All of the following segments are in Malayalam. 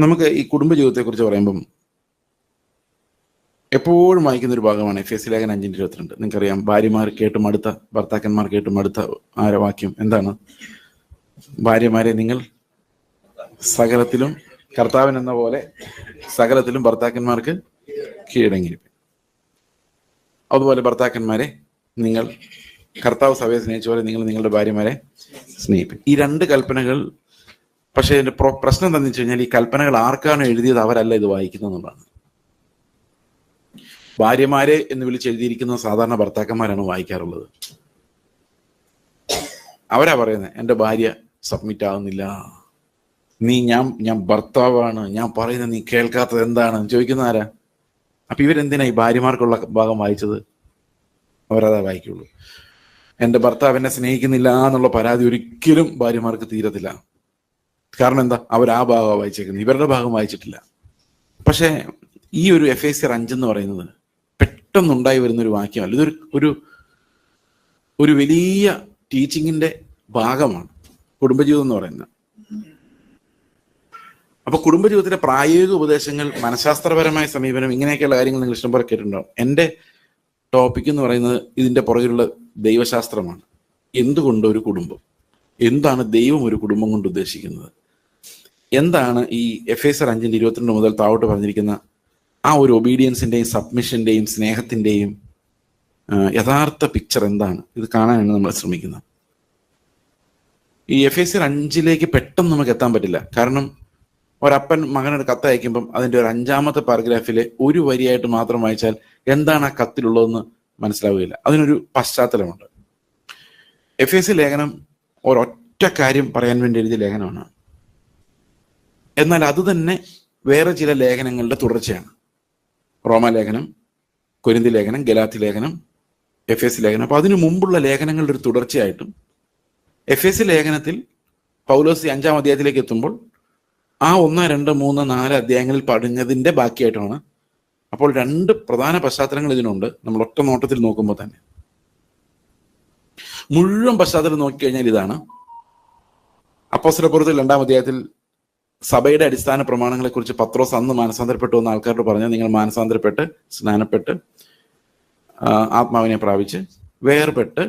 നമുക്ക് ഈ കുടുംബജീവിതത്തെക്കുറിച്ച് പറയുമ്പം എപ്പോഴും വായിക്കുന്ന ഒരു ഭാഗമാണ് എഫേസ്യ ലേഖനം 5:22. നിങ്ങൾക്കറിയാം, ഭാര്യമാർ കേട്ട് മടുത്ത, ഭർത്താക്കന്മാർ കേട്ട് മടുത്ത വാക്യം എന്താണ്? ഭാര്യമാരെ നിങ്ങൾ സകലത്തിലും കർത്താവിൻ എന്ന പോലെ സകലത്തിലും ഭർത്താക്കന്മാർക്ക് കീഴടങ്ങിയിരിക്കും. അതുപോലെ ഭർത്താക്കന്മാരെ നിങ്ങൾ കർത്താവ് സഭയെ സ്നേഹിച്ച പോലെ നിങ്ങൾ നിങ്ങളുടെ ഭാര്യമാരെ സ്നേഹിക്കും. ഈ രണ്ട് കൽപ്പനകൾ, പക്ഷേ ഇതിന്റെ പ്രശ്നം എന്താണെന്ന് വെച്ച് കഴിഞ്ഞാൽ ഈ കൽപ്പനകൾ ആർക്കാണ് എഴുതിയത് അവരല്ല ഇത് വായിക്കുന്നത് എന്നുള്ളതാണ്. ഭാര്യമാരെ എന്ന് വിളിച്ചെഴുതിയിരിക്കുന്ന സാധാരണ ഭർത്താക്കന്മാരാണ് വായിക്കാറുള്ളത്. അവരാ പറയുന്നത്, എൻ്റെ ഭാര്യ സബ്മിറ്റ് ആകുന്നില്ല, ഞാൻ ഭർത്താവാണ്, ഞാൻ പറയുന്നത് നീ കേൾക്കാത്തത് എന്താണ് ചോദിക്കുന്ന ആരാ? അപ്പൊ ഇവരെന്തിനാ ഈ ഭാര്യമാർക്കുള്ള ഭാഗം വായിച്ചത്? അവരതാ വായിക്കുള്ളൂ. എൻ്റെ ഭർത്താവ് എന്നെ സ്നേഹിക്കുന്നില്ല എന്നുള്ള പരാതി ഒരിക്കലും ഭാര്യമാർക്ക് തീരത്തില്ല. കാരണം എന്താ? അവർ ആ ഭാഗം വായിച്ചേക്കുന്നത്, ഇവരുടെ ഭാഗം വായിച്ചിട്ടില്ല. പക്ഷേ ഈ ഒരു എഫേസ്യർ 5 എന്ന് പറയുന്നത് പെട്ടെന്നുണ്ടായി വരുന്നൊരു വാക്യമല്ല. ഇതൊരു ഒരു വലിയ ടീച്ചിങ്ങിന്റെ ഭാഗമാണ് കുടുംബജീവിതം എന്ന് പറയുന്നത്. അപ്പൊ കുടുംബജീവിതത്തിലെ പ്രായോഗിക ഉപദേശങ്ങൾ, മനഃശാസ്ത്രപരമായ സമീപനം, ഇങ്ങനെയൊക്കെയുള്ള കാര്യങ്ങൾ നിങ്ങൾ ഇഷ്ടംപോലെ കേട്ടിട്ടുണ്ടാവും. എൻ്റെ ടോപ്പിക് എന്ന് പറയുന്നത് ഇതിന്റെ പുറകിലുള്ള ദൈവശാസ്ത്രമാണ്. എന്തുകൊണ്ട് ഒരു കുടുംബം, എന്താണ് ദൈവം ഒരു കുടുംബം കൊണ്ട് ഉദ്ദേശിക്കുന്നത്, എന്താണ് ഈ എഫേസ്യർ 5:22 മുതൽ താഴോട്ട് പറഞ്ഞിരിക്കുന്ന ആ ഒരു ഒബീഡിയൻസിന്റെയും സബ്മിഷന്റെയും സ്നേഹത്തിന്റെയും യഥാർത്ഥ പിക്ചർ എന്താണ്, ഇത് കാണാനാണ് നമ്മൾ ശ്രമിക്കുന്നത്. ഈ എഫേസ്യർ 5 പെട്ടെന്ന് നമുക്ക് എത്താൻ പറ്റില്ല. കാരണം ഒരപ്പൻ മകനോട് കത്ത് അയക്കുമ്പം അതിൻ്റെ ഒരു 5ാമത്തെ പാരഗ്രാഫിലെ ഒരു വരിയായിട്ട് മാത്രം വായിച്ചാൽ എന്താണ് ആ കത്തിലുള്ളതെന്ന് മനസ്സിലാവുകയില്ല. അതിനൊരു പശ്ചാത്തലമുണ്ട്. എഫേസ്യ ലേഖനം ഒരൊറ്റ കാര്യം പറയാൻ വേണ്ടി എഴുതിയ ലേഖനമാണ്. എന്നാൽ അത് തന്നെ വേറെ ചില ലേഖനങ്ങളുടെ തുടർച്ചയാണ്. റോമാലേഖനം, കൊരിന്തി ലേഖനം, ഗലാത്തി ലേഖനം, എഫേസ്യ ലേഖനം. അപ്പൊ അതിനു മുമ്പുള്ള ലേഖനങ്ങളുടെ ഒരു തുടർച്ചയായിട്ടും എഫേസ്യ ലേഖനത്തിൽ പൗലോസ് 5ാം അധ്യായത്തിലേക്ക് എത്തുമ്പോൾ ആ 1, 2, 3, 4 അധ്യായങ്ങളിൽ പഠിഞ്ഞതിന്റെ ബാക്കിയായിട്ടാണ്. അപ്പോൾ 2 പ്രധാന പശ്ചാത്തലങ്ങൾ ഇതിനുണ്ട്. നമ്മൾ ഒറ്റ നോട്ടത്തിൽ നോക്കുമ്പോൾ തന്നെ മുഴുവൻ പശ്ചാത്തലം നോക്കിക്കഴിഞ്ഞാൽ ഇതാണ്. അപ്പോസ്തലപ്രവൃത്തികൾ 2ാം അധ്യായത്തിൽ സഭയുടെ അടിസ്ഥാന പ്രമാണങ്ങളെ കുറിച്ച് പത്രോസ് അന്ന് മാനസാന്തരപ്പെട്ടു എന്ന് ആൾക്കാരോട് പറഞ്ഞാൽ, നിങ്ങൾ മാനസാന്തരപ്പെട്ട് സ്നാനപ്പെട്ട് ആത്മാവിനെ പ്രാപിച്ച് വേർപെട്ട്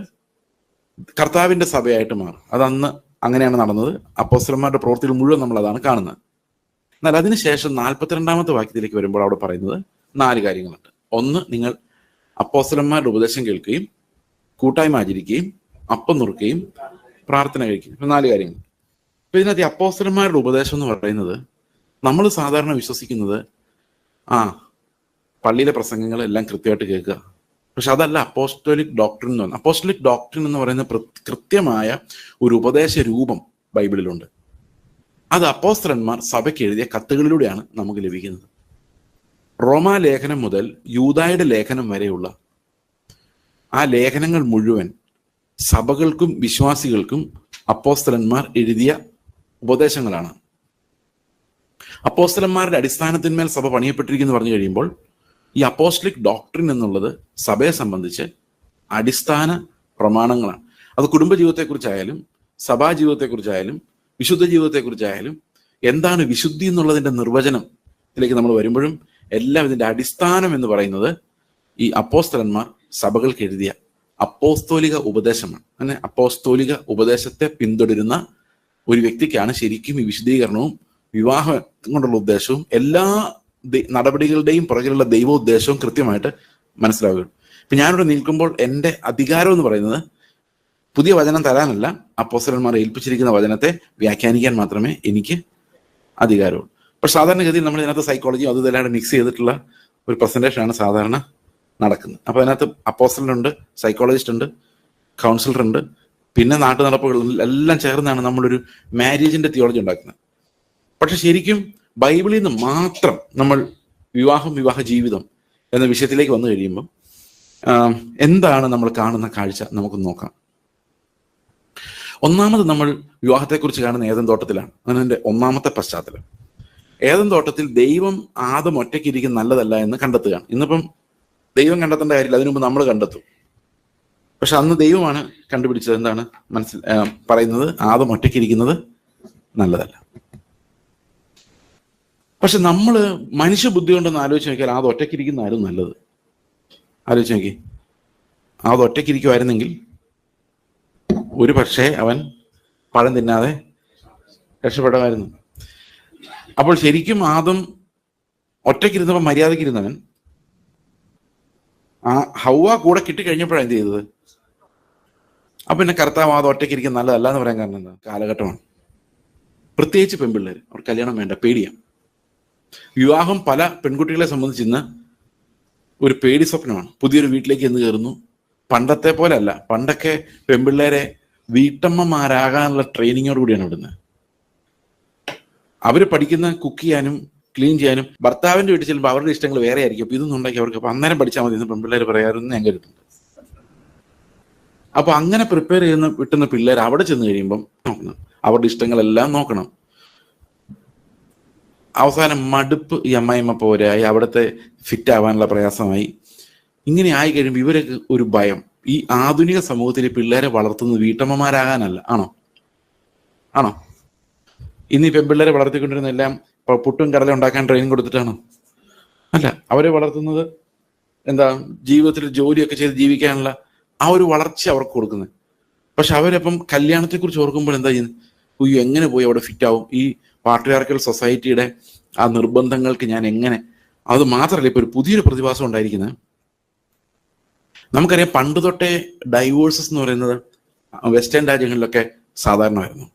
കർത്താവിന്റെ സഭയായിട്ട് മാറും. അതന്ന് അങ്ങനെയാണ് നടന്നത്. അപ്പോസ്തലന്മാരുടെ പ്രവൃത്തികൾ മുഴുവൻ നമ്മൾ അതാണ് കാണുന്നത്. എന്നാൽ അതിനുശേഷം 42ാമത്തെ വാക്യത്തിലേക്ക് വരുമ്പോൾ അവിടെ പറയുന്നത് 4 കാര്യങ്ങളുണ്ട്. 1, നിങ്ങൾ അപ്പോസ്തലന്മാരുടെ ഉപദേശം കേൾക്കുകയും കൂട്ടായ്മ ആചരിക്കുകയും അപ്പം നുറുക്കുകയും പ്രാർത്ഥന കഴിക്കുകയും. 4 കാര്യങ്ങൾ. അപ്പൊ ഇതിനകത്ത് അപ്പോസ്തലന്മാരുടെ ഉപദേശം എന്ന് പറയുന്നത്, നമ്മൾ സാധാരണ വിശ്വസിക്കുന്നത് പള്ളിയിലെ പ്രസംഗങ്ങൾ എല്ലാം കൃത്യമായിട്ട് കേൾക്കുക. പക്ഷെ അതല്ല അപ്പോസ്റ്റോലിക് ഡോക്ട്രിൻ എന്ന് പറയുന്നത്. അപ്പോസ്റ്റോലിക് ഡോക്ട്രിൻ എന്ന് പറയുന്ന കൃത്യമായ ഒരു ഉപദേശ രൂപം ബൈബിളിലുണ്ട്. അത് അപ്പോസ്തലന്മാർ സഭയ്ക്ക് എഴുതിയ കത്തുകളിലൂടെയാണ് നമുക്ക് ലഭിക്കുന്നത്. റോമാലേഖനം മുതൽ യൂദായുടെ ലേഖനം വരെയുള്ള ആ ലേഖനങ്ങൾ മുഴുവൻ സഭകൾക്കും വിശ്വാസികൾക്കും അപ്പോസ്തലന്മാർ എഴുതിയ ഉപദേശങ്ങളാണ്. അപ്പോസ്തലന്മാരുടെ അടിസ്ഥാനത്തിന്മേൽ സഭ പണിയപ്പെട്ടിരിക്കുന്നു പറഞ്ഞു കഴിയുമ്പോൾ ഈ അപ്പോസ്റ്റലിക് ഡോക്ട്രിൻ എന്നുള്ളത് സഭയെ സംബന്ധിച്ച് അടിസ്ഥാന പ്രമാണങ്ങളാണ്. അത് കുടുംബജീവിതത്തെക്കുറിച്ചായാലും സഭാജീവിതത്തെക്കുറിച്ചായാലും വിശുദ്ധ ജീവിതത്തെക്കുറിച്ചായാലും എന്താണ് വിശുദ്ധി എന്നുള്ളതിന്റെ നിർവചനത്തിലേക്ക് നമ്മൾ വരുമ്പോഴും എല്ലാം ഇതിന്റെ അടിസ്ഥാനം എന്ന് പറയുന്നത് ഈ അപ്പോസ്തലന്മാർ സഭകൾക്ക് എഴുതിയ അപ്പോസ്തോലിക ഉപദേശമാണ്. അങ്ങനെ അപ്പോസ്തോലിക ഉപദേശത്തെ പിന്തുടരുന്ന ഒരു വ്യക്തിക്കാണ് ശരിക്കും ഈ വിശുദ്ധീകരണവും വിവാഹം കൊണ്ടുള്ള ഉദ്ദേശവും എല്ലാ നടപടികളുടെയും പുറകിലുള്ള ദൈവോദ്ദേശവും കൃത്യമായിട്ട് മനസ്സിലാവുകയുള്ളൂ. ഇപ്പൊ ഞാനിവിടെ നിൽക്കുമ്പോൾ എൻ്റെ അധികാരം എന്ന് പറയുന്നത് പുതിയ വചനം തരാനല്ല, അപ്പോസ്തലന്മാർ ഏൽപ്പിച്ചിരിക്കുന്ന വചനത്തെ വ്യാഖ്യാനിക്കാൻ മാത്രമേ എനിക്ക് അധികാരമുള്ളൂ. പക്ഷെ സാധാരണഗതിയിൽ നമ്മൾ ഇതിനകത്ത് സൈക്കോളജിയും അതെല്ലാം മിക്സ് ചെയ്തിട്ടുള്ള ഒരു പ്രസന്റേഷനാണ് സാധാരണ നടക്കുന്നത്. അപ്പൊ അതിനകത്ത് അപ്പോസ്തലനുണ്ട്, സൈക്കോളജിസ്റ്റ് ഉണ്ട്, കൗൺസിലർ ഉണ്ട്, പിന്നെ നാട്ടു നടപ്പുകൾ എല്ലാം ചേർന്നാണ് നമ്മളൊരു മാരേജിന്റെ തിയോളജി ഉണ്ടാക്കുന്നത്. പക്ഷെ ശരിക്കും ബൈബിളിൽ നിന്ന് മാത്രം നമ്മൾ വിവാഹ ജീവിതം എന്ന വിഷയത്തിലേക്ക് വന്നു കഴിയുമ്പോൾ എന്താണ് നമ്മൾ കാണുന്ന കാഴ്ച നമുക്ക് നോക്കാം. ഒന്നാമത് നമ്മൾ വിവാഹത്തെക്കുറിച്ച് കാണുന്ന ഏദൻ തോട്ടത്തിലാണ്. അതിന്റെ ഒന്നാമത്തെ പശ്ചാത്തലം, ഏദൻ തോട്ടത്തിൽ ദൈവം ആദം ഒറ്റയ്ക്കിരിക്കുന്ന നല്ലതല്ല എന്ന് കണ്ടെത്തുകയാണ്. ഇന്നിപ്പം ദൈവം കണ്ടെത്തേണ്ട കാര്യമില്ല, അതിനു മുമ്പ് നമ്മൾ കണ്ടെത്തും. പക്ഷെ അന്ന് ദൈവമാണ് കണ്ടുപിടിച്ചത്. എന്താണ് പറയുന്നത്? ആദം ഒറ്റയ്ക്കിരിക്കുന്നത് നല്ലതല്ല. പക്ഷെ നമ്മൾ മനുഷ്യ ബുദ്ധി കൊണ്ടൊന്ന് ആലോചിച്ച് നോക്കിയാൽ അത് ഒറ്റയ്ക്കിരിക്കുന്ന ആരും നല്ലത്. ആലോചിച്ച് നോക്കി, അത് ഒറ്റയ്ക്കിരിക്കുമായിരുന്നെങ്കിൽ ഒരു പക്ഷേ അവൻ പഴം തിന്നാതെ രക്ഷപ്പെടുമായിരുന്നു. അപ്പോൾ ശരിക്കും ആദം ഒറ്റയ്ക്കിരുന്നപ്പോൾ മര്യാദക്കിരുന്നവൻ, ആ ഹൗവ കൂടെ കിട്ടിക്കഴിഞ്ഞപ്പോഴാണ് എന്ത് ചെയ്തത്? അപ്പൊ പിന്നെ കർത്താവ് ആദം ഒറ്റയ്ക്കിരിക്കുന്ന നല്ലതല്ല എന്ന് പറയാൻ കാരണം എന്താ? കാലഘട്ടമാണ്. പ്രത്യേകിച്ച് പെൺപിള്ളേർ, അവർ കല്യാണം വേണ്ട, പേടിയാണ്. വിവാഹം പല പെൺകുട്ടികളെ സംബന്ധിച്ച് ഇന്ന് ഒരു പേടി സ്വപ്നമാണ്. പുതിയൊരു വീട്ടിലേക്ക് എന്ന് കയറുന്നു. പണ്ടത്തെ പോലെ അല്ല. പണ്ടൊക്കെ പെൺപിള്ളേരെ വീട്ടമ്മമാരാകാനുള്ള ട്രെയിനിങ്ങോട് കൂടിയാണ് വിടുന്നത്. അവർ പഠിക്കുന്ന കുക്ക് ചെയ്യാനും ക്ലീൻ ചെയ്യാനും. ഭർത്താവിന്റെ വീട്ടിൽ ചെല്ലുമ്പോൾ അവരുടെ ഇഷ്ടങ്ങൾ വേറെ ആയിരിക്കും. അപ്പൊ ഇതൊന്നും ഉണ്ടാക്കി അവർക്ക് അപ്പൊ അന്നേരം പഠിച്ചാൽ മതി എന്ന് പെൺപിള്ളേർ പറയാറെന്ന് ഞാൻ കരുതുന്നുണ്ട്. അപ്പൊ അങ്ങനെ പ്രിപ്പയർ ചെയ്യുന്ന വിട്ടുന്ന പിള്ളേർ അവിടെ ചെന്ന് കഴിയുമ്പം നോക്കണം, അവരുടെ ഇഷ്ടങ്ങളെല്ലാം നോക്കണം. അവസാനം മടുപ്പ്, ഈ അമ്മായിമ്മ പോരായി, അവിടുത്തെ ഫിറ്റ് ആവാനുള്ള പ്രയാസമായി. ഇങ്ങനെ ആയി കഴിയുമ്പോൾ ഇവരൊക്കെ ഒരു ഭയം. ഈ ആധുനിക സമൂഹത്തിൽ പിള്ളേരെ വളർത്തുന്നത് വീട്ടമ്മമാരാകാനല്ല. ആണോ? ഇന്ന് ഈ പെൺപിള്ളേരെ വളർത്തിക്കൊണ്ടിരുന്ന എല്ലാം പുട്ടും കടല ഉണ്ടാക്കാൻ ട്രെയിനിങ് കൊടുത്തിട്ടാണോ? അല്ല. അവരെ വളർത്തുന്നത് എന്താ? ജീവിതത്തിൽ ജോലിയൊക്കെ ചെയ്ത് ജീവിക്കാനുള്ള ആ ഒരു വളർച്ച അവർക്ക് കൊടുക്കുന്നത്. പക്ഷെ അവരപ്പം കല്യാണത്തെക്കുറിച്ച് ഓർക്കുമ്പോൾ എന്താ ചെയ്യുന്നത്? ഉയ്യോ, എങ്ങനെ പോയി അവിടെ ഫിറ്റ് ആവും? ഈ പാട്രിയാർക്കൽ സൊസൈറ്റിയുടെ ആ നിർബന്ധങ്ങൾക്ക് ഞാൻ എങ്ങനെ? അത് മാത്രമല്ല, ഇപ്പൊ ഒരു പുതിയൊരു പ്രതിഭാസം ഉണ്ടായിരിക്കുന്നത്, നമുക്കറിയാം പണ്ട് തൊട്ടേ ഡൈവോഴ്സസ് എന്ന് പറയുന്നത് വെസ്റ്റേൺ രാജ്യങ്ങളിലൊക്കെ സാധാരണമായിരുന്നു.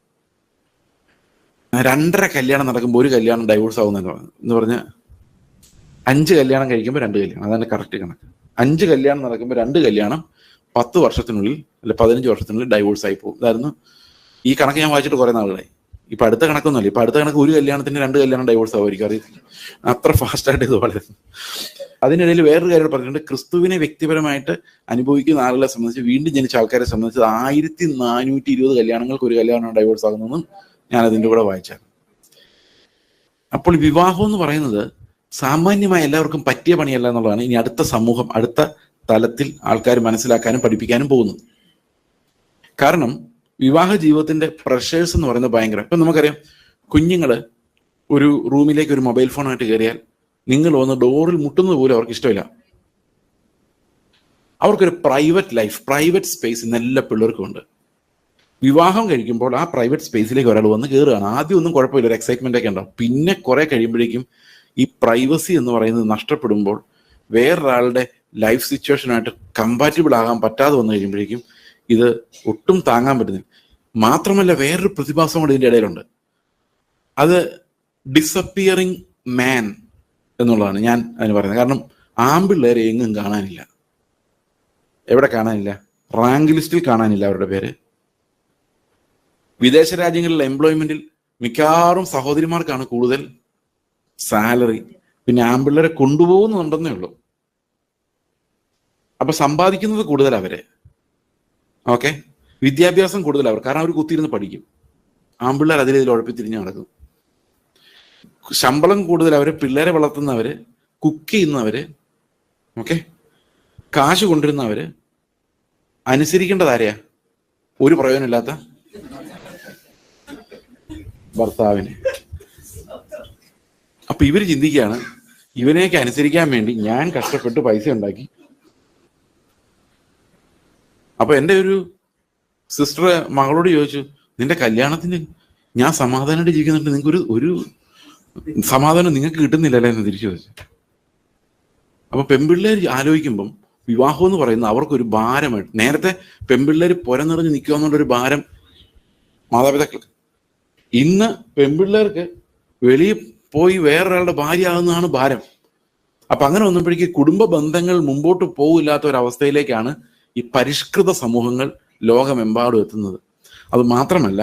2.5 കല്യാണം നടക്കുമ്പോൾ ഒരു കല്യാണം ഡൈവോഴ്സ് ആവുന്നതെന്ന് പറഞ്ഞാൽ 5 കല്യാണം കഴിക്കുമ്പോൾ 2 കല്യാണം. അതാണ് കറക്റ്റ് കണക്ക്. 5 കല്യാണം നടക്കുമ്പോൾ 2 കല്യാണം 10 വർഷത്തിനുള്ളിൽ അല്ലെ 15 വർഷത്തിനുള്ളിൽ ഡൈവോഴ്സ് ആയി പോകും. ഇതായിരുന്നു ഈ കണക്ക്. ഞാൻ വായിച്ചിട്ട് കുറെ നാളുകളായി. ഇപ്പൊ അടുത്ത കണക്കൊന്നുമല്ല. ഇപ്പൊ അടുത്ത കണക്ക് ഒരു കല്യാണത്തിന് 2 കല്യാണം ഡൈവോഴ്സ് ആവുമായിരിക്കും, അറിയത്തില്ല. അത്ര ഫാസ്റ്റായിട്ട് ഇത് വളരെ. അതിനിടയിൽ വേറൊരു കാര്യം പറഞ്ഞിട്ടുണ്ട്. ക്രിസ്തുവിനെ വ്യക്തിപരമായിട്ട് അനുഭവിക്കുന്ന ആളുകളെ സംബന്ധിച്ച്, വീണ്ടും ജനിച്ച ആൾക്കാരെ സംബന്ധിച്ച് 1420 കല്യാണങ്ങൾക്ക് ഒരു കല്യാണം ഡൈവോഴ്സ് ആകുന്നതെന്നും ഞാൻ അതിൻ്റെ കൂടെ വായിച്ചാണ്. അപ്പോൾ വിവാഹം എന്ന് പറയുന്നത് സാമാന്യമായി എല്ലാവർക്കും പറ്റിയ പണിയല്ല എന്നുള്ളതാണ് ഇനി അടുത്ത സമൂഹം, അടുത്ത തലത്തിൽ ആൾക്കാർ മനസ്സിലാക്കാനും പഠിപ്പിക്കാനും പോകുന്നത്. കാരണം വിവാഹ ജീവിതത്തിന്റെ പ്രഷേഴ്സ് എന്ന് പറയുന്നത് ഭയങ്കര. ഇപ്പം നമുക്കറിയാം, കുഞ്ഞുങ്ങൾ ഒരു റൂമിലേക്ക് ഒരു മൊബൈൽ ഫോണായിട്ട് കയറിയാൽ നിങ്ങൾ വന്ന് ഡോറിൽ മുട്ടുന്നത് പോലും അവർക്ക് ഇഷ്ടമില്ല. അവർക്കൊരു പ്രൈവറ്റ് ലൈഫ്, പ്രൈവറ്റ് സ്പേസ് ഇന്ന് എല്ലാ പിള്ളേർക്കും ഉണ്ട്. വിവാഹം കഴിക്കുമ്പോൾ ആ പ്രൈവറ്റ് സ്പേസിലേക്ക് ഒരാൾ വന്ന് കയറുകയാണ്. ആദ്യം ഒന്നും കുഴപ്പമില്ല, ഒരു എക്സൈറ്റ്മെന്റ് ഒക്കെ ഉണ്ടാവും. പിന്നെ കുറെ കഴിയുമ്പോഴേക്കും ഈ പ്രൈവസി എന്ന് പറയുന്നത് നഷ്ടപ്പെടുമ്പോൾ, വേറൊരാളുടെ ലൈഫ് സിറ്റുവേഷനായിട്ട് കമ്പാറ്റബിൾ ആകാൻ പറ്റാതെ വന്നു കഴിയുമ്പോഴേക്കും ഇത് ഒട്ടും താങ്ങാൻ പറ്റുന്നില്ല. മാത്രമല്ല, വേറൊരു പ്രതിഭാസം കൂടി ഇതിൻ്റെ ഇടയിലുണ്ട്. അത് ഡിസപ്പിയറിങ് മാൻ എന്നുള്ളതാണ് ഞാൻ അതിന് പറയുന്നത്. കാരണം ആൺപിള്ളേരെ എങ്ങും കാണാനില്ല. എവിടെ കാണാനില്ല? റാങ്ക് ലിസ്റ്റിൽ കാണാനില്ല അവരുടെ പേര്. വിദേശ രാജ്യങ്ങളിലെ എംപ്ലോയ്മെന്റിൽ മിക്കവാറും സഹോദരിമാർക്കാണ് കൂടുതൽ സാലറി. പിന്നെ ആൺപിള്ളേരെ കൊണ്ടുപോകുന്നുണ്ടെന്നേ ഉള്ളൂ. അപ്പൊ സമ്പാദിക്കുന്നത് കൂടുതൽ അവരെ. ഓക്കെ, വിദ്യാഭ്യാസം കൂടുതൽ അവർ, കാരണം അവർ കുത്തിയിരുന്ന് പഠിക്കും. ആൺപിള്ളേർ അതിൽ ഉഴപ്പിത്തിരിഞ്ഞ് നടക്കും. ശമ്പളം കൂടുതൽ അവര്, പിള്ളേരെ വളർത്തുന്നവര്, കുക്ക് ചെയ്യുന്നവര്, ഓക്കെ, കാശ് കൊണ്ടിരുന്നവര്. അനുസരിക്കേണ്ടത് ആരെയാ? ഒരു പ്രയോജനമില്ലാത്ത ഭർത്താവിനെ. അപ്പൊ ഇവര് ചിന്തിക്കുകയാണ്, ഇവനെയൊക്കെ അനുസരിക്കാൻ വേണ്ടി ഞാൻ കഷ്ടപ്പെട്ട് പൈസ ഉണ്ടാക്കി. അപ്പൊ എൻ്റെ ഒരു സിസ്റ്റർ മകളോട് ചോദിച്ചു, നിന്റെ കല്യാണത്തിന് ഞാൻ സമാധാനമായിട്ട് ജീവിക്കുന്നുണ്ട്, നിങ്ങൾക്ക് ഒരു സമാധാനം നിങ്ങൾക്ക് കിട്ടുന്നില്ലല്ലേ എന്ന് തിരിച്ചു ചോദിച്ചു. അപ്പൊ പെൺപിള്ളേർ ആലോചിക്കുമ്പം വിവാഹം എന്ന് പറയുന്നത് അവർക്കൊരു ഭാരമായിട്ട്. നേരത്തെ പെൺപിള്ളേർ നിറഞ്ഞ് നിൽക്കുക എന്നുള്ളൊരു ഭാരം മാതാപിതാക്കൾക്ക്. ഇന്ന് പെൺപിള്ളേർക്ക് വെളിയിൽ പോയി വേറൊരാളുടെ ഭാര്യ ആകുന്നതാണ് ഭാരം. അപ്പൊ അങ്ങനെ വന്നപ്പോഴേക്ക് കുടുംബ ബന്ധങ്ങൾ മുമ്പോട്ട് പോകില്ലാത്ത ഒരവസ്ഥയിലേക്കാണ് ഈ പരിഷ്കൃത സമൂഹങ്ങൾ ലോകമെമ്പാടും എത്തുന്നത്. അത് മാത്രമല്ല,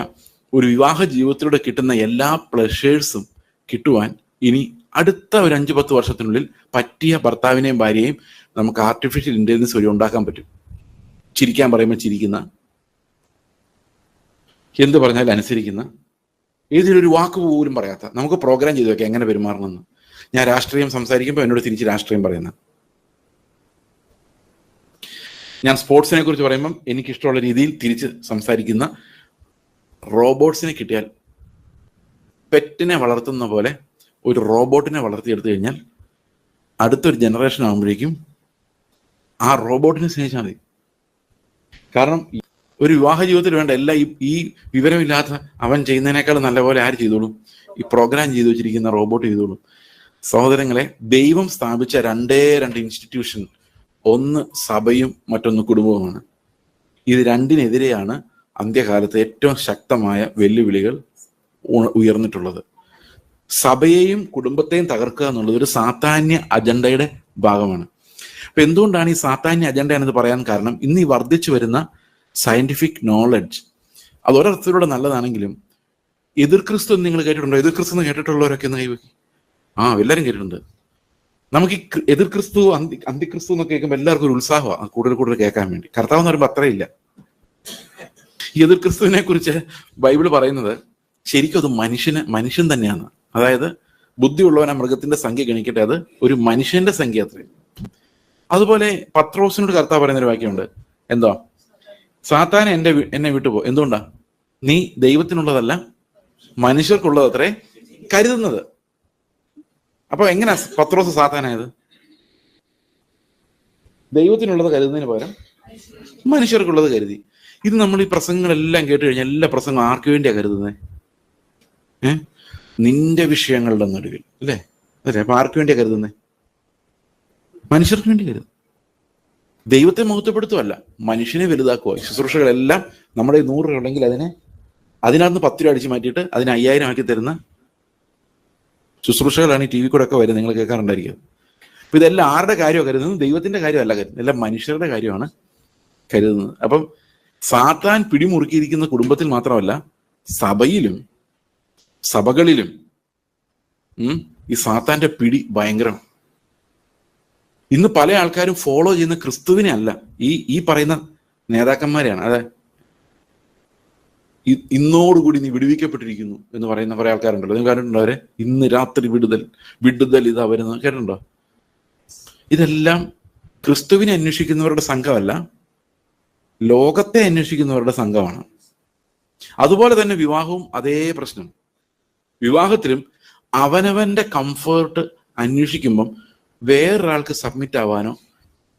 ഒരു വിവാഹ ജീവിതത്തിലൂടെ കിട്ടുന്ന എല്ലാ പ്ലഷേഴ്സും കിട്ടുവാൻ ഇനി അടുത്ത ഒരു 5-10 വർഷത്തിനുള്ളിൽ പറ്റിയ ഭർത്താവിനെയും ഭാര്യയെയും നമുക്ക് ആർട്ടിഫിഷ്യൽ ഇന്റലിജൻസ് വഴി ഉണ്ടാക്കാൻ പറ്റും. ചിരിക്കാൻ പറയുമ്പോൾ ചിരിക്കുന്ന, എന്ത് പറഞ്ഞാലും അനുസരിക്കുന്ന, ഏതിലൊരു വാക്ക് പോലും പറയാത്ത, നമുക്ക് പ്രോഗ്രാം ചെയ്ത് വെക്കാം എങ്ങനെ പെരുമാറണമെന്ന്. ഞാൻ രാഷ്ട്രീയം സംസാരിക്കുമ്പോൾ എന്നോട് തിരിച്ച് രാഷ്ട്രീയം പറയുന്നത്. ഞാൻ സ്പോർട്സിനെ കുറിച്ച് പറയുമ്പം എനിക്കിഷ്ടമുള്ള രീതിയിൽ തിരിച്ച് സംസാരിക്കുന്ന റോബോട്ട്സിനെ കിട്ടിയാൽ പെറ്റിനെ വളർത്തുന്ന പോലെ ഒരു റോബോട്ടിനെ വളർത്തിയെടുത്തു കഴിഞ്ഞാൽ അടുത്തൊരു ജനറേഷൻ ആകുമ്പോഴേക്കും ആ റോബോട്ടിനെ സ്നേഹിച്ചാൽ മതി. കാരണം ഒരു വിവാഹ ജീവിതത്തിൽ വേണ്ട എല്ലാം ഈ വിവരമില്ലാത്ത അവൻ ചെയ്യുന്നതിനേക്കാൾ നല്ലപോലെ ആര് ചെയ്തോളും? ഈ പ്രോഗ്രാം ചെയ്തു വെച്ചിരിക്കുന്ന റോബോട്ട് ചെയ്തോളും. സഹോദരങ്ങളെ, ദൈവം സ്ഥാപിച്ച രണ്ട് ഇൻസ്റ്റിറ്റ്യൂഷൻ, ഒന്ന് സഭയും മറ്റൊന്ന് കുടുംബവുമാണ്. ഇത് രണ്ടിനെതിരെയാണ് അന്ത്യകാലത്ത് ഏറ്റവും ശക്തമായ വെല്ലുവിളികൾ ഉയർന്നിട്ടുള്ളത്. സഭയെയും കുടുംബത്തെയും തകർക്കുക എന്നുള്ളത് ഒരു സാത്താന്യ അജണ്ടയുടെ ഭാഗമാണ്. അപ്പൊ എന്തുകൊണ്ടാണ് ഈ സാത്താന്യ അജണ്ട എന്നത് പറയാൻ കാരണം, ഇന്ന് ഈ വർദ്ധിച്ചു വരുന്ന സയന്റിഫിക് നോളജ് അത് ഒരർത്ഥത്തിലൂടെ നല്ലതാണെങ്കിലും എതിർ ക്രിസ്തു എന്ന് നിങ്ങൾ കേട്ടിട്ടുണ്ടോ? എതിർ ക്രിസ്തു എന്ന് കേട്ടിട്ടുള്ളവരൊക്കെ ഒന്ന് കൈവയ്ക്കും. എല്ലാവരും കേട്ടിട്ടുണ്ട്. നമുക്ക് ഈ എതിർ ക്രിസ്തു അന്തിക്രിസ്തു എന്നൊക്കെ കേൾക്കുമ്പോൾ എല്ലാവർക്കും ഒരു ഉത്സാഹമാണ് കൂടുതൽ കേൾക്കാൻ വേണ്ടി. കർത്താവ് എന്ന് പറയുമ്പോൾ അത്രയില്ല. ഈ എതിർ ക്രിസ്തുവിനെ കുറിച്ച് ബൈബിൾ പറയുന്നത് ശരിക്കും അത് മനുഷ്യൻ തന്നെയാണ്. അതായത് ബുദ്ധിയുള്ളവൻ ആ മൃഗത്തിന്റെ സംഖ്യ ഗണിക്കട്ടെ, അത് ഒരു മനുഷ്യന്റെ സംഖ്യ അത്രയും. അതുപോലെ പത്രോസിനോട് കർത്താവ് പറയുന്നൊരു വാക്യമുണ്ട്, എന്താ? സാത്താൻ എന്നെ വിട്ടുപോ. എന്തുകൊണ്ടാ? നീ ദൈവത്തിനുള്ളതല്ല മനുഷ്യർക്കുള്ളത് അത്രേ കരുതുന്നത്. അപ്പൊ എങ്ങനെയാ പത്രോസ് സാത്താനായത്? ദൈവത്തിനുള്ളത് കരുതുന്നതിന് പകരം മനുഷ്യർക്കുള്ളത് കരുതി. ഇത് നമ്മൾ ഈ പ്രസംഗങ്ങളെല്ലാം കേട്ട് കഴിഞ്ഞാൽ എല്ലാ പ്രസംഗം ആർക്ക് വേണ്ടിയാ കരുതുന്നത്? നിന്റെ വിഷയങ്ങളുടെ നടുവിൽ, അല്ലേ? അല്ലേ? അപ്പൊ ആർക്ക് വേണ്ടിയാ കരുതുന്നത്? മനുഷ്യർക്ക് വേണ്ടി കരുതും. ദൈവത്തെ മഹത്വപ്പെടുത്തുമല്ല, മനുഷ്യനെ വലുതാക്കുക. ശുശ്രൂഷകളെല്ലാം നമ്മുടെ 100 രൂപ ഉണ്ടെങ്കിൽ അതിനകത്ത് 10 രൂപ അടിച്ചു മാറ്റിയിട്ട് അതിന് 5000 ആക്കി തരുന്ന ശുശ്രൂഷകളാണ് ഈ TV കൂടെ ഒക്കെ വരുന്നത്. നിങ്ങൾ കേൾക്കാറുണ്ടായിരിക്കും. അപ്പൊ ഇതെല്ലാം ആരുടെ കാര്യമാണ് കരുതുന്നത്? ദൈവത്തിന്റെ കാര്യമല്ല കരുതുന്നത്, എല്ലാം മനുഷ്യരുടെ കാര്യമാണ് കരുതുന്നത്. അപ്പം സാത്താൻ പിടിമുറുക്കിയിരിക്കുന്ന കുടുംബത്തിൽ മാത്രമല്ല, സഭകളിലും ഈ സാത്താന്റെ പിടി ഭയങ്കരം. ഇന്ന് പല ആൾക്കാരും ഫോളോ ചെയ്യുന്ന ക്രിസ്തുവിനെ അല്ല, ഈ പറയുന്ന നേതാക്കന്മാരെയാണ്. അതെ, ഇന്നോടുകൂടി നീ വിടുവിക്കപ്പെട്ടിരിക്കുന്നു എന്ന് പറയുന്ന കുറെ ആൾക്കാരുണ്ടല്ലോ. നിങ്ങൾ കണ്ടിട്ടുണ്ടോ അവരെ? ഇന്ന് രാത്രി വിടുതൽ ഇതാ വരുന്നത്, കേട്ടിട്ടുണ്ടോ? ഇതെല്ലാം ക്രിസ്തുവിനെ അന്വേഷിക്കുന്നവരുടെ സംഘമല്ല, ലോകത്തെ അന്വേഷിക്കുന്നവരുടെ സംഘമാണ്. അതുപോലെ തന്നെ വിവാഹവും അതേ പ്രശ്നം. വിവാഹത്തിലും അവനവന്റെ കംഫേർട്ട് അന്വേഷിക്കുമ്പം വേറൊരാൾക്ക് സബ്മിറ്റ് ആവാനോ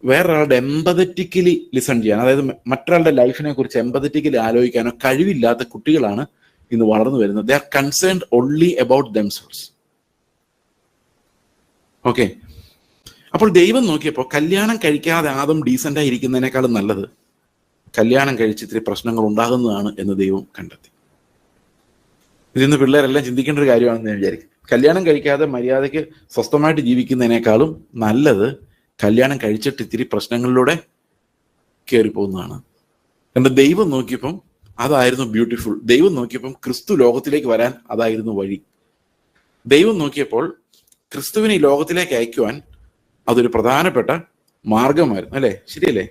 വേറൊരാളുടെ എംപതറ്റിക്കലി ലിസൺ ചെയ്യാൻ, അതായത് മറ്റൊരാളുടെ ലൈഫിനെ കുറിച്ച് എംപതറ്റിക്കലി ആലോചിക്കാനോ കഴിവില്ലാത്ത കുട്ടികളാണ് ഇന്ന് വളർന്നു വരുന്നത്. They are concerned only about themselves. Okay, അപ്പോൾ ദൈവം നോക്കിയപ്പോൾ കല്യാണം കഴിക്കാതെ ആദം ഡീസൻ്റായി ഇരിക്കുന്നതിനേക്കാളും നല്ലത് കല്യാണം കഴിച്ച് ഇത്തിരി പ്രശ്നങ്ങൾ ഉണ്ടാകുന്നതാണ് എന്ന് ദൈവം കണ്ടെത്തി. ഇതിന്ന് പിള്ളേരെല്ലാം ചിന്തിക്കേണ്ട ഒരു കാര്യമാണെന്ന് ഞാൻ വിചാരിക്കും. കല്യാണം കഴിക്കാതെ മര്യാദയ്ക്ക് സ്വസ്ഥമായിട്ട് ജീവിക്കുന്നതിനേക്കാളും നല്ലത് കല്യാണം കഴിച്ചിട്ട് ഇത്തിരി പ്രശ്നങ്ങളിലൂടെ കയറിപ്പോകുന്നതാണ്. എൻ്റെ ദൈവം നോക്കിയപ്പം അതായിരുന്നു ബ്യൂട്ടിഫുൾ. ദൈവം നോക്കിയപ്പം ക്രിസ്തു ലോകത്തിലേക്ക് വരാൻ അതായിരുന്നു വഴി. ദൈവം നോക്കിയപ്പോൾ ക്രിസ്തുവിനെ ഈ ലോകത്തിലേക്ക് അയക്കുവാൻ അതൊരു പ്രധാനപ്പെട്ട മാർഗമായിരുന്നു, അല്ലേ? ശരിയല്ലേ?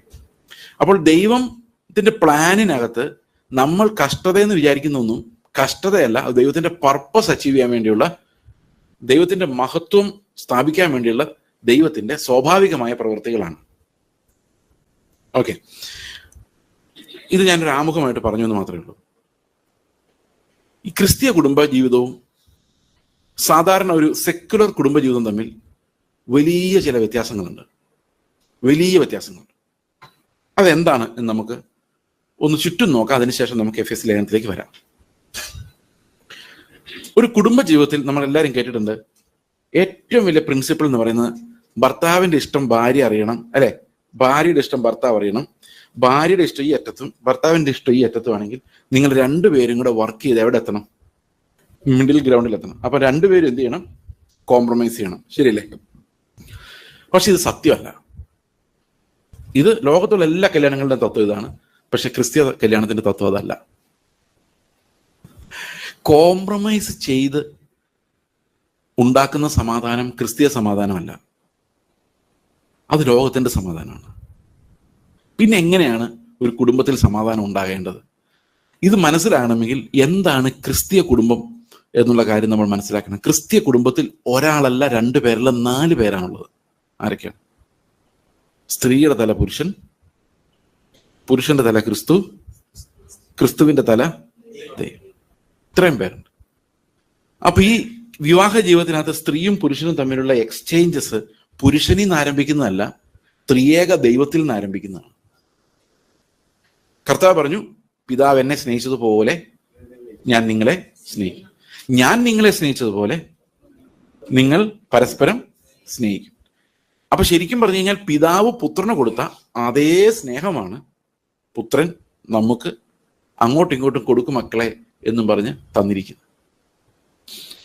അപ്പോൾ ദൈവത്തിന്റെ പ്ലാനിനകത്ത് നമ്മൾ കഷ്ടതയെന്ന് വിചാരിക്കുന്ന ഒന്നും കഷ്ടതയല്ല, അത് ദൈവത്തിന്റെ പർപ്പസ് അച്ചീവ് ചെയ്യാൻ വേണ്ടിയുള്ള, ദൈവത്തിന്റെ മഹത്വം സ്ഥാപിക്കാൻ വേണ്ടിയുള്ള ദൈവത്തിന്റെ സ്വാഭാവികമായ പ്രവൃത്തികളാണ്. ഓക്കെ, ഇത് ഞാനൊരു ആമുഖമായിട്ട് പറഞ്ഞു എന്ന് മാത്രമേ ഉള്ളൂ. ഈ ക്രിസ്തീയ കുടുംബ ജീവിതവും സാധാരണ ഒരു സെക്യുലർ കുടുംബജീവിതം തമ്മിൽ വലിയ ചില വ്യത്യാസങ്ങളുണ്ട്. അതെന്താണ് എന്ന് നമുക്ക് ഒന്ന് ചുറ്റും നോക്കാം. അതിനുശേഷം നമുക്ക് എഫെസ്യ ലേഖനത്തിലേക്ക് വരാം. ഒരു കുടുംബ ജീവിതത്തിൽ നമ്മൾ എല്ലാവരും കേട്ടിട്ടുണ്ട്, ഏറ്റവും വലിയ പ്രിൻസിപ്പിൾ എന്ന് പറയുന്നത് ഭർത്താവിന്റെ ഇഷ്ടം ഭാര്യ അറിയണം, അല്ലെ? ഭാര്യയുടെ ഇഷ്ടം ഭർത്താവ് അറിയണം. ഭാര്യയുടെ ഇഷ്ടം ഈ അറ്റത്തും ഭർത്താവിന്റെ ഇഷ്ടം ഈ അറ്റത്തും ആണെങ്കിൽ നിങ്ങൾ രണ്ടുപേരും കൂടെ വർക്ക് ചെയ്ത് എവിടെ എത്തണം? മിഡിൽ ഗ്രൗണ്ടിൽ എത്തണം. അപ്പൊ രണ്ടുപേരും എന്ത് ചെയ്യണം? കോംപ്രമൈസ് ചെയ്യണം. ശരിയല്ലേ? പക്ഷെ ഇത് സത്യമല്ല. ഇത് ലോകത്തുള്ള എല്ലാ കല്യാണങ്ങളുടെയും തത്വം ഇതാണ്. പക്ഷെ ക്രിസ്തീയ കല്യാണത്തിന്റെ തത്വം അതല്ല. കോംപ്രമൈസ് ചെയ്ത് ഉണ്ടാക്കുന്ന സമാധാനം ക്രിസ്തീയ സമാധാനമല്ല, അത് ലോകത്തിന്റെ സമാധാനമാണ്. പിന്നെ എങ്ങനെയാണ് ഒരു കുടുംബത്തിൽ സമാധാനം ഉണ്ടാകേണ്ടത്? ഇത് മനസ്സിലാകണമെങ്കിൽ എന്താണ് ക്രിസ്തീയ കുടുംബം എന്നുള്ള കാര്യം നമ്മൾ മനസ്സിലാക്കണം. ക്രിസ്തീയ കുടുംബത്തിൽ ഒരാളല്ല, 2 പേരല്ല, 4 പേരാണുള്ളത്. ആരൊക്കെയാണ്? സ്ത്രീയുടെ തല പുരുഷൻ, പുരുഷന്റെ തല ക്രിസ്തു, ക്രിസ്തുവിന്റെ തല ദൈവം. ഇത്രയും പേരുണ്ട്. അപ്പൊ ഈ വിവാഹ ജീവിതത്തിനകത്ത് സ്ത്രീയും പുരുഷനും തമ്മിലുള്ള എക്സ്ചേഞ്ചസ് പുരുഷനിൽ നിന്ന് ആരംഭിക്കുന്നതല്ല, ത്രിയേക ദൈവത്തിൽ നിന്ന് ആരംഭിക്കുന്നതാണ്. കർത്താവ് പറഞ്ഞു, പിതാവ് എന്നെ സ്നേഹിച്ചതുപോലെ ഞാൻ നിങ്ങളെ സ്നേഹിക്കും. ഞാൻ നിങ്ങളെ സ്നേഹിച്ചതുപോലെ നിങ്ങൾ പരസ്പരം സ്നേഹിക്കും. അപ്പൊ ശരിക്കും പറഞ്ഞു കഴിഞ്ഞാൽ പിതാവ് പുത്രന് കൊടുത്ത അതേ സ്നേഹമാണ് പുത്രൻ നമുക്ക് അങ്ങോട്ടും ഇങ്ങോട്ടും കൊടുക്കും മക്കളെ എന്നും പറഞ്ഞ് തന്നിരിക്കുന്നത്.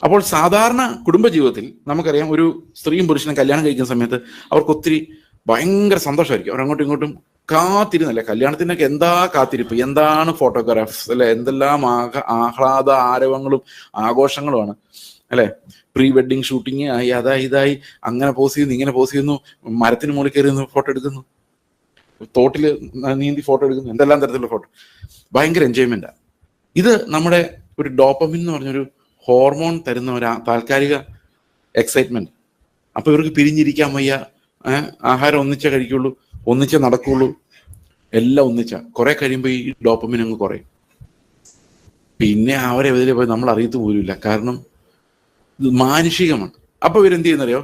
അപ്പോൾ സാധാരണ കുടുംബജീവിതത്തിൽ നമുക്കറിയാം, ഒരു സ്ത്രീയും പുരുഷനും കല്യാണം കഴിക്കുന്ന സമയത്ത് അവർക്ക് ഒത്തിരി ഭയങ്കര സന്തോഷമായിരിക്കും. അവർ അങ്ങോട്ടും ഇങ്ങോട്ടും കാത്തിരുന്നല്ലേ, കല്യാണത്തിനൊക്കെ എന്താ കാത്തിരിപ്പ്, എന്താണ് ഫോട്ടോഗ്രാഫ്സ് അല്ലെ, എന്തെല്ലാം ആഹ്ലാദ ആരവങ്ങളും ആഘോഷങ്ങളുമാണ് അല്ലെ. പ്രീ വെഡിങ് ഷൂട്ടിങ് ആയി, അതായി ഇതായി, അങ്ങനെ പോസ് ചെയ്യുന്നു, ഇങ്ങനെ പോസ് ചെയ്യുന്നു, മരത്തിന് മുകളിൽ കയറി ഫോട്ടോ എടുക്കുന്നു, തോട്ടിൽ നീന്തി ഫോട്ടോ എടുക്കുന്നു, എന്തെല്ലാം തരത്തിലുള്ള ഫോട്ടോ, ഭയങ്കര എൻജോയ്മെന്റാണ്. ഇത് നമ്മുടെ ഒരു ഡോപ്പമിൻ എന്ന് പറഞ്ഞൊരു ഹോർമോൺ തരുന്ന ഒരു താൽക്കാലിക എക്സൈറ്റ്മെന്റ്. അപ്പൊ ഇവർക്ക് പിരിഞ്ഞിരിക്കാൻ വയ്യ, ആഹാരം ഒന്നിച്ചേ കഴിക്കുള്ളൂ, ഒന്നിച്ചേ നടക്കുള്ളൂ, എല്ലാം ഒന്നിച്ച. കുറെ കഴിയുമ്പോൾ ഈ ഡോപ്പമിൻ അങ്ങ് കുറയും. പിന്നെ അവരെ എതിരെ പോയി നമ്മൾ അറിയത്തു പോലുമില്ല, കാരണം ഇത് മാനുഷികമാണ്. അപ്പൊ ഇവരെന്ത് ചെയ്യുന്നറിയോ,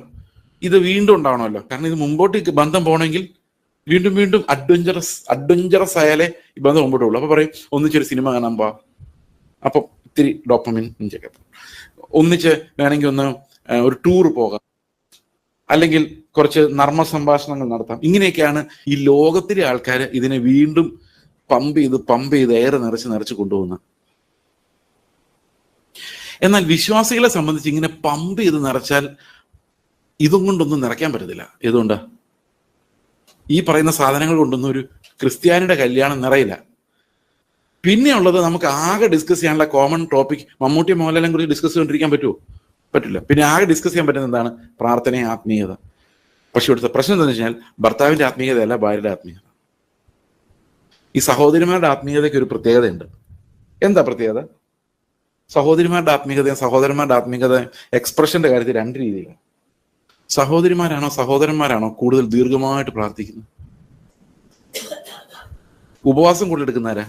ഇത് വീണ്ടും ഉണ്ടാവണമല്ലോ, കാരണം ഇത് മുമ്പോട്ട് ബന്ധം പോകണമെങ്കിൽ വീണ്ടും വീണ്ടും അഡ്വഞ്ചറസ് ആയാലേ ഈ ബന്ധം മുമ്പോട്ട് പോകുള്ളൂ. അപ്പൊ പറയും ഒന്നിച്ചൊരു സിനിമ കാണാൻ പോവാ, അപ്പം ഇത്തിരി ഡോപ്പമിൻ ഇഞ്ചക്ട്, ഒന്നിച്ച് വേണമെങ്കിൽ ഒന്ന് ഒരു ടൂർ പോകാം, അല്ലെങ്കിൽ കുറച്ച് നർമ്മ സംഭാഷണങ്ങൾ നടത്താം. ഇങ്ങനെയൊക്കെയാണ് ഈ ലോകത്തിലെ ആൾക്കാർ ഇതിനെ വീണ്ടും പമ്പ് ചെയ്ത് എയർ നിറച്ച് കൊണ്ടുപോകുന്നത്. എന്നാൽ വിശ്വാസികളെ സംബന്ധിച്ച് ഇങ്ങനെ പമ്പ് ചെയ്ത് നിറച്ചാൽ ഇതും കൊണ്ടൊന്നും നിറയ്ക്കാൻ പറ്റത്തില്ല. ഏതുകൊണ്ടാ? ഈ പറയുന്ന സാധനങ്ങൾ കൊണ്ടൊന്നും ഒരു ക്രിസ്ത്യാനിയുടെ കല്യാണം നിറയില്ല. പിന്നെ ഉള്ളത് നമുക്ക് ആകെ ഡിസ്കസ് ചെയ്യാനുള്ള കോമൺ ടോപ്പിക്, മമ്മൂട്ടി മോഹൻലാലിനെ കുറിച്ച് ഡിസ്കസ് ചെയ്തുകൊണ്ടിരിക്കാൻ പറ്റുമോ? പറ്റില്ല. പിന്നെ ആകെ ഡിസ്കസ് ചെയ്യാൻ പറ്റുന്ന എന്താണ്? പ്രാർത്ഥനയും ആത്മീയത. പക്ഷെ ഇവിടുത്തെ പ്രശ്നം എന്താണെന്ന് വെച്ച് കഴിഞ്ഞാൽ ഭർത്താവിന്റെ ആത്മീയതയല്ല ഭാര്യയുടെ ആത്മീയത. ഈ സഹോദരിമാരുടെ ആത്മീയതയ്ക്ക് ഒരു പ്രത്യേകതയുണ്ട്. എന്താ പ്രത്യേകത? സഹോദരിമാരുടെ ആത്മീയതയും സഹോദരന്മാരുടെ ആത്മീയതയും എക്സ്പ്രഷന്റെ കാര്യത്തിൽ രണ്ട് രീതിയിലാണ്. സഹോദരിമാരാണോ സഹോദരന്മാരാണോ കൂടുതൽ ദീർഘമായിട്ട് പ്രാർത്ഥിക്കുന്നത്? ഉപവാസം കൊണ്ടെടുക്കുന്നവരാ?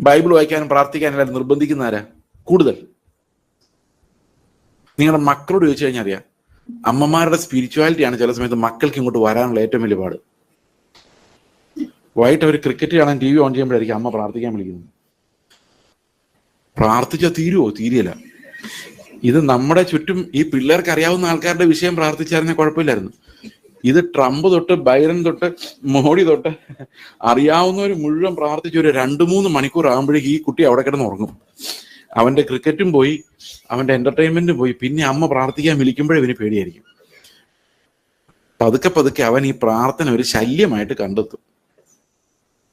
ബൈബിൾ വായിക്കാനും പ്രാർത്ഥിക്കാനും എല്ലാവരും നിർബന്ധിക്കുന്നവരാ കൂടുതൽ? നിങ്ങളുടെ മക്കളോട് ചോദിച്ചു കഴിഞ്ഞാൽ അറിയാം, അമ്മമാരുടെ സ്പിരിച്വാലിറ്റിയാണ് ചില സമയത്ത് മക്കൾക്ക് ഇങ്ങോട്ട് വരാനുള്ള ഏറ്റവും വലിയ പാട്. വൈകിട്ട് അവർ ക്രിക്കറ്റ് കാണാൻ TV ഓൺ ചെയ്യുമ്പോഴായിരിക്കും അമ്മ പ്രാർത്ഥിക്കാൻ വിളിക്കുന്നത്. പ്രാർത്ഥിച്ചാൽ തീരുവോ? തീരില്ല. ഇത് നമ്മുടെ ചുറ്റും ഈ പിള്ളേർക്ക് അറിയാവുന്ന ആൾക്കാരുടെ വിഷയം പ്രാർത്ഥിച്ചായിരുന്നേ കുഴപ്പമില്ലായിരുന്നു. ഇത് ട്രംപ് തൊട്ട് ബൈഡൻ തൊട്ട് മോഡി തൊട്ട് അറിയാവുന്നവർ മുഴുവൻ പ്രാർത്ഥിച്ച് ഒരു 2-3 മണിക്കൂർ ആകുമ്പോഴേക്ക് ഈ കുട്ടി അവിടെ കിടന്ന് ഉറങ്ങും. അവന്റെ ക്രിക്കറ്റും പോയി, അവന്റെ എന്റർടൈൻമെന്റും പോയി. പിന്നെ അമ്മ പ്രാർത്ഥിക്കാൻ വിളിക്കുമ്പോഴേ ഇവന് പേടിയായിരിക്കും. പതുക്കെ അവൻ ഈ പ്രാർത്ഥന ഒരു ശല്യമായിട്ട് കണ്ടെത്തും.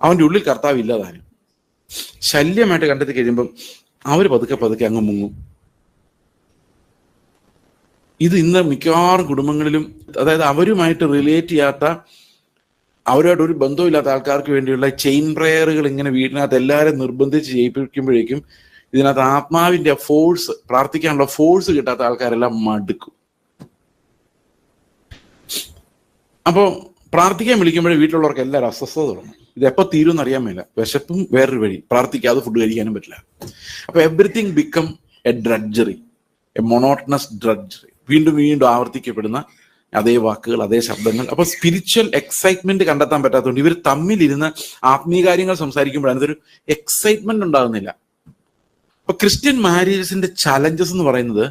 അവന്റെ ഉള്ളിൽ കർത്താവ് ഇല്ലാതാനും ശല്യമായിട്ട് കണ്ടെത്തി കഴിയുമ്പം അവര് പതുക്കെ അങ്ങ് മുങ്ങും. ഇത് ഇന്ന് മിക്കവാറും കുടുംബങ്ങളിലും, അതായത് അവരുമായിട്ട് റിലേറ്റ് ചെയ്യാത്ത, അവരുമായിട്ട് ഒരു ബന്ധമില്ലാത്ത ആൾക്കാർക്ക് വേണ്ടിയുള്ള ചെയിൻ പ്രയറുകൾ ഇങ്ങനെ വീടിനകത്ത് എല്ലാവരും നിർബന്ധിച്ച് ചെയ്യിപ്പിക്കുമ്പോഴേക്കും ഇതിനകത്ത് ആത്മാവിന്റെ ഫോഴ്സ്, പ്രാർത്ഥിക്കാനുള്ള ഫോഴ്സ് കിട്ടാത്ത ആൾക്കാരെല്ലാം മടുക്കും. അപ്പോ പ്രാർത്ഥിക്കാൻ വിളിക്കുമ്പോഴേ വീട്ടിലുള്ളവർക്ക് എല്ലാവരും അസ്വസ്ഥത തുടങ്ങും. ഇത് എപ്പോൾ തീരും എന്നറിയാൻ മേല. വിശപ്പും വേറൊരു വഴി, പ്രാർത്ഥിക്കാതെ ഫുഡ് കഴിക്കാനും പറ്റില്ല. അപ്പൊ everything become a drudgery, a monotonous drudgery. വീണ്ടും ആവർത്തിക്കപ്പെടുന്ന അതേ വാക്കുകൾ, അതേ ശബ്ദങ്ങൾ. അപ്പൊ സ്പിരിച്വൽ എക്സൈറ്റ്മെന്റ് കണ്ടെത്താൻ പറ്റാത്തതുകൊണ്ട് ഇവർ തമ്മിലിരുന്ന് ആത്മീയ കാര്യങ്ങൾ സംസാരിക്കുമ്പോഴാണ് ഇതൊരു എക്സൈറ്റ്മെന്റ് ഉണ്ടാകുന്നില്ല. അപ്പൊ ക്രിസ്ത്യൻ മാരേജസിന്റെ ചലഞ്ചസ് എന്ന് പറയുന്നത്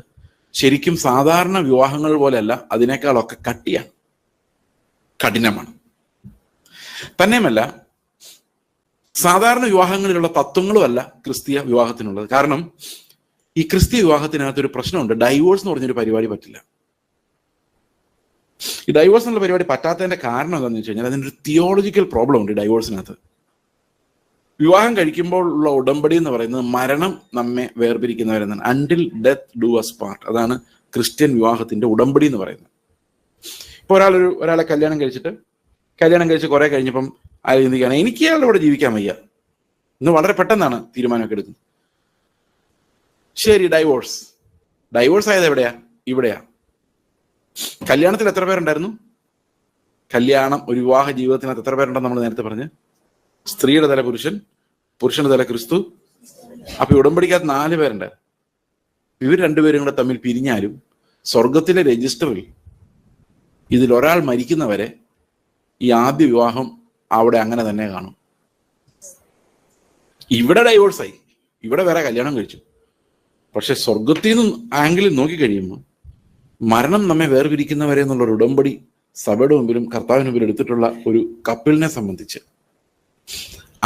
ശരിക്കും സാധാരണ വിവാഹങ്ങൾ പോലെയല്ല, അതിനേക്കാളൊക്കെ കട്ടിയാണ്, കഠിനമാണ്. തന്നെയുമല്ല സാധാരണ വിവാഹങ്ങളിലുള്ള തത്വങ്ങളുമല്ല ക്രിസ്തീയ വിവാഹത്തിനുള്ളത്. കാരണം ഈ ക്രിസ്തീയ വിവാഹത്തിനകത്തൊരു പ്രശ്നമുണ്ട്. ഡൈവോഴ്സ് എന്ന് പറഞ്ഞൊരു പരിപാടി പറ്റില്ല. ഈ ഡൈവോഴ്സ് എന്നുള്ള പരിപാടി പറ്റാത്തതിന്റെ കാരണം എന്താണെന്ന് വെച്ച് കഴിഞ്ഞാൽ അതിനൊരു തിയോളജിക്കൽ പ്രോബ്ലം ഉണ്ട് ഈ ഡൈവോഴ്സിനകത്ത്. വിവാഹം കഴിക്കുമ്പോൾ ഉള്ള ഉടമ്പടി എന്ന് പറയുന്നത് മരണം നമ്മെ വേർപിരിക്കുന്നവരെന്നാണ്. Until death do us part. അതാണ് ക്രിസ്ത്യൻ വിവാഹത്തിന്റെ ഉടമ്പടി എന്ന് പറയുന്നത്. ഇപ്പൊ ഒരാളെ കല്യാണം കഴിച്ച് കുറെ കഴിഞ്ഞപ്പം ആരും ചിന്തിക്കുകയാണ്, എനിക്ക് അയാളുടെ കൂടെ ജീവിക്കാൻ വയ്യ. ഇന്ന് വളരെ പെട്ടെന്നാണ് തീരുമാനമൊക്കെ എടുക്കുന്നത്. ശരി, ഡൈവോഴ്സ് ആയത് എവിടെയാ? ഇവിടെയാ. കല്യാണത്തിൽ എത്ര പേരുണ്ടായിരുന്നു? കല്യാണം, ഒരു വിവാഹ ജീവിതത്തിനകത്ത് എത്ര പേരുണ്ടെന്ന് നമ്മൾ നേരത്തെ പറഞ്ഞ്, സ്ത്രീയുടെ തല പുരുഷൻ, പുരുഷന്റെ തല ക്രിസ്തു. അപ്പൊ ഉടമ്പടിക്കകത്ത് 4 പേരുണ്ട്. ഇവർ രണ്ടുപേരും കൂടെ തമ്മിൽ പിരിഞ്ഞാലും സ്വർഗത്തിലെ രജിസ്റ്ററിൽ ഇതിലൊരാൾ മരിക്കുന്നവരെ ഈ ആദ്യ വിവാഹം അവിടെ അങ്ങനെ തന്നെ കാണും. ഇവിടെ ഡൈവോഴ്സായി, ഇവിടെ വേറെ കല്യാണം കഴിച്ചു. പക്ഷെ സ്വർഗത്തിൽ നിന്ന് ആംഗിളിൽ നോക്കിക്കഴിയുമ്പോൾ മരണം നമ്മെ വേർപിരിക്കുന്നവരെ എന്നുള്ളൊരു ഉടമ്പടി സഭയുടെ മുമ്പിലും കർത്താവിന് മുമ്പിൽ എടുത്തിട്ടുള്ള ഒരു കപ്പിളിനെ സംബന്ധിച്ച്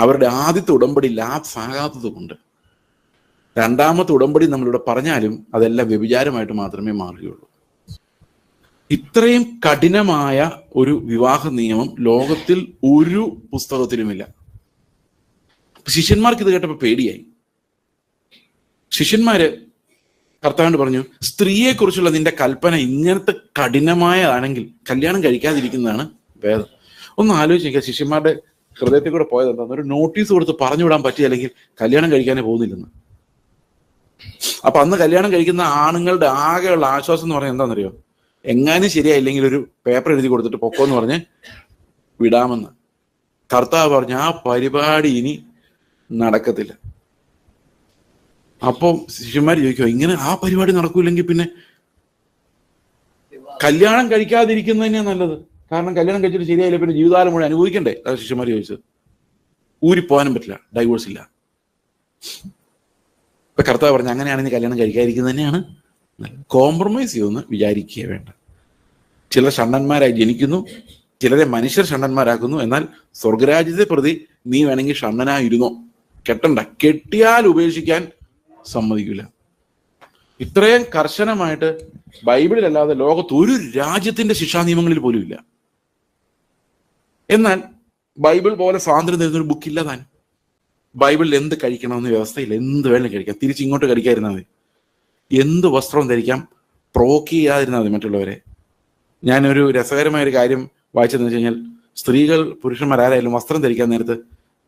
അവരുടെ ആദ്യത്തെ ഉടമ്പടി ലാപ്സ് ആകാത്തത് കൊണ്ട് രണ്ടാമത്തെ ഉടമ്പടി നമ്മളിവിടെ പറഞ്ഞാലും അതെല്ലാം വ്യഭിചാരമായിട്ട് മാത്രമേ മാറുകയുള്ളൂ. ഇത്രയും കഠിനമായ ഒരു വിവാഹ നിയമം ലോകത്തിൽ ഒരു പുസ്തകത്തിലുമില്ല. ശിഷ്യന്മാർക്ക് ഇത് കേട്ടപ്പോൾ പേടിയായി. ശിഷ്യന്മാര് കർത്താവിനോട് പറഞ്ഞു, സ്ത്രീയെ കുറിച്ചുള്ള നിന്റെ കൽപ്പന ഇങ്ങനത്തെ കഠിനമായതാണെങ്കിൽ കല്യാണം കഴിക്കാതിരിക്കുന്നതാണ് ഭേദം. ഒന്ന് ആലോചിക്കുക, ശിഷ്യന്മാരുടെ ഹൃദയത്തിൽ കൂടെ പോയത് എന്താന്ന്, ഒരു നോട്ടീസ് കൊടുത്ത് പറഞ്ഞുവിടാൻ പറ്റിയല്ലെങ്കിൽ കല്യാണം കഴിക്കാനേ പോകുന്നില്ലെന്ന്. അപ്പൊ അന്ന് കല്യാണം കഴിക്കുന്ന ആണുങ്ങളുടെ ആകെയുള്ള ആശ്വാസം എന്ന് പറഞ്ഞാൽ എന്താണെന്നറിയോ, എങ്ങാനും ശരിയായില്ലെങ്കിൽ ഒരു പേപ്പർ എഴുതി കൊടുത്തിട്ട് പൊക്കോന്ന് പറഞ്ഞ് വിടാമെന്ന്. കർത്താവ് പറഞ്ഞു ആ പരിപാടി ഇനി നടക്കത്തില്ല. അപ്പോൾ ശിഷ്യന്മാർ ചോദിക്കുക, ഇങ്ങനെ ആ പരിപാടി നടക്കൂല്ലെങ്കിൽ പിന്നെ കല്യാണം കഴിക്കാതിരിക്കുന്നത് തന്നെയാണ് നല്ലത്. കാരണം കല്യാണം കഴിച്ചിട്ട് ശരിയായില്ല പിന്നെ ജീവിതകാലം മുഴുവൻ അനുഭവിക്കണ്ടേ? അത് ശിഷ്യന്മാർ ചോദിച്ചത്. ഊരിപ്പോകാനും പറ്റില്ല, ഡൈവോഴ്സ് ഇല്ല. ഇപ്പൊ കർത്താവ് പറഞ്ഞു അങ്ങനെയാണെങ്കിൽ കല്യാണം കഴിക്കാതിരിക്കുന്നത് തന്നെയാണ്. കോംപ്രമൈസ് ചെയ്യുമെന്ന് വിചാരിക്കുക വേണ്ട. ചിലർ ഷണ്ണന്മാരായി ജനിക്കുന്നു, ചിലരെ മനുഷ്യർ ഷണ്ണന്മാരാക്കുന്നു. എന്നാൽ സ്വർഗരാജ്യത്തെ പ്രതി നീ വേണമെങ്കിൽ ഷണ്ണനായിരുന്നോ, കെട്ടണ്ട, കെട്ടിയാൽ ഉപേക്ഷിക്കാൻ സമ്മതിക്കില്ല. ഇത്രയും കർശനമായിട്ട് ബൈബിളിലല്ലാതെ ലോകത്ത് ഒരു രാജ്യത്തിന്റെ ശിക്ഷാ നിയമങ്ങളിൽ പോലും ഇല്ല. എന്നാൽ ബൈബിൾ പോലെ സ്വാതന്ത്ര്യം തരുന്നൊരു ബുക്കില്ല താൻ. ബൈബിളിൽ എന്ത് കഴിക്കണമെന്ന് വ്യവസ്ഥയില്ല, എന്ത് വേണമെങ്കിലും കഴിക്കാം. തിരിച്ചിങ്ങോട്ട് കഴിക്കാതിരുന്നാൽ മതി. എന്ത് വസ്ത്രം ധരിക്കാം, പ്രൊവോക്ക് ചെയ്യാതിരുന്നാൽ മതി മറ്റുള്ളവരെ. ഞാനൊരു രസകരമായൊരു കാര്യം വായിച്ചതെന്ന് വെച്ച് കഴിഞ്ഞാൽ, സ്ത്രീകൾ പുരുഷന്മാരായാലും വസ്ത്രം ധരിക്കാൻ നേരത്ത്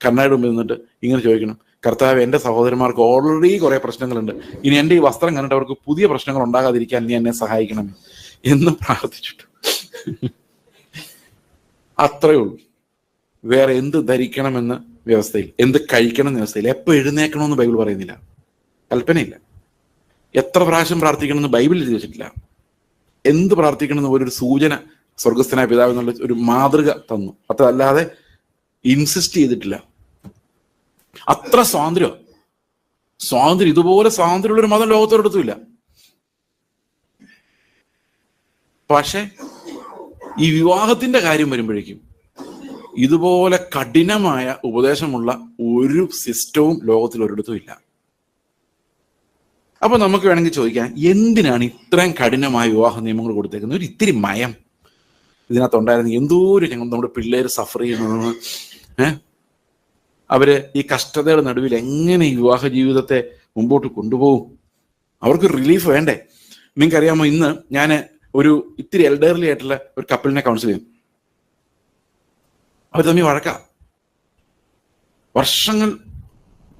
കണ്ണാടി മുമ്പിൽ നിന്നിട്ട് ഇങ്ങനെ ചോദിക്കണം, കർത്താവ് എൻ്റെ സഹോദരന്മാർക്ക് ഓൾറെഡി കുറെ പ്രശ്നങ്ങളുണ്ട്, ഇനി എൻ്റെ ഈ വസ്ത്രം കണ്ടിട്ട് അവർക്ക് പുതിയ പ്രശ്നങ്ങൾ ഉണ്ടാകാതിരിക്കാൻ നീ എന്നെ സഹായിക്കണം എന്ന് പ്രാർത്ഥിച്ചിട്ട് അത്രയേ ഉള്ളൂ. വേറെ എന്ത് ധരിക്കണമെന്ന് വ്യവസ്ഥയിൽ, എന്ത് കഴിക്കണം എന്ന വ്യവസ്ഥയിൽ, എപ്പോൾ എഴുന്നേക്കണമെന്ന് ബൈബിൾ പറയുന്നില്ല, കൽപ്പനയില്ല. എത്ര പ്രാവശ്യം പ്രാർത്ഥിക്കണമെന്ന് ബൈബിളിൽ എഴുതി വെച്ചിട്ടില്ല. എന്ത് പ്രാർത്ഥിക്കണമെന്ന് ഒരു സൂചന സ്വർഗസ്ഥനായ പിതാവ് എന്നുള്ള ഒരു മാതൃക തന്നു. അതല്ലാതെ ഇൻസിസ്റ്റ് ചെയ്തിട്ടില്ല. അത്ര സ്വാതന്ത്ര്യം ഇതുപോലെ സ്വാതന്ത്ര്യമുള്ളൊരു മതം ലോകത്തൊരിടത്തുമില്ല. പക്ഷെ ഈ വിവാഹത്തിന്റെ കാര്യം വരുമ്പോഴേക്കും ഇതുപോലെ കഠിനമായ ഉപദേശമുള്ള ഒരു സിസ്റ്റവും ലോകത്തിൽ ഒരിടത്തും ഇല്ല. അപ്പൊ നമുക്ക് വേണമെങ്കിൽ ചോദിക്കാം, എന്തിനാണ് ഇത്രയും കഠിനമായ വിവാഹ നിയമങ്ങൾ കൊടുത്തേക്കുന്നത്? ഒരു ഇത്തിരി മയം ഇതിനകത്തുണ്ടായിരുന്നെങ്കിൽ എന്തോരം ഞങ്ങൾ നമ്മുടെ പിള്ളേർ സഫർ ചെയ്യുന്നതെന്ന്. അവര് ഈ കഷ്ടതയുടെ നടുവിൽ എങ്ങനെ ഈ വിവാഹ ജീവിതത്തെ മുമ്പോട്ട് കൊണ്ടുപോകും? അവർക്ക് റിലീഫ് വേണ്ടേ? നിങ്ങൾക്കറിയാമോ, ഇന്ന് ഞാൻ ഒരു ഇത്തിരി എൽഡർലി ആയിട്ടുള്ള ഒരു കപ്പിളിനെ കൗൺസിൽ ചെയ്യും. അവർ തമ്മിൽ വഴക്കാം, വർഷങ്ങൾ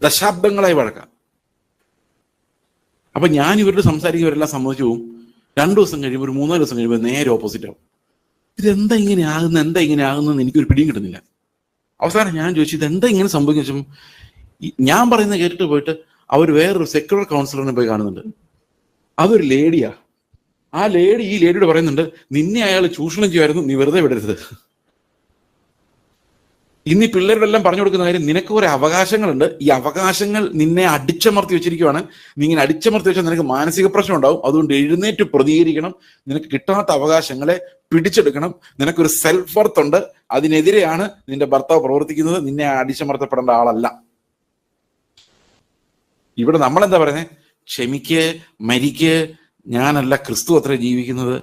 ദശാബ്ദങ്ങളായി വഴക്കാം. അപ്പൊ ഞാൻ ഇവരോട് സംസാരിക്കുന്നവരെല്ലാം സമ്മതിച്ചു പോകും. 2 ദിവസം കഴിയുമ്പോൾ, ഒരു 3-4 ദിവസം കഴിയുമ്പോൾ നേരെ ഓപ്പോസിറ്റ് ആവും. ഇതെന്താ ഇങ്ങനെ ആകുന്നതെന്ന് എനിക്കൊരു പിടിയും കിട്ടുന്നില്ല. അവസാനം ഞാൻ ചോദിച്ചു, ഇതെന്താ ഇങ്ങനെ സംഭവിച്ചു? ഞാൻ പറയുന്നത് കേട്ടിട്ട് പോയിട്ട് അവർ വേറൊരു സെക്യുലർ കൗൺസിലറിനെ പോയി കാണുന്നുണ്ട്. അതൊരു ലേഡിയാ. ആ ലേഡി ഈ ലേഡിയോട് പറയുന്നുണ്ട്, നിന്നെ അയാൾ ചൂഷണം ചെയ്യുമായിരുന്നു, നീ വെറുതെ വിടരുത്. ഇന്ന് ഈ പിള്ളേരോടെല്ലാം പറഞ്ഞു കൊടുക്കുന്ന കാര്യം, നിനക്ക് കുറെ അവകാശങ്ങളുണ്ട്, ഈ അവകാശങ്ങൾ നിന്നെ അടിച്ചമർത്തി വെച്ചിരിക്കുവാണ്. നീ ഇങ്ങനെ അടിച്ചമർത്തി വെച്ചാൽ നിനക്ക് മാനസിക പ്രശ്നം ഉണ്ടാവും. അതുകൊണ്ട് എഴുന്നേറ്റ് പ്രതികരിക്കണം. നിനക്ക് കിട്ടാത്ത അവകാശങ്ങളെ പിടിച്ചെടുക്കണം. നിനക്കൊരു സെൽഫ് വർത്ത് ഉണ്ട്, അതിനെതിരെയാണ് നിന്റെ ഭർത്താവ് പ്രവർത്തിക്കുന്നത്. നിന്നെ അടിച്ചമർത്തപ്പെടേണ്ട ആളല്ല. ഇവിടെ നമ്മളെന്താ പറയുന്നത്? ക്ഷമിക്ക്, മരിക്ക്, ഞാനല്ല ക്രിസ്തു അത്ര ജീവിക്കുന്നത്.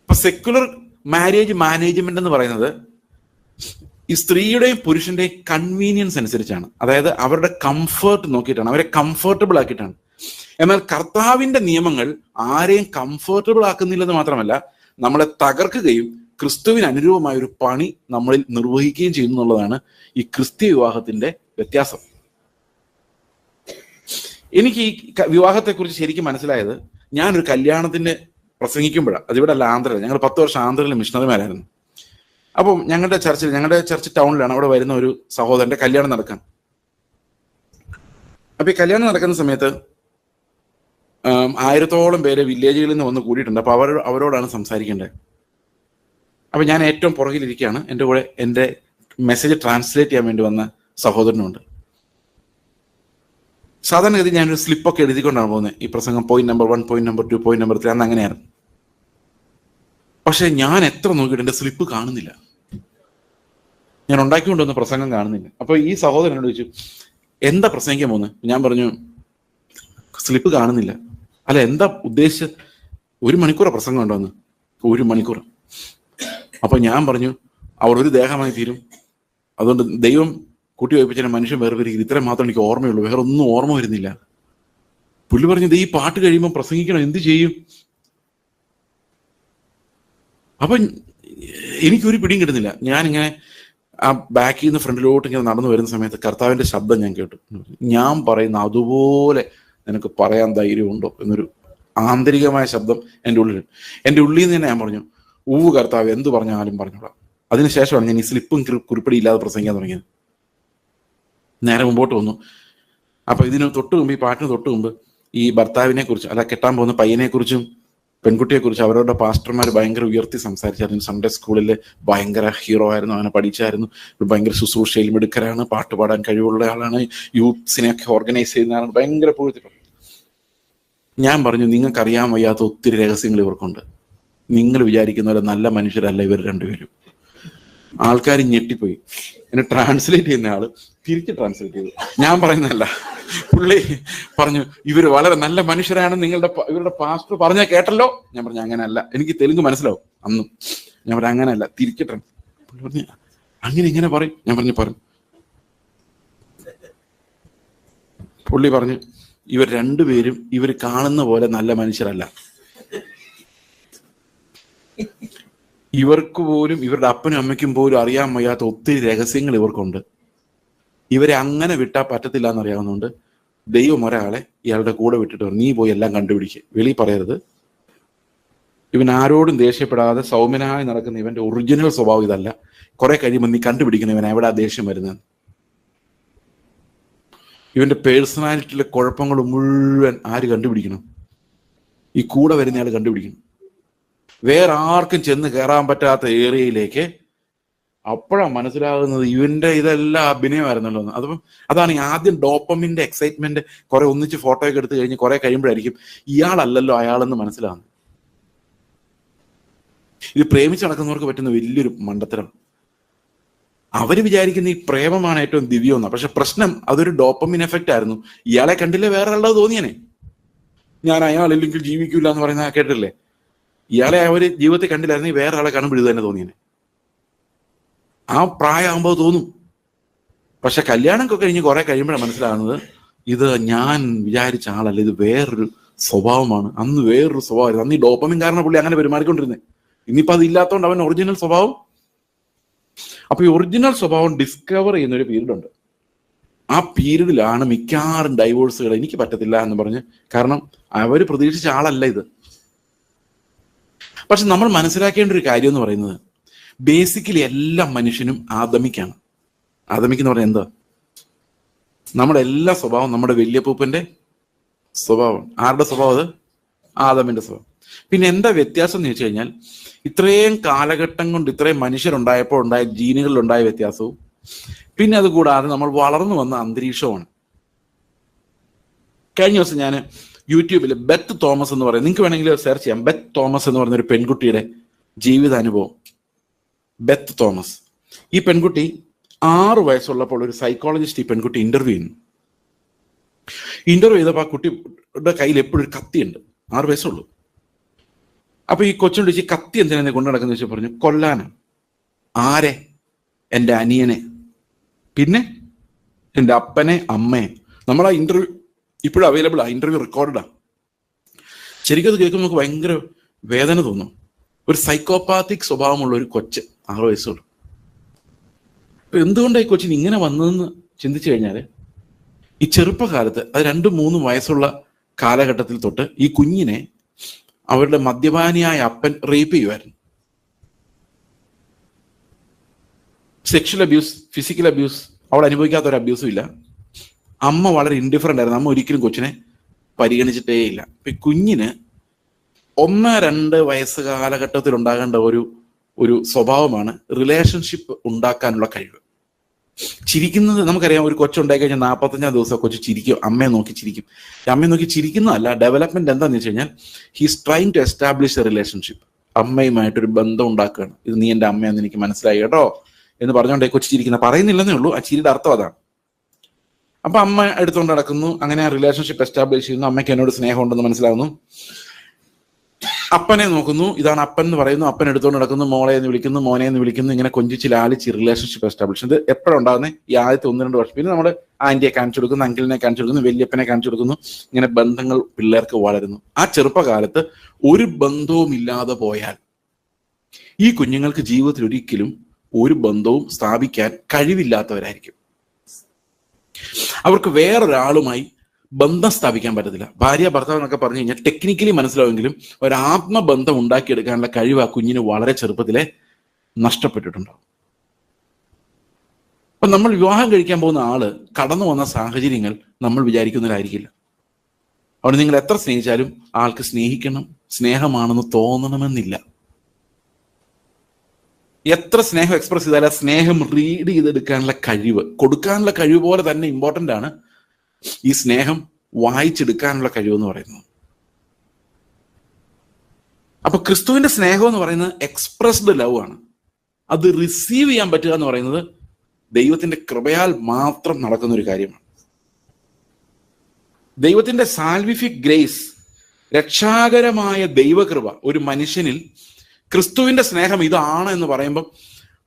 ഇപ്പൊ സെക്യുലർ മാരേജ് മാനേജ്മെന്റ് എന്ന് പറയുന്നത് ഈ സ്ത്രീയുടെയും പുരുഷന്റെയും കൺവീനിയൻസ് അനുസരിച്ചാണ്. അതായത് അവരുടെ കംഫർട്ട് നോക്കിയിട്ടാണ്, അവരെ കംഫർട്ടബിൾ ആക്കിയിട്ടാണ്. എന്നാൽ കർത്താവിന്റെ നിയമങ്ങൾ ആരെയും കംഫർട്ടബിൾ ആക്കുന്നില്ലെന്ന് മാത്രമല്ല, നമ്മളെ തകർക്കുകയും ക്രിസ്തുവിന് അനുരൂപമായ ഒരു പണി നമ്മളിൽ നിർവഹിക്കുകയും ചെയ്യുന്നു എന്നുള്ളതാണ് ഈ ക്രിസ്ത്യ വിവാഹത്തിന്റെ വ്യത്യാസം. എനിക്ക് ഈ വിവാഹത്തെക്കുറിച്ച് ശരിക്കും മനസ്സിലായത് ഞാനൊരു കല്യാണത്തിന് പ്രസംഗിക്കുമ്പോഴാണ്. അതിവിടെ അല്ല, ആന്ധ്രയിൽ. ഞങ്ങൾ 10 വർഷം ആന്ധ്രയിൽ മിഷണറിമാരായിരുന്നു. അപ്പം ഞങ്ങളുടെ ചർച്ച് ടൗണിലാണ്. അവിടെ വരുന്ന ഒരു സഹോദരന്റെ കല്യാണം നടക്കാൻ. അപ്പൊ ഈ കല്യാണം നടക്കുന്ന സമയത്ത് 1000-ഓളം പേര് വില്ലേജുകളിൽ നിന്ന് വന്ന് കൂടിയിട്ടുണ്ട്. അപ്പൊ അവരോടാണ് സംസാരിക്കേണ്ടത്. അപ്പൊ ഞാൻ ഏറ്റവും പുറകിലിരിക്കുകയാണ്. എൻ്റെ കൂടെ എൻ്റെ മെസ്സേജ് ട്രാൻസ്ലേറ്റ് ചെയ്യാൻ വേണ്ടി വന്ന സഹോദരനുണ്ട്. സാധാരണഗതി ഞാനൊരു സ്ലിപ്പൊക്കെ എഴുതിക്കൊണ്ടാണ് പോകുന്നത്. ഈ പ്രസംഗം point number 1, point number 2, point number 3 അന്ന് അങ്ങനെയായിരുന്നു. പക്ഷെ ഞാൻ എത്ര നോക്കിയിട്ട് എൻ്റെ സ്ലിപ്പ് കാണുന്നില്ല. ഞാൻ ഉണ്ടാക്കിക്കൊണ്ടുവന്ന പ്രസംഗം കാണുന്നില്ല. അപ്പൊ ഈ സഹോദരനോട് ചോദിച്ചു, എന്താ പ്രസംഗിക്കാൻ പോകുന്നത്? ഞാൻ പറഞ്ഞു, സ്ലിപ്പ് കാണുന്നില്ല. അല്ല, എന്താ ഉദ്ദേശിച്ചത്? 1 മണിക്കൂറാണ് പ്രസംഗം ഉണ്ടോന്ന്. 1 മണിക്കൂർ. അപ്പൊ ഞാൻ പറഞ്ഞു, അവർ ഒരു ദേഹമായി തീരും, അതുകൊണ്ട് ദൈവം കൂട്ടി വയ്പ്പിച്ച മനുഷ്യൻ വേറെ വരികയില്ല. ഇത്രയും മാത്രം എനിക്ക് ഓർമ്മയുള്ളൂ, വേറെ ഒന്നും ഓർമ്മ വരുന്നില്ല. പുള്ളി പറഞ്ഞു, ഈ പാട്ട് കഴിയുമ്പോൾ പ്രസംഗിക്കണം, എന്ത് ചെയ്യും? അപ്പൊ എനിക്കൊരു പിടിയും കിട്ടുന്നില്ല. ഞാനിങ്ങനെ ആ ബാക്കിൽ നിന്ന് ഫ്രണ്ടിലോട്ട് ഇങ്ങനെ നടന്നു വരുന്ന സമയത്ത് കർത്താവിന്റെ ശബ്ദം ഞാൻ കേട്ടു. ഞാൻ പറയുന്ന അതുപോലെ നിനക്ക് പറയാൻ ധൈര്യമുണ്ടോ എന്നൊരു ആന്തരികമായ ശബ്ദം എൻ്റെ ഉള്ളിൽ. എൻ്റെ ഉള്ളിൽ നിന്ന് തന്നെ ഞാൻ പറഞ്ഞു, കർത്താവ്, എന്ത് പറഞ്ഞാലും പറഞ്ഞോളാം. അതിനുശേഷമാണ് ഞാൻ ഈ സ്ലിപ്പും കുറിപ്പടി ഇല്ലാതെ പ്രസംഗിക്കാൻ തുടങ്ങിയത്. നേരെ മുമ്പോട്ട് വന്നു. അപ്പൊ ഇതിന് തൊട്ട് മുമ്പ്, ഈ പാട്ടിന് തൊട്ട് മുമ്പ്, ഈ ഭർത്താവിനെ കുറിച്ച്, അല്ല കെട്ടാൻ പോകുന്ന പയ്യനെ കുറിച്ചും പെൺകുട്ടിയെക്കുറിച്ച് അവരുടെ പാസ്റ്റർമാർ ഭയങ്കര ഉയർത്തി സംസാരിച്ചായിരുന്നു. സൺഡേ സ്കൂളിൽ ഭയങ്കര ഹീറോ ആയിരുന്നു, അങ്ങനെ പഠിച്ചായിരുന്നു, ഭയങ്കര ശുശ്രൂഷയിൽ മിടുക്കരാണ്, പാട്ട് പാടാൻ കഴിവുള്ള ആളാണ്, യൂത്ത്സിനെയൊക്കെ ഓർഗനൈസ് ചെയ്യുന്ന ആളാണ്, ഭയങ്കര പൂഴ്ത്തി. ഞാൻ പറഞ്ഞു, നിങ്ങൾക്കറിയാൻ വയ്യാത്ത ഒത്തിരി രഹസ്യങ്ങൾ ഇവർക്കുണ്ട്. നിങ്ങൾ വിചാരിക്കുന്ന പോലെ നല്ല മനുഷ്യരല്ല ഇവർ രണ്ടുപേരും. ആൾക്കാർ ഞെട്ടിപ്പോയി. എന്നെ ട്രാൻസ്ലേറ്റ് ചെയ്യുന്ന ആള് തിരിച്ച് ട്രാൻസ്ലേറ്റ് ചെയ്തു. ഞാൻ പറയുന്നതല്ല, പുള്ളി പറഞ്ഞു, ഇവര് വളരെ നല്ല മനുഷ്യരാണ്, ഇവരുടെ പാസ്റ്റർ പറഞ്ഞാൽ കേട്ടല്ലോ. ഞാൻ പറഞ്ഞു, അങ്ങനെയല്ല, എനിക്ക് തെലുങ്ക് മനസ്സിലാവും അന്നും. ഞാൻ പറഞ്ഞു, അങ്ങനെയല്ല, തിരിച്ചിട്ട്. പുള്ളി പറഞ്ഞു, അങ്ങനെ ഇങ്ങനെ പറയും. ഞാൻ പറഞ്ഞു. പുള്ളി പറഞ്ഞു, ഇവർ രണ്ടുപേരും ഇവർ കാണുന്ന പോലെ നല്ല മനുഷ്യരല്ല. ഇവർക്ക് പോലും, ഇവരുടെ അപ്പനും അമ്മയ്ക്കും പോലും അറിയാൻ വയ്യാത്ത ഒത്തിരി രഹസ്യങ്ങൾ ഇവർക്കുണ്ട്. ഇവരെ അങ്ങനെ വിട്ടാൽ പറ്റത്തില്ല എന്നറിയാവുന്നതുകൊണ്ട് ദൈവം ഒരാളെ ഇയാളുടെ കൂടെ വിട്ടിട്ട് നീ പോയി എല്ലാം കണ്ടുപിടിക്കുക, വെളി പറയരുത്. ഇവൻ ആരോടും ദേഷ്യപ്പെടാതെ സൗമ്യനായി നടക്കുന്ന ഇവന്റെ ഒറിജിനൽ സ്വഭാവം ഇതല്ല. കുറെ കഴിയുമ്പോൾ നീ കണ്ടുപിടിക്കണം ഇവൻ എവിടാ ദേഷ്യം വരുന്നത്. ഇവന്റെ പേഴ്സണാലിറ്റിയിലെ കുഴപ്പങ്ങൾ മുഴുവൻ ആര് കണ്ടുപിടിക്കണം? ഈ കൂടെ വരുന്നയാൾ കണ്ടുപിടിക്കണം. വേറെ ആർക്കും ചെന്ന് കയറാൻ പറ്റാത്ത ഏരിയയിലേക്ക് അപ്പോഴാണ് മനസ്സിലാകുന്നത് ഇവന്റെ ഇതെല്ലാം അഭിനയമായിരുന്നല്ലോ എന്ന്. അപ്പം അതാണ് ഈ ആദ്യം ഡോപ്പമിന്റെ എക്സൈറ്റ്മെന്റ്, കുറെ ഒന്നിച്ച് ഫോട്ടോ ഒക്കെ എടുത്ത് കഴിഞ്ഞ് കുറെ കഴിയുമ്പോഴായിരിക്കും ഇയാളല്ലല്ലോ അയാളെന്ന് മനസ്സിലാകുന്നത്. ഇത് പ്രേമിച്ച് നടക്കുന്നവർക്ക് പറ്റുന്ന വലിയൊരു മണ്ടത്തരം. അവര് വിചാരിക്കുന്ന ഈ പ്രേമമാണ് ഏറ്റവും ദിവ്യമെന്നാണ്. പക്ഷെ പ്രശ്നം അതൊരു ഡോപ്പമിൻ എഫക്റ്റ് ആയിരുന്നു. ഇയാളെ കണ്ടില്ലേ വേറെ ഉള്ളത് തോന്നിയനെ. ഞാൻ അയാളില്ലെങ്കിൽ ജീവിക്കൂല എന്ന് പറയുന്ന കേട്ടില്ലേ? ഇയാളെ അവര് ജീവിതത്തിൽ കണ്ടില്ലായിരുന്നെങ്കിൽ വേറെ ആളെ കാണുമ്പോൾ ഇത് തന്നെ തോന്നിയനെ. ആ പ്രായമാകുമ്പോൾ തോന്നും. പക്ഷെ കല്യാണമൊക്കെ കഴിഞ്ഞ് കുറെ കഴിയുമ്പോഴാണ് മനസ്സിലാകുന്നത് ഇത് ഞാൻ വിചാരിച്ച ആളല്ല, ഇത് വേറൊരു സ്വഭാവമാണ്. അന്ന് വേറൊരു സ്വഭാവമായിരുന്നു. അന്ന് ഈ ഡോപ്പമിൻ കാരണം പുള്ളി അങ്ങനെ പെരുമാറിക്കൊണ്ടിരുന്നത്. ഇന്നിപ്പോ അത് ഇല്ലാത്തതുകൊണ്ട് അവൻ ഒറിജിനൽ സ്വഭാവം. അപ്പൊ ഈ ഒറിജിനൽ സ്വഭാവം ഡിസ്കവർ ചെയ്യുന്ന ഒരു പീരീഡ് ഉണ്ട്. ആ പീരീഡിലാണ് മിക്കവാറും ഡൈവോഴ്സുകൾ. എനിക്ക് പറ്റത്തില്ല എന്ന് പറഞ്ഞ്, കാരണം അവര് പ്രതീക്ഷിച്ച ആളല്ല ഇത്. പക്ഷെ നമ്മൾ മനസ്സിലാക്കേണ്ട ഒരു കാര്യം എന്ന് പറയുന്നത്, ബേസിക്കലി എല്ലാ മനുഷ്യനും ആദമിക്കാണ്. ആദമിക്ക് എന്ന് പറഞ്ഞാൽ എന്താ? നമ്മുടെ എല്ലാ സ്വഭാവം നമ്മുടെ വല്യപ്പൂപ്പന്റെ സ്വഭാവം. ആരുടെ സ്വഭാവം? അത് ആദമിന്റെ സ്വഭാവം. പിന്നെ എന്താ വ്യത്യാസം എന്ന് വെച്ച് കഴിഞ്ഞാൽ, ഇത്രയും കാലഘട്ടം കൊണ്ട് ഇത്രയും മനുഷ്യരുണ്ടായപ്പോൾ ഉണ്ടായ ജീനുകളിലുണ്ടായ വ്യത്യാസവും പിന്നെ അത് കൂടാതെ നമ്മൾ വളർന്നു വന്ന അന്തരീക്ഷവുമാണ്. കഴിഞ്ഞ ദിവസം ഞാൻ യൂട്യൂബിൽ ബെത്ത് തോമസ് എന്ന് പറയും, നിങ്ങൾക്ക് വേണമെങ്കിൽ സെർച്ച് ചെയ്യാം, ബെത്ത് തോമസ് എന്ന് പറയുന്ന ഒരു പെൺകുട്ടിയുടെ ജീവിതാനുഭവം. ബെത്ത് തോമസ്, ഈ പെൺകുട്ടി 6 വയസ്സുള്ളപ്പോൾ ഒരു സൈക്കോളജിസ്റ്റ് ഈ പെൺകുട്ടി ഇന്റർവ്യൂ ചെയ്യുന്നു. ഇന്റർവ്യൂ ചെയ്തപ്പോൾ ആ കുട്ടിയുടെ കയ്യിൽ എപ്പോഴും ഒരു കത്തിയുണ്ട്. 6 വയസ്സുള്ളൂ. അപ്പൊ ഈ കൊച്ചിനോട് ചോദിച്ചു, കത്തി എന്തിനാ കൊണ്ടു നടക്കുന്ന ചോദിച്ചു. പറഞ്ഞു, കൊല്ലാനാണ്. ആരെ? എൻ്റെ അനിയനെ, പിന്നെ എൻ്റെ അപ്പനെ, അമ്മയെ. നമ്മൾ ആ ഇന്റർവ്യൂ ഇപ്പോഴും അവൈലബിൾ ആ ഇന്റർവ്യൂ റെക്കോർഡാ. ശരിക്കും അത് കേൾക്കുമ്പോൾ നമുക്ക് ഭയങ്കര വേദന തോന്നും. ഒരു സൈക്കോപാത്തിക് സ്വഭാവമുള്ള ഒരു കൊച്ച്, 6 വയസ്സുള്ളൂ. അപ്പൊ എന്തുകൊണ്ടാണ് ഈ കൊച്ചിന് ഇങ്ങനെ വന്നതെന്ന് ചിന്തിച്ചു കഴിഞ്ഞാല്, ഈ ചെറുപ്പകാലത്ത്, അത് 2-3 വയസ്സുള്ള കാലഘട്ടത്തിൽ തൊട്ട് ഈ കുഞ്ഞിനെ അവരുടെ മദ്യപാനിയായ അപ്പൻ റേപ്പ് ചെയ്യുമായിരുന്നു. സെക്ഷൽ അബ്യൂസ്, ഫിസിക്കൽ അബ്യൂസ്, അവൾ അനുഭവിക്കാത്ത ഒരു അബ്യൂസും ഇല്ല. അമ്മ വളരെ ഇൻഡിഫറൻ്റ് ആയിരുന്നു. അമ്മ ഒരിക്കലും കൊച്ചിനെ പരിഗണിച്ചിട്ടേ ഇല്ല. ഇപ്പൊ കുഞ്ഞിന് 1-2 വയസ്സ് കാലഘട്ടത്തിൽ ഉണ്ടാകേണ്ട ഒരു സ്വഭാവമാണ് റിലേഷൻഷിപ്പ് ഉണ്ടാക്കാനുള്ള കഴിവ്. ചിരിക്കുന്നത് നമുക്കറിയാം. ഒരു കൊച്ചുണ്ടായി കഴിഞ്ഞാൽ 45 ദിവസം കൊച്ചു ചിരിക്കും, അമ്മയെ നോക്കി ചിരിക്കും. അമ്മയെ നോക്കി ചിരിക്കുന്നതല്ല, ഡെവലപ്മെന്റ് എന്താന്ന് വെച്ച് കഴിഞ്ഞാൽ he's trying to establish a relationship. അമ്മയുമായിട്ടൊരു ബന്ധം ഉണ്ടാക്കുകയാണ്. ഇത് നീ എൻ്റെ അമ്മയെന്ന് എനിക്ക് മനസ്സിലായി കേട്ടോ എന്ന് പറഞ്ഞുകൊണ്ടേ കൊച്ചു ചിരിക്കുന്ന, പറയുന്നില്ലെന്നേ ഉള്ളൂ, ആ ചിരിയുടെ അർത്ഥം അതാണ്. അപ്പൊ അമ്മ എടുത്തുകൊണ്ട് നടക്കുന്നു, അങ്ങനെ ആ റിലേഷൻഷിപ്പ് എസ്റ്റാബ്ലിഷ് ചെയ്യുന്നു. അമ്മയ്ക്ക് എന്നോട് സ്നേഹം ഉണ്ടെന്ന് മനസ്സിലാവുന്നു. അപ്പനെ നോക്കുന്നു, ഇതാണ് അപ്പൻ എന്ന് പറയുന്നു. അപ്പൻ എടുത്തുകൊണ്ട് നടക്കുന്നു, മോളെ എന്ന് വിളിക്കുന്നു, മോനെ എന്ന് വിളിക്കുന്നു. ഇങ്ങനെ കൊഞ്ചിച്ച് ലാളിച്ച് റിലേഷൻഷിപ്പ് എസ്റ്റാബ്ലിഷ്. ഇത് എപ്പോഴുണ്ടാകുന്നത്? ഈ ആദ്യത്തെ 1-2 വർഷം. പിന്നെ നമ്മൾ ആന്റിയെ കാണിച്ചു കൊടുക്കുന്നു, അങ്കിളിനെ കാണിച്ചു കൊടുക്കുന്നു, വല്യപ്പനെ കാണിച്ചു കൊടുക്കുന്നു. ഇങ്ങനെ ബന്ധങ്ങൾ പിള്ളേർക്ക് വളരുന്നു. ആ ചെറുപ്പകാലത്ത് ഒരു ബന്ധവും ഇല്ലാതെ പോയാൽ ഈ കുഞ്ഞുങ്ങൾക്ക് ജീവിതത്തിൽ ഒരിക്കലും ഒരു ബന്ധവും സ്ഥാപിക്കാൻ കഴിവില്ലാത്തവരായിരിക്കും. അവർക്ക് വേറൊരാളുമായി ബന്ധം സ്ഥാപിക്കാൻ പറ്റത്തില്ല. ഭാര്യ ഭർത്താവ് എന്നൊക്കെ പറഞ്ഞു കഴിഞ്ഞാൽ ടെക്നിക്കലി മനസ്സിലാവുമെങ്കിലും ഒരു ആത്മബന്ധം ഉണ്ടാക്കിയെടുക്കാനുള്ള കഴിവ് ആ കുഞ്ഞിന് വളരെ ചെറുപ്പത്തിലെ നഷ്ടപ്പെട്ടിട്ടുണ്ടാവും. അപ്പൊ നമ്മൾ വിവാഹം കഴിക്കാൻ പോകുന്ന ആള് കടന്നു വന്ന സാഹചര്യങ്ങൾ നമ്മൾ വിചാരിക്കുന്നവരായിരിക്കില്ല. അവിടെ നിങ്ങൾ എത്ര സ്നേഹിച്ചാലും ആൾക്ക് സ്നേഹിക്കണം, സ്നേഹമാണെന്ന് തോന്നണമെന്നില്ല. എത്ര സ്നേഹം എക്സ്പ്രസ് ചെയ്താൽ ആ സ്നേഹം റീഡ് ചെയ്തെടുക്കാനുള്ള കഴിവ്, കൊടുക്കാനുള്ള കഴിവ് പോലെ തന്നെ ഇമ്പോർട്ടൻ്റ് ആണ് ഈ സ്നേഹം വായിച്ചെടുക്കാനുള്ള കഴിവെന്ന് പറയുന്നത്. അപ്പൊ ക്രിസ്തുവിന്റെ സ്നേഹം എന്ന് പറയുന്നത് എക്സ്പ്രസ്ഡ് ലവ് ആണ്. അത് റിസീവ് ചെയ്യാൻ പറ്റുക എന്ന് പറയുന്നത് ദൈവത്തിന്റെ കൃപയാൽ മാത്രം നടക്കുന്ന ഒരു കാര്യമാണ്. ദൈവത്തിന്റെ സാൽവിഫിക് ഗ്രേസ്, രക്ഷാകരമായ ദൈവകൃപ ഒരു മനുഷ്യനിൽ ക്രിസ്തുവിന്റെ സ്നേഹം ഇതാണ് എന്ന് പറയുമ്പം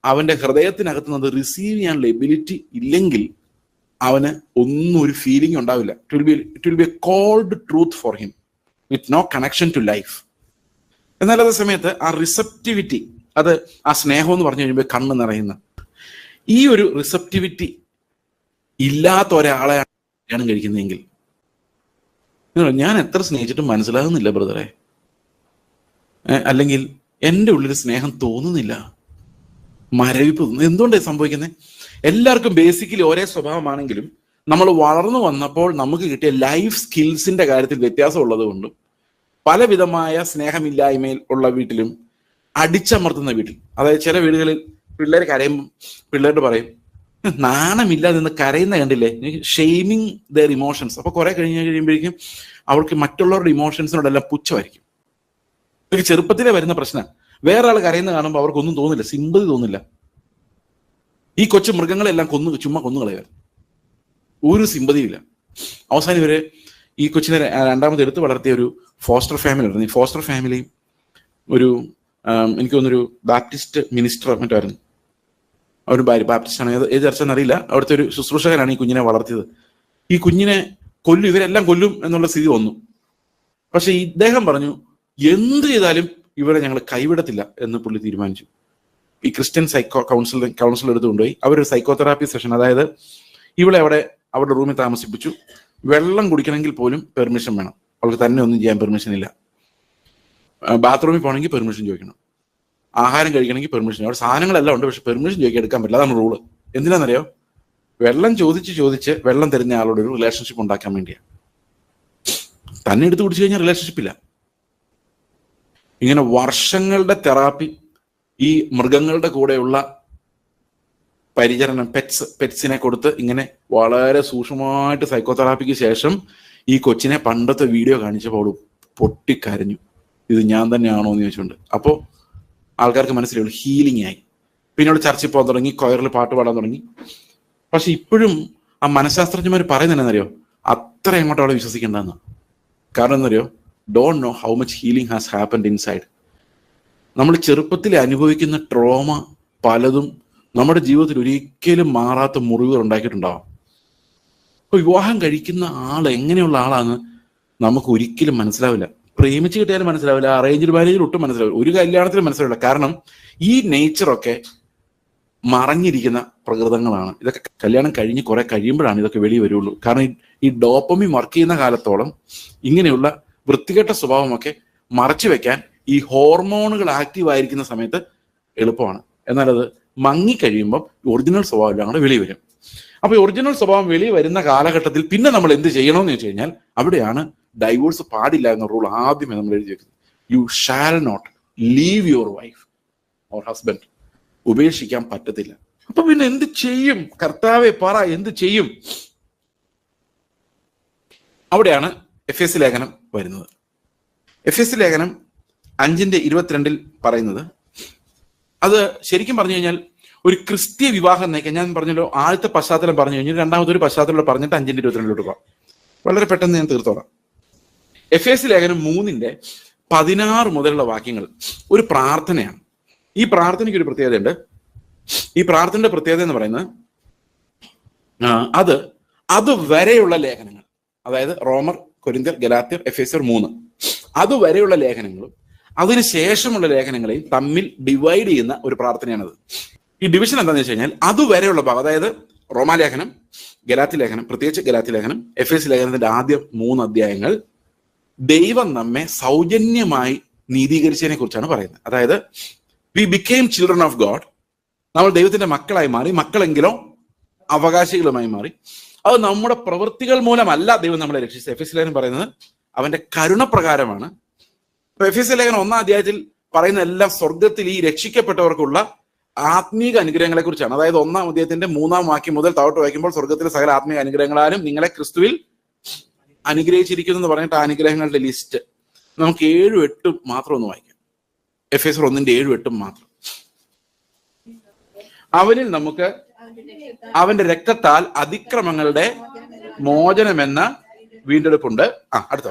അവന്റെ ഹൃദയത്തിനകത്ത് അത് റിസീവ് ചെയ്യാനുള്ള എബിലിറ്റി ഇല്ലെങ്കിൽ അവന് ഒന്നും ഒരു ഫീലിംഗ് ഉണ്ടാവില്ല. It will be a cold truth for him with no connection to life. എന്നാൽ അതേ സമയത്ത് ആ റിസപ്റ്റിവിറ്റി, അത് ആ സ്നേഹം എന്ന് പറഞ്ഞു കഴിയുമ്പോൾ കണ്ണ് നിറയുന്ന ഈ ഒരു റിസപ്റ്റിവിറ്റി ഇല്ലാത്ത ഒരാളെയാണ് കല്യാണം കഴിക്കുന്നതെങ്കിൽ ഞാൻ എത്ര സ്നേഹിച്ചിട്ടും മനസ്സിലാകുന്നില്ല ബ്രദറെ, അല്ലെങ്കിൽ എൻ്റെ ഉള്ളിൽ സ്നേഹം തോന്നുന്നില്ല, മരവിപ്പ് തോന്നുന്നു. എന്തുകൊണ്ടാണ് സംഭവിക്കുന്നത്? എല്ലാവർക്കും ബേസിക്കലി ഒരേ സ്വഭാവമാണെങ്കിലും നമ്മൾ വളർന്നു വന്നപ്പോൾ നമുക്ക് കിട്ടിയ ലൈഫ് സ്കിൽസിന്റെ കാര്യത്തിൽ വ്യത്യാസം ഉള്ളത് കൊണ്ടും പലവിധമായ സ്നേഹമില്ലായ്മയിൽ ഉള്ള വീട്ടിലും അടിച്ചമർത്തുന്ന വീട്ടിൽ, അതായത് ചില വീടുകളിൽ പിള്ളേർ കരയുമ്പോൾ പിള്ളേരോട് പറയും നാണമില്ലാതെ നിന്ന് കരയുന്ന കണ്ടില്ലേ, ഷെയ്മിങ് ദെയർ ഇമോഷൻസ്. അപ്പൊ കുറെ കഴിയുമ്പോഴേക്കും അവൾക്ക് മറ്റുള്ളവരുടെ ഇമോഷൻസിനോടെല്ലാം പുച്ഛമായിരിക്കും. ഒരു ചെറുപ്പത്തിലെ വരുന്ന പ്രശ്നം. വേറെ ആൾ കരയുന്ന കാണുമ്പോൾ അവർക്കൊന്നും തോന്നില്ല, സിമ്പതി തോന്നില്ല. ഈ കൊച്ചു മൃഗങ്ങളെല്ലാം ചുമ്മാ കൊന്നുകളയാൻ ഒരു സിമ്പതിയില്ല. അവസാനം ഇവര് ഈ കൊച്ചിനെ രണ്ടാമത് എടുത്ത് വളർത്തിയ ഒരു ഫോസ്റ്റർ ഫാമിലി ആയിരുന്നു. ഈ ഫോസ്റ്റർ ഫാമിലി ഒരു എനിക്ക് തോന്നുന്നൊരു ബാപ്റ്റിസ്റ്റ് മിനിസ്റ്റർ മറ്റായിരുന്നു. ഒരു ബാപ്റ്റിസ്റ്റ് ആണ്, ഏത് ചർച്ച എന്നറിയില്ല. അവിടുത്തെ ഒരു ശുശ്രൂഷകനാണ് ഈ കുഞ്ഞിനെ വളർത്തിയത്. ഈ കുഞ്ഞിനെ കൊല്ലും, ഇവരെല്ലാം കൊല്ലും എന്നുള്ള സ്ഥിതി വന്നു. പക്ഷെ ഇദ്ദേഹം പറഞ്ഞു എന്ത് ചെയ്താലും ഇവരെ ഞങ്ങൾ കൈവിടത്തില്ല എന്ന് പുള്ളി തീരുമാനിച്ചു. ഈ ക്രിസ്ത്യൻ കൗൺസിൽ എടുത്ത് കൊണ്ടുപോയി അവരൊരു സൈക്കോതെറാപ്പി സെഷൻ, അതായത് ഇവളെ അവരുടെ റൂമിൽ താമസിപ്പിച്ചു. വെള്ളം കുടിക്കണമെങ്കിൽ പോലും പെർമിഷൻ വേണം, അവൾക്ക് തന്നെ ഒന്നും ചെയ്യാൻ പെർമിഷൻ ഇല്ല. ബാത്റൂമിൽ പോകണമെങ്കിൽ പെർമിഷൻ ചോദിക്കണം, ആഹാരം കഴിക്കണമെങ്കിൽ പെർമിഷൻ. അവിടെ സാധനങ്ങളെല്ലാം ഉണ്ട്, പക്ഷെ പെർമിഷൻ ചോദിക്കാൻ എടുക്കാൻ പറ്റില്ല. അതാണ് റൂള്. എന്തിനാണെന്നറിയോ? വെള്ളം ചോദിച്ച് വെള്ളം തരുന്ന ആളോട് ഒരു റിലേഷൻഷിപ്പ് ഉണ്ടാക്കാൻ വേണ്ടിയാണ്. തന്നെ എടുത്ത് കുടിച്ചു കഴിഞ്ഞാൽ റിലേഷൻഷിപ്പ് ഇല്ല. ഇങ്ങനെ വർഷങ്ങളുടെ തെറാപ്പി, ഈ മൃഗങ്ങളുടെ കൂടെയുള്ള പരിചരണം, പെറ്റ്സിനെ കൊടുത്ത് ഇങ്ങനെ വളരെ സൂക്ഷ്മമായിട്ട് സൈക്കോതെറാപ്പിക്ക് ശേഷം ഈ കൊച്ചിനെ പണ്ടത്തെ വീഡിയോ കാണിച്ചപ്പോൾ പൊട്ടിക്കരഞ്ഞു, ഇത് ഞാൻ തന്നെയാണോ എന്ന് ചോദിച്ചുകൊണ്ട്. അപ്പോൾ ആൾക്കാർക്ക് മനസ്സിലാവുള്ളൂ ഹീലിംഗ് ആയി. പിന്നീട് ചർച്ചയിൽ പോകാൻ തുടങ്ങി, കൊയറിൽ പാട്ട് പാടാൻ തുടങ്ങി. പക്ഷെ ഇപ്പോഴും ആ മനഃശാസ്ത്രജ്ഞന്മാർ പറയുന്നതെന്നറിയോ, അത്ര അങ്ങോട്ട് അവിടെ വിശ്വസിക്കേണ്ടെന്ന്. കാരണം എന്നറിയോ, don't know how much healing has happened inside. നമ്മൾ ചെറുപ്പത്തിൽ അനുഭവിക്കുന്ന ട്രോമ പലതും നമ്മുടെ ജീവിതത്തിൽ ഒരിക്കലും മാറാത്ത മുറിവുകൾ ഉണ്ടാക്കിയിട്ടുണ്ടാവാം. അപ്പൊ വിവാഹം കഴിക്കുന്ന ആൾ എങ്ങനെയുള്ള ആളാന്ന് നമുക്ക് ഒരിക്കലും മനസ്സിലാവില്ല. പ്രേമിച്ച് കിട്ടിയാലും മനസ്സിലാവില്ല, അറേഞ്ച്ഡ് മാരേജിൽ ഒട്ടും മനസ്സിലാവില്ല, ഒരു കല്യാണത്തിലും മനസ്സിലാവില്ല. കാരണം ഈ നേച്ചറൊക്കെ മറഞ്ഞിരിക്കുന്ന പ്രകൃതങ്ങളാണ്. ഇതൊക്കെ കല്യാണം കഴിഞ്ഞ് കുറെ കഴിയുമ്പോഴാണ് ഇതൊക്കെ വെളി വരുള്ളൂ. കാരണം ഈ ഡോപ്പമിൻ വർക്ക് ചെയ്യുന്ന കാലത്തോളം ഇങ്ങനെയുള്ള വൃത്തികെട്ട സ്വഭാവമൊക്കെ മറച്ചു വെക്കാൻ ഈ ഹോർമോണുകൾ ആക്റ്റീവ് ആയിരിക്കുന്ന സമയത്ത് എളുപ്പമാണ്. എന്നാൽ അത് മങ്ങിക്കഴിയുമ്പം ഒറിജിനൽ സ്വഭാവം എല്ലാം കൂടെ വെളി വരും. അപ്പൊ ഒറിജിനൽ സ്വഭാവം വെളി വരുന്ന കാലഘട്ടത്തിൽ പിന്നെ നമ്മൾ എന്ത് ചെയ്യണമെന്ന് വെച്ച് കഴിഞ്ഞാൽ അവിടെയാണ് ഡൈവോഴ്സ് പാടില്ല എന്ന റൂൾ ആദ്യമേ നമ്മൾ എഴുതി വെക്കുന്നത്. You shall not leave your wife or husband. ഉപേക്ഷിക്കാൻ പറ്റത്തില്ല. അപ്പൊ പിന്നെ എന്ത് ചെയ്യും? കർത്താവെ പറ, എന്ത് ചെയ്യും? അവിടെയാണ് എഫേസ്യ ലേഖനം വരുന്നത്. എഫേസ്യ ലേഖനം 5:22 പറയുന്നത്, അത് ശരിക്കും പറഞ്ഞു കഴിഞ്ഞാൽ ഒരു ക്രിസ്തീയ വിവാഹം നയിക്കാൻ, ഞാൻ പറഞ്ഞല്ലോ ആദ്യത്തെ പശ്ചാത്തലം പറഞ്ഞു കഴിഞ്ഞാൽ രണ്ടാമത്തെ ഒരു പശ്ചാത്തലം പറഞ്ഞിട്ട് 5:22 പോകാം. വളരെ പെട്ടെന്ന് ഞാൻ തീർത്തോളാം. എഫേസ്യ ലേഖനം 3:16 മുതലുള്ള വാക്യങ്ങൾ ഒരു പ്രാർത്ഥനയാണ്. ഈ പ്രാർത്ഥനയ്ക്ക് ഒരു പ്രത്യേകതയുണ്ട്. ഈ പ്രാർത്ഥനയുടെ പ്രത്യേകത എന്ന് പറയുന്നത് അത് വരെയുള്ള ലേഖനങ്ങൾ, അതായത് റോമർ, കൊരിന്ത്യർ, ഗലാത്യർ, എഫേസ്യർ 3 അതുവരെയുള്ള ലേഖനങ്ങളും അതിനുശേഷമുള്ള ലേഖനങ്ങളെയും തമ്മിൽ ഡിവൈഡ് ചെയ്യുന്ന ഒരു പ്രാർത്ഥനയാണത്. ഈ ഡിവിഷൻ എന്താണെന്ന് വെച്ച് കഴിഞ്ഞാൽ അതുവരെയുള്ള ഭാഗം, അതായത് റോമാലേഖനം, ഗലാത്യ ലേഖനം, പ്രത്യേകിച്ച് ഗലാത്യ ലേഖനം, എഫേസ്യ ലേഖനത്തിന്റെ ആദ്യ 3 അധ്യായങ്ങൾ ദൈവം നമ്മെ സൗജന്യമായി നീതീകരിച്ചതിനെ കുറിച്ചാണ് പറയുന്നത്. അതായത് we became children of God, നമ്മൾ ദൈവത്തിന്റെ മക്കളായി മാറി, മക്കളെങ്കിലോ അവകാശികളുമായി മാറി. അത് നമ്മുടെ പ്രവൃത്തികൾ മൂലമല്ല ദൈവം നമ്മളെ രക്ഷിച്ചത്. എഫേസ്യ ലേഖനം പറയുന്നത് അവന്റെ കരുണപ്രകാരമാണ്. ഇപ്പൊ എഫേസ്യ ലേഖനം 1-ാം അധ്യായത്തിൽ പറയുന്ന എല്ലാം സ്വർഗത്തിൽ ഈ രക്ഷിക്കപ്പെട്ടവർക്കുള്ള ആത്മീക അനുഗ്രഹങ്ങളെ കുറിച്ചാണ്. അതായത് 1-ാം അധ്യായത്തിന്റെ 3-ാം വാക്യം മുതൽ താഴോട്ട് വായിക്കുമ്പോൾ സ്വർഗത്തിലെ സകല ആത്മീയ അനുഗ്രഹങ്ങളാലും നിങ്ങളെ ക്രിസ്തുവിൽ അനുഗ്രഹിച്ചിരിക്കുന്നു എന്ന് പറഞ്ഞിട്ട് ആ അനുഗ്രഹങ്ങളുടെ ലിസ്റ്റ് നമുക്ക് 7-8 മാത്രം ഒന്ന് വായിക്കാം. എഫേസ്യർ 1:7-8 മാത്രം. അവനിൽ നമുക്ക് അവന്റെ രക്തത്താൽ അതിക്രമങ്ങളുടെ മോചനമെന്ന വീണ്ടെടുപ്പുണ്ട്. അടുത്ത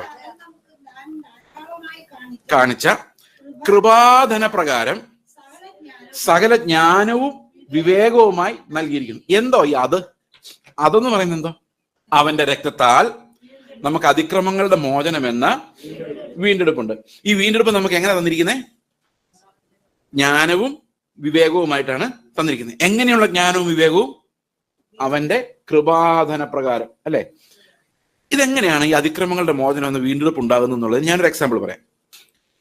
കാണിച്ച കൃപാധന പ്രകാരം സകല ജ്ഞാനവും വിവേകവുമായി നൽകിയിരിക്കുന്നു. എന്തോ ഈ അതെന്ന് പറയുന്നത് എന്തോ? അവന്റെ രക്തത്താൽ നമുക്ക് അതിക്രമങ്ങളുടെ മോചനമെന്ന വീണ്ടെടുപ്പുണ്ട്. ഈ വീണ്ടെടുപ്പ് നമുക്ക് എങ്ങനെ തന്നിരിക്കുന്നത്? ജ്ഞാനവും വിവേകവുമായിട്ടാണ് തന്നിരിക്കുന്നത്. എങ്ങനെയുള്ള ജ്ഞാനവും വിവേകവും? അവന്റെ കൃപാധന പ്രകാരം, അല്ലെ? ഇതെങ്ങനെയാണ് ഈ അതിക്രമങ്ങളുടെ മോചനം എന്ന വീണ്ടെടുപ്പ് ഉണ്ടാകുന്നത് എന്നുള്ളത് ഞാനൊരു എക്സാമ്പിൾ പറയാം.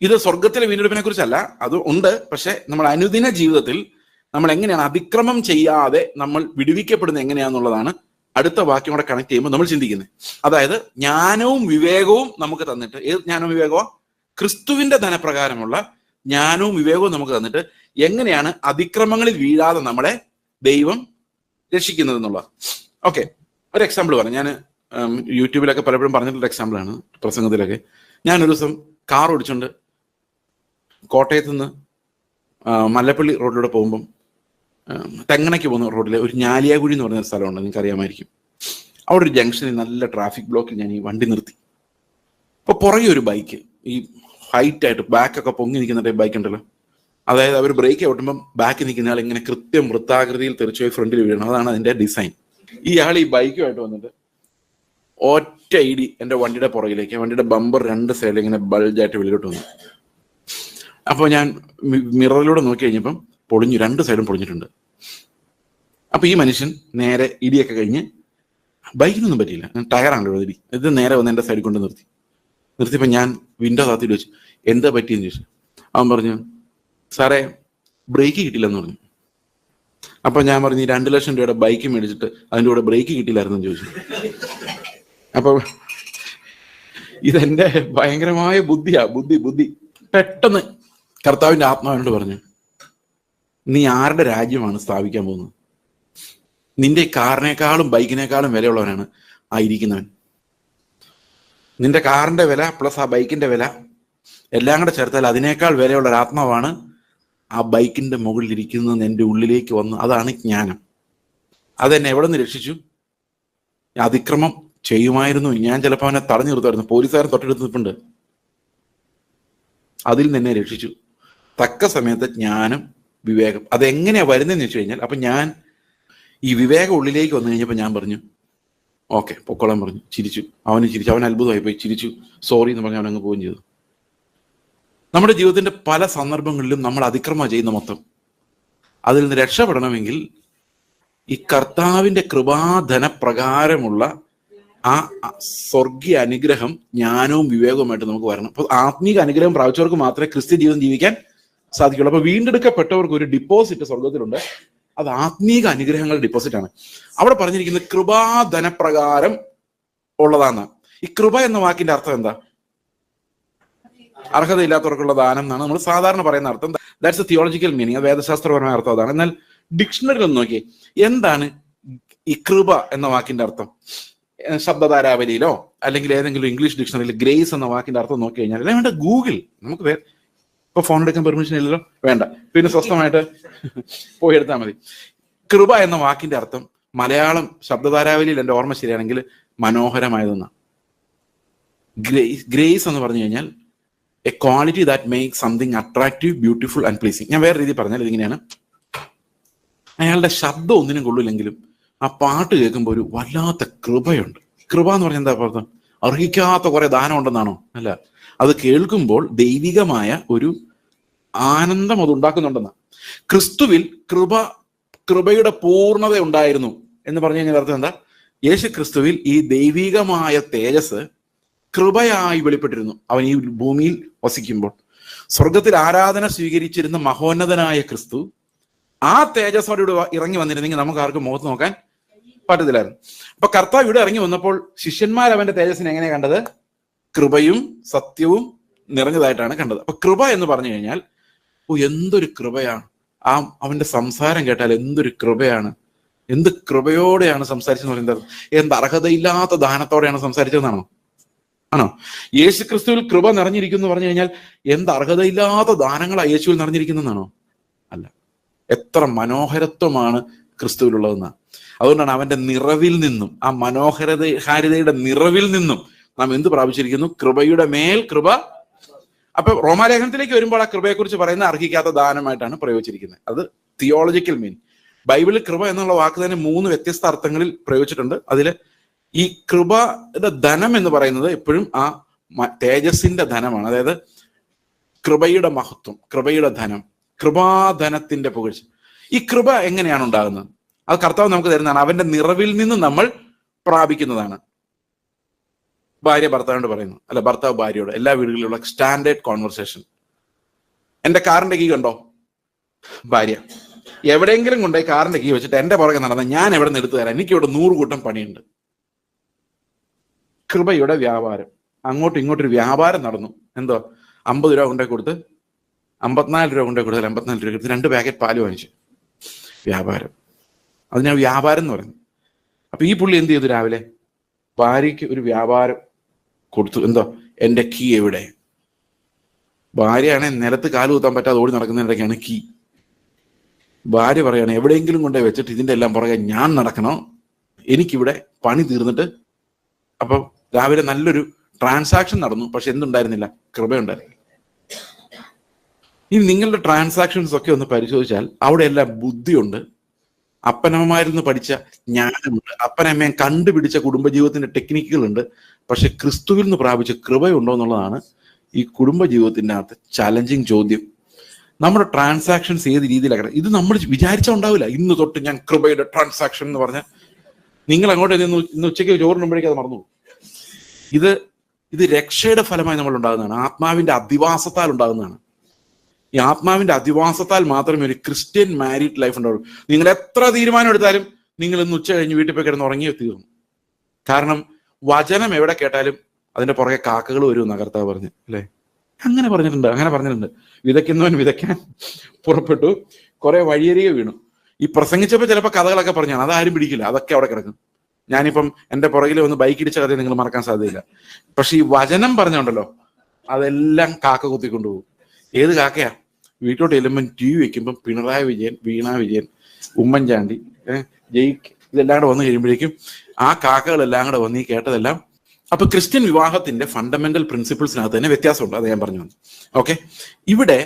ഇത് സ്വർഗത്തിലെ വീണ്ടെടുപ്പിനെ കുറിച്ചല്ല, അത് ഉണ്ട്. പക്ഷെ നമ്മൾ അനുദിന ജീവിതത്തിൽ നമ്മൾ എങ്ങനെയാണ് അതിക്രമം ചെയ്യാതെ നമ്മൾ വിടുവിക്കപ്പെടുന്നത് എങ്ങനെയാന്നുള്ളതാണ് അടുത്ത വാക്യം കൂടെ കണക്ട് ചെയ്യുമ്പോൾ നമ്മൾ ചിന്തിക്കുന്നത്. അതായത് ജ്ഞാനവും വിവേകവും നമുക്ക് തന്നിട്ട്, ഏത് ജ്ഞാനവും വിവേകവും? ക്രിസ്തുവിന്റെ ധനപ്രകാരമുള്ള ജ്ഞാനവും വിവേകവും നമുക്ക് തന്നിട്ട് എങ്ങനെയാണ് അതിക്രമങ്ങളിൽ വീഴാതെ നമ്മളെ ദൈവം രക്ഷിക്കുന്നത് എന്നുള്ളത്. ഓക്കെ, ഒരു എക്സാമ്പിൾ പറയാം. ഞാൻ യൂട്യൂബിലൊക്കെ പലപ്പോഴും പറഞ്ഞിട്ടുള്ള എക്സാമ്പിളാണ്, പ്രസംഗത്തിലൊക്കെ. ഞാനൊരു ദിവസം കാർ ഓടിച്ചുകൊണ്ട് കോട്ടയത്ത് നിന്ന് മല്ലപ്പള്ളി റോഡിലൂടെ പോകുമ്പം തെങ്ങണയ്ക്ക് പോകുന്ന റോഡിലെ ഒരു ഞാലിയാകുഴി എന്ന് പറയുന്ന സ്ഥലമുണ്ട്, നിങ്ങൾക്ക് അറിയാമായിരിക്കും. അവിടെ ഒരു ജംഗ്ഷനിൽ നല്ല ട്രാഫിക് ബ്ലോക്കിൽ ഞാൻ ഈ വണ്ടി നിർത്തി. അപ്പോൾ പുറകെ ഒരു ബൈക്ക്, ഈ ഹൈറ്റ് ആയിട്ട് ബാക്കൊക്കെ പൊങ്ങി നിൽക്കുന്ന ബൈക്ക് ഉണ്ടല്ലോ, അതായത് അവർ ബ്രേക്ക് ഓട്ടുമ്പം ബാക്കിൽ നിൽക്കുന്ന ആൾ ഇങ്ങനെ കൃത്യം വൃത്താകൃതിയിൽ തെറിച്ചുപോയി ഫ്രണ്ടിൽ വീഴണം. അതാണ് അതിന്റെ ഡിസൈൻ. ഈ ആൾ ഈ ബൈക്കുമായിട്ട് വന്നിട്ട് ഒറ്റ ഇടി എൻ്റെ വണ്ടിയുടെ പുറകിലേക്ക്, വണ്ടിയുടെ ബമ്പർ 2 സൈഡിൽ ഇങ്ങനെ ബൾജായിട്ട് വെളിയിലോട്ട് വന്നു. അപ്പോൾ ഞാൻ മിററിലൂടെ നോക്കി കഴിഞ്ഞപ്പം പൊളിഞ്ഞു, 2 സൈഡും പൊളിഞ്ഞിട്ടുണ്ട്. അപ്പൊ ഈ മനുഷ്യൻ നേരെ ഇടിയൊക്കെ കഴിഞ്ഞ്, ബൈക്കിനൊന്നും പറ്റിയില്ല, ടയറാണ് ഇടി, ഇത് നേരെ വന്ന് എൻ്റെ സൈഡിൽ കൊണ്ട് നിർത്തിയപ്പോൾ ഞാൻ വിൻഡോ താത്തിട്ട് വെച്ചു, എന്താ പറ്റിയെന്ന് ചോദിച്ചു. അവൻ പറഞ്ഞു, സാറേ ബ്രേക്ക് കിട്ടില്ലെന്ന് പറഞ്ഞു. അപ്പൊ ഞാൻ പറഞ്ഞു, 2 ലക്ഷം രൂപയുടെ ബൈക്ക് മേടിച്ചിട്ട് അതിൻ്റെ കൂടെ ബ്രേക്ക് കിട്ടിയില്ലായിരുന്നെന്ന് ചോദിച്ചു. അപ്പൊ ഇതെന്റെ ഭയങ്കരമായ ബുദ്ധിയാ, ബുദ്ധി. പെട്ടെന്ന് കർത്താവിന്റെ ആത്മാവിനോട് പറഞ്ഞു, നീ ആരുടെ രാജ്യമാണ് സ്ഥാപിക്കാൻ പോകുന്നത്? നിന്റെ കാറിനേക്കാളും ബൈക്കിനേക്കാളും വിലയുള്ളവനാണ് ആ ഇരിക്കുന്നവൻ. നിന്റെ കാറിന്റെ വില പ്ലസ് ആ ബൈക്കിന്റെ വില എല്ലാം കൂടെ ചേർത്താൽ അതിനേക്കാൾ വിലയുള്ള ഒരു ആത്മാവാണ് ആ ബൈക്കിന്റെ മുകളിൽ ഇരിക്കുന്നത് എൻ്റെ ഉള്ളിലേക്ക് വന്നു. അതാണ് ജ്ഞാനം. അതെന്നെ എവിടെ നിന്ന് രക്ഷിച്ചു? അതിക്രമം ചെയ്യുമായിരുന്നു ഞാൻ, ചിലപ്പോൾ അവനെ തടഞ്ഞു നിർത്തുമായിരുന്നു. പോലീസുകാരൻ തൊട്ടടുത്ത് നിൽപ്പുണ്ട്. അതിൽ നിന്നെ രക്ഷിച്ചു. തക്ക സമയത്ത് ജ്ഞാനം, വിവേകം. അതെങ്ങനെയാ വരുന്നതെന്ന് വെച്ച് കഴിഞ്ഞാൽ, അപ്പൊ ഞാൻ ഈ വിവേകം ഉള്ളിലേക്ക് വന്നു കഴിഞ്ഞപ്പോൾ ഞാൻ പറഞ്ഞു, ഓക്കെ പൊക്കോളാൻ പറഞ്ഞു. ചിരിച്ചു. അവന് ചിരിച്ചു. അവൻ അത്ഭുതമായി പോയി, ചിരിച്ചു, സോറി എന്ന് പറഞ്ഞ് അവനങ്ങ് പോവുകയും ചെയ്തു. നമ്മുടെ ജീവിതത്തിന്റെ പല സന്ദർഭങ്ങളിലും നമ്മൾ അതിക്രമം ചെയ്യുന്ന മൊത്തം. അതിൽ നിന്ന് രക്ഷപ്പെടണമെങ്കിൽ ഈ കർത്താവിന്റെ കൃപാധന പ്രകാരമുള്ള ആ സ്വർഗീയ അനുഗ്രഹം ജ്ഞാനവും വിവേകവുമായിട്ട് നമുക്ക് വരണം. അപ്പൊ ആത്മീക അനുഗ്രഹം പ്രാപിച്ചവർക്ക് മാത്രമേ ക്രിസ്ത്യ ജീവിതം ജീവിക്കാൻ സാധിക്കുള്ളൂ. അപ്പൊ വീണ്ടെടുക്കപ്പെട്ടവർക്ക് ഒരു ഡിപ്പോസിറ്റ് സ്വർഗത്തിലുണ്ട്. അത് ആത്മീക അനുഗ്രഹങ്ങളുടെ ഡിപ്പോസിറ്റ് ആണ്. അവിടെ പറഞ്ഞിരിക്കുന്നത് കൃപാധനപ്രകാരം ഉള്ളതാണ്. ഈ കൃപ എന്ന വാക്കിന്റെ അർത്ഥം എന്താ? അർഹതയില്ലാത്തവർക്കുള്ള ദാനം എന്നാണ് നമ്മൾ സാധാരണ പറയുന്ന അർത്ഥം. ദാറ്റ്സ് എ തിയോളജിക്കൽ മീനിങ്, വേദശാസ്ത്രപരമായ അർത്ഥം അതാണ്. എന്നാൽ ഡിക്ഷണറിയിൽ ഒന്ന് നോക്കിയേ, എന്താണ് ഈ കൃപ എന്ന വാക്കിന്റെ അർത്ഥം? ശബ്ദധാരാവലിയിലോ അല്ലെങ്കിൽ ഏതെങ്കിലും ഇംഗ്ലീഷ് ഡിക്ഷണറിയിൽ ഗ്രേസ് എന്ന വാക്കിന്റെ അർത്ഥം നോക്കി കഴിഞ്ഞാൽ, അല്ലെ വേണ്ട ഗൂഗിൾ, നമുക്ക് ഇപ്പൊ ഫോൺ എടുക്കാൻ പെർമിഷൻ ഇല്ലല്ലോ, വേണ്ട, പിന്നെ സ്വസ്ഥമായിട്ട് പോയി എടുത്താൽ മതി. കൃപ എന്ന വാക്കിന്റെ അർത്ഥം മലയാളം ശബ്ദധാരാവലിയിൽ എൻ്റെ ഓർമ്മ ശരിയാണെങ്കിൽ മനോഹരമായതെന്നാണ്. ഗ്രേസ് എന്ന് പറഞ്ഞു കഴിഞ്ഞാൽ A quality that make something attractive, beautiful and pleasing. ഞാൻ വേറെ രീതി പറഞ്ഞാൽ ഇതിങ്ങനെയാണ്, അയാളുടെ ശബ്ദം ഒന്നിനും കൊള്ളില്ലെങ്കിലും ആ പാട്ട് കേൾക്കുമ്പോൾ ഒരു വല്ലാത്ത കൃപയുണ്ട്. കൃപ എന്ന് പറഞ്ഞാൽ എന്താ അർത്ഥം? അർഹിക്കാത്ത കുറെ ദാനം ഉണ്ടെന്നാണോ? അല്ല, അത് കേൾക്കുമ്പോൾ ദൈവികമായ ഒരു ആനന്ദം അത് ഉണ്ടാക്കുന്നുണ്ടെന്നാണ്. ക്രിസ്തുവിൽ കൃപയുടെ പൂർണ്ണത ഉണ്ടായിരുന്നു എന്ന് പറഞ്ഞു കഴിഞ്ഞാൽ അർത്ഥം എന്താ? യേശു ക്രിസ്തുവിൽ ഈ ദൈവികമായ തേജസ് കൃപയായി വെളിപ്പെട്ടിരുന്നു. അവൻ ഈ ഭൂമിയിൽ വസിക്കുമ്പോൾ സ്വർഗത്തിൽ ആരാധന സ്വീകരിച്ചിരുന്ന മഹോന്നതനായ ക്രിസ്തു ആ തേജസ്സോടെ ഇറങ്ങി വന്നിരുന്നെങ്കിൽ നമുക്ക് ആർക്കും മുഖത്ത് നോക്കാൻ പറ്റത്തില്ലായിരുന്നു. അപ്പൊ കർത്താവ് ഇവിടെ ഇറങ്ങി വന്നപ്പോൾ ശിഷ്യന്മാർ അവന്റെ തേജസ്സിനെ എങ്ങനെയാണ് കണ്ടത്? കൃപയും സത്യവും നിറഞ്ഞതായിട്ടാണ് കണ്ടത്. അപ്പൊ കൃപ എന്ന് പറഞ്ഞു കഴിഞ്ഞാൽ എന്തൊരു കൃപയാണ്! അവന്റെ സംസാരം കേട്ടാൽ എന്തൊരു കൃപയാണ്! എന്ത് കൃപയോടെയാണ് സംസാരിച്ചെന്ന് പറയുന്നത്! എന്ത് അർഹതയില്ലാത്ത ദാനത്തോടെയാണ് സംസാരിച്ചതെന്നാണോ? ആണോ? യേശു ക്രിസ്തുവിൽ കൃപ നിറഞ്ഞിരിക്കുന്നു പറഞ്ഞു കഴിഞ്ഞാൽ എന്ത് അർഹതയില്ലാത്ത ദാനങ്ങളാണ് യേശുവിൽ നിറഞ്ഞിരിക്കുന്നതെന്നാണോ? അല്ല, എത്ര മനോഹരത്വമാണ് ക്രിസ്തുവിലുള്ളതെന്നാണ്. അതുകൊണ്ടാണ് അവന്റെ നിറവിൽ നിന്നും, ആ മനോഹാരിതയുടെ നിറവിൽ നിന്നും നാം എന്ത് പ്രാപിച്ചിരിക്കുന്നു? കൃപയുടെ മേൽ കൃപ. അപ്പൊ റോമാലേഖനത്തിലേക്ക് വരുമ്പോൾ ആ കൃപയെക്കുറിച്ച് പറയുന്ന അർഹിക്കാത്ത ദാനമായിട്ടാണ് പ്രയോഗിച്ചിരിക്കുന്നത്. അത് തിയോളജിക്കൽ മീൻ. ബൈബിളിൽ കൃപ എന്നുള്ള വാക്ക് തന്നെ 3 വ്യത്യസ്ത അർത്ഥങ്ങളിൽ പ്രയോഗിച്ചിട്ടുണ്ട്. അതില് ഈ കൃപയുടെ ധനം എന്ന് പറയുന്നത് എപ്പോഴും ആ തേജസ്സിന്റെ ധനമാണ്. അതായത് കൃപയുടെ മഹത്വം, കൃപയുടെ ധനം, കൃപാധനത്തിന്റെ പുകഴ്ച. ഈ കൃപ എങ്ങനെയാണ് ഉണ്ടാകുന്നത്? അത് കർത്താവ് നമുക്ക് തരുന്നതാണ്. അവന്റെ നിറവിൽ നിന്ന് നമ്മൾ പ്രാപിക്കുന്നതാണ്. ഭാര്യ ഭർത്താവിനോട് പറയുന്നു, അല്ല ഭർത്താവ് ഭാര്യയോട്, എല്ലാ വീടുകളിലുള്ള സ്റ്റാൻഡേർഡ് കോൺവെർസേഷൻ. എന്റെ കാറിന്റെ കീ കണ്ടോ? ഭാര്യ എവിടെയെങ്കിലും കൊണ്ടുപോയി കാറിന്റെ കീ വെച്ചിട്ട് എന്റെ പുറകെ നടന്ന ഞാൻ എവിടെ നിന്ന് എടുത്തു തരാം, എനിക്കിവിടെ 100 കൂട്ടം പണിയുണ്ട്. കൃപയുടെ വ്യാപാരം, അങ്ങോട്ടും ഇങ്ങോട്ടൊരു വ്യാപാരം നടന്നു. എന്തോ 50 രൂപ കൊണ്ടേ കൊടുത്ത് 54 രൂപ കൊണ്ടേ കൊടുത്താൽ 54 രൂപ കൊടുത്ത് 2 പാക്കറ്റ് പാല് വാങ്ങിച്ചു. വ്യാപാരം, അതിനാ വ്യാപാരം എന്ന് പറയുന്നത്. അപ്പൊ ഈ പുള്ളി എന്ത് ചെയ്തു? രാവിലെ ഭാര്യയ്ക്ക് ഒരു വ്യാപാരം കൊടുത്തു. എന്തോ, എന്റെ കീ എവിടെ? ഭാര്യയാണെ നിലത്ത് കാല് കുത്താൻ പറ്റാതെ ഓടി നടക്കുന്നതിനിടയ്ക്കാണ് കീ. ഭാര്യ പറയാണ്, എവിടെയെങ്കിലും കൊണ്ടേ വെച്ചിട്ട് ഇതിന്റെ എല്ലാം പുറകെ ഞാൻ നടക്കണോ? എനിക്കിവിടെ പണി തീർന്നിട്ട്. അപ്പൊ രാവിലെ നല്ലൊരു ട്രാൻസാക്ഷൻ നടന്നു, പക്ഷെ എന്തുണ്ടായിരുന്നില്ല? കൃപയുണ്ടായിരുന്നില്ല. ഇനി നിങ്ങളുടെ ട്രാൻസാക്ഷൻസ് ഒക്കെ ഒന്ന് പരിശോധിച്ചാൽ അവിടെ എല്ലാം ബുദ്ധിയുണ്ട്, അപ്പനമ്മമാരിൽ നിന്ന് പഠിച്ച ജ്ഞാനമുണ്ട്, അപ്പനമ്മയും കണ്ടുപിടിച്ച കുടുംബജീവിതത്തിന്റെ ടെക്നിക്കുകളുണ്ട്. പക്ഷെ ക്രിസ്തുവിൽ നിന്ന് പ്രാപിച്ച കൃപയുണ്ടോ എന്നുള്ളതാണ് ഈ കുടുംബജീവിതത്തിന്റെ അകത്ത് ചലഞ്ചിങ് ചോദ്യം. നമ്മുടെ ട്രാൻസാക്ഷൻസ് ഏത് രീതിയിലാണ്? ഇത് നമ്മൾ വിചാരിച്ചാൽ ഉണ്ടാവില്ല. ഇന്ന് തൊട്ട് ഞാൻ കൃപയുടെ ട്രാൻസാക്ഷൻ എന്ന് പറഞ്ഞാൽ നിങ്ങൾ അങ്ങോട്ട് ഇന്ന് ഉച്ചയ്ക്ക് ചോറിനുമ്പോഴേക്കും അത് മറന്നു. ഇത് രക്ഷയുടെ ഫലമായി നമ്മൾ ഉണ്ടാകുന്നതാണ്. ആത്മാവിന്റെ അധിവാസത്താൽ ഉണ്ടാകുന്നതാണ്. ഈ ആത്മാവിന്റെ അധിവാസത്താൽ മാത്രമേ ഒരു ക്രിസ്ത്യൻ മാരീഡ് ലൈഫ് ഉണ്ടാവുള്ളൂ. നിങ്ങൾ എത്ര തീരുമാനം എടുത്താലും നിങ്ങൾ ഇന്ന് ഉച്ച കഴിഞ്ഞ് വീട്ടിൽ പോയി കിടന്ന് ഉറങ്ങി തീർന്നു. കാരണം വചനം എവിടെ കേട്ടാലും അതിന്റെ പുറകെ കാക്കകൾ വരുമെന്ന് കർത്താവ് പറഞ്ഞു, അല്ലേ? അങ്ങനെ പറഞ്ഞിട്ടുണ്ട്. വിതയ്ക്കുന്നവൻ വിതയ്ക്കാൻ പുറപ്പെട്ടു, കുറെ വഴിയരികെ വീണു. ഈ പ്രസംഗിച്ചപ്പോൾ ചിലപ്പോൾ കഥകളൊക്കെ പറഞ്ഞാണ്, അതാരും പിടിക്കില്ല, അതൊക്കെ അവിടെ കിടക്കും. ഞാനിപ്പം എന്റെ പുറകിൽ വന്ന് ബൈക്ക് ഇടിച്ച കഥ നിങ്ങൾ മറക്കാൻ സാധ്യതയില്ല. പക്ഷെ ഈ വചനം പറഞ്ഞുണ്ടല്ലോ, അതെല്ലാം കാക്ക കുത്തിക്കൊണ്ടുപോകും. ഏത് കാക്കയാ? വീട്ടിലോട്ട് ചെല്ലുമ്പം TV വെക്കുമ്പം പിണറായി വിജയൻ, വീണ വിജയൻ, ഉമ്മൻചാണ്ടി, ഇതെല്ലാം കൂടെ വന്നു കഴിയുമ്പോഴേക്കും ആ കാക്കകളെല്ലാം കൂടെ വന്ന് ഈ കേട്ടതെല്ലാം. അപ്പൊ ക്രിസ്ത്യൻ വിവാഹത്തിന്റെ ഫണ്ടമെന്റൽ പ്രിൻസിപ്പിൾസിനകത്ത് തന്നെ വ്യത്യാസമുണ്ട്. അത് ഞാൻ പറഞ്ഞു വന്നു. ഓക്കെ, ഇവിടെ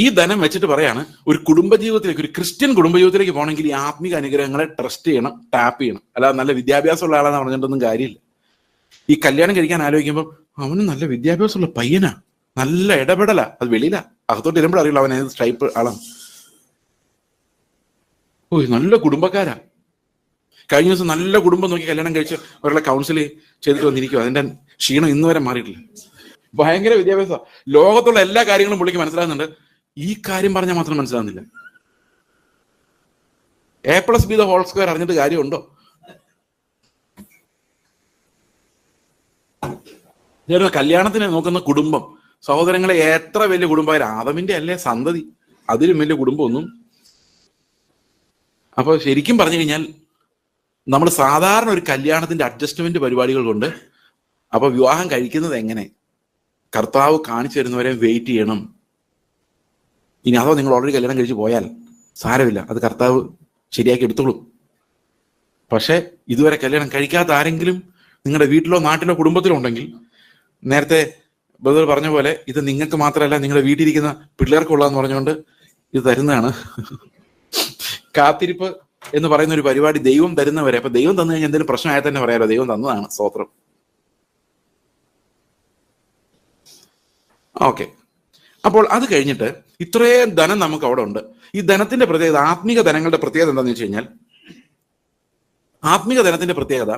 ഈ ധനം വെച്ചിട്ട് പറയാണ്, ഒരു കുടുംബജീവിതത്തിലേക്ക്, ഒരു ക്രിസ്ത്യൻ കുടുംബജീവിതത്തിലേക്ക് പോകണമെങ്കിൽ ഈ ആത്മീക അനുഗ്രഹങ്ങളെ ട്രസ്റ്റ് ചെയ്യണം, ടാപ്പ് ചെയ്യണം. അല്ലാതെ നല്ല വിദ്യാഭ്യാസമുള്ള ആളാന്ന് പറഞ്ഞിട്ടൊന്നും കാര്യമില്ല. ഈ കല്യാണം കഴിക്കാൻ ആലോചിക്കുമ്പോൾ അവന് നല്ല വിദ്യാഭ്യാസമുള്ള പയ്യനാ, നല്ല ഇടപെടലാ, അത് വെളിയില, അകത്തോട്ട് ഇരുമ്പോൾ അറിയില്ല അവൻ ഏത് ടൈപ്പ് ആളാണ്. നല്ല കുടുംബക്കാരാ. കഴിഞ്ഞ ദിവസം നല്ല കുടുംബം നോക്കി കല്യാണം കഴിച്ച് അവരുടെ കൗൺസിൽ ചെയ്തിട്ട് വന്നിരിക്കും. അതിന്റെ ക്ഷീണം ഇന്ന് വരെ മാറിയിട്ടില്ല. ഭയങ്കര വിദ്യാഭ്യാസം, ലോകത്തുള്ള എല്ലാ കാര്യങ്ങളും പുള്ളിക്ക് മനസ്സിലാകുന്നുണ്ട്. ഈ കാര്യം പറഞ്ഞാൽ മാത്രം മനസ്സിലാകുന്നില്ല. A+B² അറിഞ്ഞിട്ട് കാര്യമുണ്ടോ? കല്യാണത്തിന് നോക്കുന്ന കുടുംബം, സഹോദരങ്ങളെ, എത്ര വലിയ കുടുംബമായാലും ആദമിന്റെ അല്ലേ സന്തതി, അതിലും വലിയ കുടുംബമൊന്നും. അപ്പൊ ശരിക്കും പറഞ്ഞു കഴിഞ്ഞാൽ നമ്മൾ സാധാരണ ഒരു കല്യാണത്തിന്റെ അഡ്ജസ്റ്റ്മെന്റ് പരിപാടികൾ കൊണ്ട്, അപ്പൊ വിവാഹം കഴിക്കുന്നത് എങ്ങനെ, കർത്താവ് കാണിച്ചു തരുന്നവരെ വെയിറ്റ് ചെയ്യണം. ഇനി അതോ നിങ്ങൾ ഓൾറെഡി കല്യാണം കഴിച്ച് പോയാൽ സാരമില്ല, അത് കർത്താവ് ശരിയാക്കി എടുത്തോളും. പക്ഷെ ഇതുവരെ കല്യാണം കഴിക്കാത്ത ആരെങ്കിലും നിങ്ങളുടെ വീട്ടിലോ നാട്ടിലോ കുടുംബത്തിലോ ഉണ്ടെങ്കിൽ, നേരത്തെ ബ്രദർ പറഞ്ഞ പോലെ ഇത് നിങ്ങൾക്ക് മാത്രമല്ല നിങ്ങളുടെ വീട്ടിലിരിക്കുന്ന പിള്ളേർക്കുള്ളതെന്ന് പറഞ്ഞുകൊണ്ട് ഇത് തരുന്നതാണ്. കാത്തിരിപ്പ് എന്ന് പറയുന്ന ഒരു പരിപാടി ദൈവം തരുന്നവരെ. അപ്പൊ ദൈവം തന്നു കഴിഞ്ഞാൽ എന്തെങ്കിലും പ്രശ്നമായാൽ തന്നെ പറയാലോ ദൈവം തന്നതാണ്, സ്തോത്രം. ഓക്കെ, അപ്പോൾ അത് കഴിഞ്ഞിട്ട് ഇത്രയും ധനം നമുക്ക് അവിടെ ഉണ്ട്. ഈ ധനത്തിന്റെ പ്രത്യേകത, ആത്മീക ധനങ്ങളുടെ പ്രത്യേകത എന്താണെന്ന് വെച്ച് കഴിഞ്ഞാൽ, ആത്മീക ധനത്തിന്റെ പ്രത്യേകത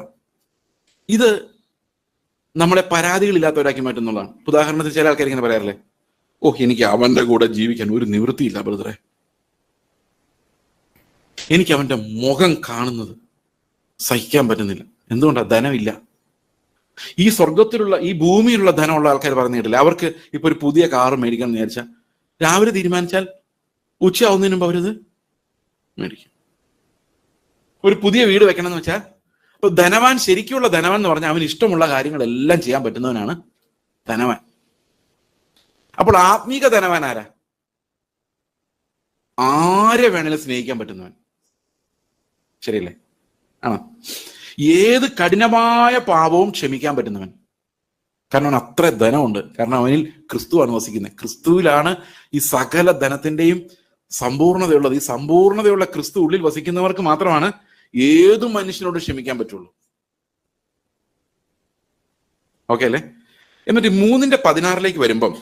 ഇത് നമ്മളെ പരാതികളില്ലാത്തവരാക്കി മാറ്റുന്നതാണ്. ഉദാഹരണത്തിന് ചില ആൾക്കാർ ഇങ്ങനെ പറയാറില്ലേ, എനിക്ക് അവന്റെ കൂടെ ജീവിക്കാൻ ഒരു നിവൃത്തിയില്ല ബ്രദറെ, എനിക്ക് അവന്റെ മുഖം കാണുന്നത് സഹിക്കാൻ പറ്റുന്നില്ല. എന്തുകൊണ്ടാ? ധനമില്ല. ഈ സ്വർഗത്തിലുള്ള, ഈ ഭൂമിയിലുള്ള ധനമുള്ള ആൾക്കാർ പറഞ്ഞു കേട്ടില്ല, അവർക്ക് ഇപ്പൊ ഒരു പുതിയ കാറ് മേടിക്കാൻ എന്ന് വിചാരിച്ചാൽ രാവിലെ തീരുമാനിച്ചാൽ ഉച്ചയാവുന്നതിന് മുമ്പ് അവരത് മേടിക്കും. ഒരു പുതിയ വീട് വെക്കണം എന്ന് വെച്ചാൽ, ഇപ്പൊ ധനവാൻ, ശരിക്കുള്ള ധനവാൻ എന്ന് പറഞ്ഞാൽ അവന് ഇഷ്ടമുള്ള കാര്യങ്ങളെല്ലാം ചെയ്യാൻ പറ്റുന്നവനാണ് ധനവാൻ. അപ്പോൾ ആത്മീക ധനവാൻ ആരാ? ആരെ വേണേലും സ്നേഹിക്കാൻ പറ്റുന്നവൻ. ശരിയല്ലേ? ആണോ? ഏത് കഠിനമായ പാപവും ക്ഷമിക്കാൻ പറ്റുന്നവൻ. കാരണം അവൻ അത്ര ധനമുണ്ട്. കാരണം അവനിൽ ക്രിസ്തുവാണ് വസിക്കുന്നത്. ക്രിസ്തുവിലാണ് ഈ സകല ധനത്തിന്റെയും സമ്പൂർണതയുള്ളത്. ഈ സമ്പൂർണതയുള്ള ക്രിസ്തു ഉള്ളിൽ വസിക്കുന്നവർക്ക് മാത്രമാണ് ഏതു മനുഷ്യനോട് ക്ഷമിക്കാൻ പറ്റുള്ളൂ. ഓക്കെ അല്ലേ? എന്നിട്ട് 3:16 വരുമ്പം,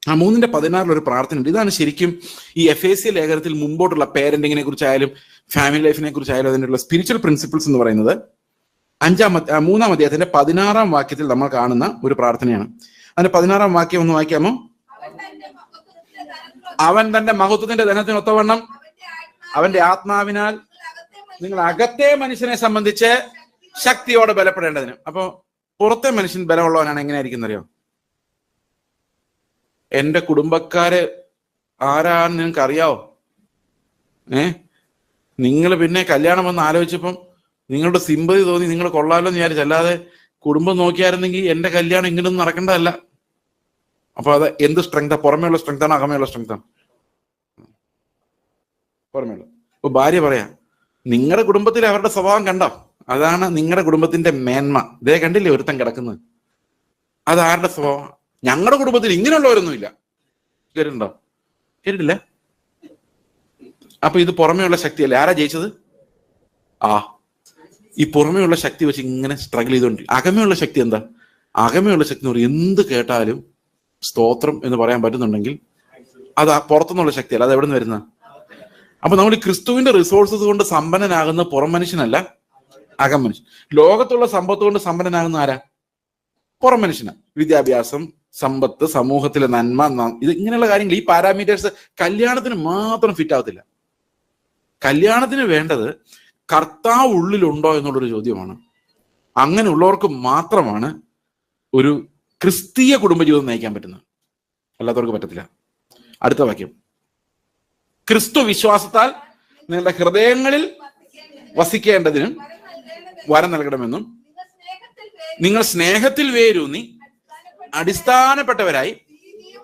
ആ 3:16 ഒരു പ്രാർത്ഥന ഉണ്ട്. ഇതാണ് ശരിക്കും ഈ എഫേസ്യ ലേഖനത്തിൽ മുമ്പോട്ടുള്ള പേരന്റിങ്ങിനെ കുറിച്ചായാലും ഫാമിലി ലൈഫിനെ കുറിച്ചായാലും അതിനുള്ള സ്പിരിച്വൽ പ്രിൻസിപ്പിൾസ് എന്ന് പറയുന്നത് 3-ാം അധ്യായത്തിന്റെ 16-ാം വാക്യത്തിൽ നമ്മൾ കാണുന്ന ഒരു പ്രാർത്ഥനയാണ്. അതിന്റെ 16-ാം വാക്യം ഒന്ന് വായിക്കാമോ? അവൻ തന്റെ മഹത്വത്തിന്റെ ധനത്തിനൊത്തവണ്ണം അവന്റെ ആത്മാവിനാൽ നിങ്ങൾ അകത്തെ മനുഷ്യനെ സംബന്ധിച്ച് ശക്തിയോടെ ബലപ്പെടേണ്ടതിന്. അപ്പൊ പുറത്തെ മനുഷ്യൻ ബലമുള്ളവനാണ്. എങ്ങനെയായിരിക്കും അറിയോ? എന്റെ കുടുംബക്കാര് ആരാന്ന് നിങ്ങൾക്ക് അറിയാവോ? നിങ്ങൾ പിന്നെ കല്യാണം വന്ന് ആലോചിച്ചപ്പം നിങ്ങളുടെ സിമ്പതി തോന്നി നിങ്ങൾ കൊള്ളാലോ എന്ന് വിചാരിച്ചു. അല്ലാതെ കുടുംബം നോക്കിയായിരുന്നെങ്കിൽ എന്റെ കല്യാണം ഇങ്ങനൊന്നും നടക്കേണ്ടതല്ല. അപ്പൊ അത് എന്ത് സ്ട്രെങ്താ? പുറമേയുള്ള സ്ട്രെങ്താണോ അകമേയുള്ള സ്ട്രെങ്താണോ? പുറമേയുള്ള. അപ്പൊ ഭാര്യ പറയാ, നിങ്ങളുടെ കുടുംബത്തിൽ അവരുടെ സ്വഭാവം കണ്ടോ? അതാണ് നിങ്ങളുടെ കുടുംബത്തിന്റെ മേന്മ. ഇതേ കണ്ടില്ലേ ഒരുത്തൻ കിടക്കുന്നത്? അതാരുടെ സ്വഭാവം? ഞങ്ങളുടെ കുടുംബത്തിൽ ഇങ്ങനെയുള്ളവരൊന്നുമില്ല. കേട്ടിട്ടുണ്ടോ? കേട്ടിട്ടില്ല? അപ്പൊ ഇത് പുറമേയുള്ള ശക്തിയല്ലേ? ആരാ ജയിച്ചത്? ഈ പുറമേയുള്ള ശക്തി വെച്ച് ഇങ്ങനെ സ്ട്രഗിൾ ചെയ്തോണ്ട്. അകമയുള്ള ശക്തി എന്താ? അകമയുള്ള ശക്തി എന്ന് പറയും എന്ത് കേട്ടാലും സ്തോത്രം എന്ന് പറയാൻ പറ്റുന്നുണ്ടെങ്കിൽ അത് പുറത്തുനിന്നുള്ള ശക്തിയല്ല. അത് എവിടെ നിന്ന് വരുന്ന? അപ്പൊ നമ്മൾ ഈ ക്രിസ്തുവിന്റെ റിസോഴ്സസ് കൊണ്ട് സമ്പന്നനാകുന്ന പുറം മനുഷ്യനല്ല, അകം മനുഷ്യൻ. ലോകത്തുള്ള സമ്പത്ത് കൊണ്ട് സമ്പന്നനാകുന്ന ആരാ? പുറം മനുഷ്യനാ. വിദ്യാഭ്യാസം, സമ്പത്ത്, സമൂഹത്തിലെ നന്മ, ഇത് ഇങ്ങനെയുള്ള കാര്യങ്ങൾ, ഈ പാരാമീറ്റേഴ്സ് കല്യാണത്തിന് മാത്രം ഫിറ്റ് ആവത്തില്ല. കല്യാണത്തിന് വേണ്ടത് കർത്താവ് ഉള്ളിലുണ്ടോ എന്നുള്ളൊരു ചോദ്യമാണ്. അങ്ങനെ ഉള്ളവർക്ക് മാത്രമാണ് ഒരു ക്രിസ്തീയ കുടുംബജീവിതം നയിക്കാൻ പറ്റുന്നത്. അല്ലാത്തവർക്ക് പറ്റത്തില്ല. അടുത്ത വാക്യം, ക്രിസ്തു വിശ്വാസത്താൽ നിങ്ങളുടെ ഹൃദയങ്ങളിൽ വസിക്കേണ്ടതിനും വരം നൽകണമെന്നും നിങ്ങൾ സ്നേഹത്തിൽ വേരൂന്നി അടിസ്ഥാനപ്പെട്ടവരായി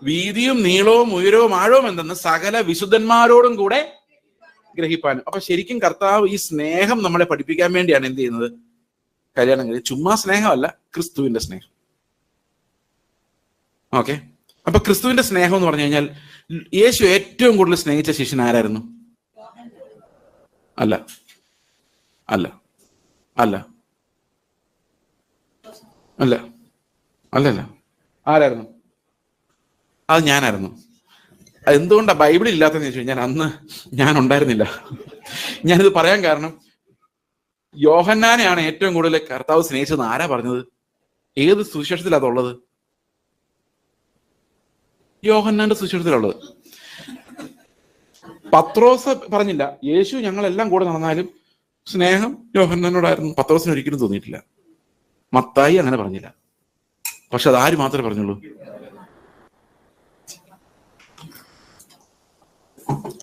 വീതിയും നീളവും ഉയരവും ആഴവും എന്തെന്ന് സകല വിശുദ്ധന്മാരോടും കൂടെ ഗ്രഹിപ്പാനും. അപ്പൊ ശരിക്കും കർത്താവ് ഈ സ്നേഹം നമ്മളെ പഠിപ്പിക്കാൻ വേണ്ടിയാണ് എന്ത് ചെയ്യുന്നത്? കല്യാണം കഴിഞ്ഞ് ചുമ്മാ സ്നേഹമല്ല, ക്രിസ്തുവിന്റെ സ്നേഹം. ഓക്കെ, അപ്പൊ ക്രിസ്തുവിന്റെ സ്നേഹം എന്ന് പറഞ്ഞു കഴിഞ്ഞാൽ യേശു ഏറ്റവും കൂടുതൽ സ്നേഹിച്ച ശിഷ്യൻ ആരായിരുന്നു? അല്ല അല്ല അല്ല അല്ല അല്ലല്ല ആരായിരുന്നു? അത് ഞാനായിരുന്നു. എന്തുകൊണ്ടാ ബൈബിളിൽ ഇല്ലാത്തതെന്ന് ചോദിച്ചു കഴിഞ്ഞാൽ അന്ന് ഞാൻ ഉണ്ടായിരുന്നില്ല. ഞാനിത് പറയാൻ കാരണം, യോഹന്നാനെയാണ് ഏറ്റവും കൂടുതൽ കർത്താവ് സ്നേഹിച്ചതെന്ന് ആരാ പറഞ്ഞത്? ഏത് സുവിശേഷത്തിലാ അതുള്ളത്? യോഹന്നാന്റെ സുവിശേഷത്തിലുള്ളത്. പത്രോസ് പറഞ്ഞില്ല, യേശു ഞങ്ങളെല്ലാം കൂടെ നടന്നാലും സ്നേഹം യോഹന്നാനോടായിരുന്നു. പത്രോസിന് ഒരിക്കലും തോന്നിയിട്ടില്ല. മത്തായി അങ്ങനെ പറഞ്ഞില്ല. പക്ഷെ അതാര് മാത്രമേ പറഞ്ഞുള്ളൂ?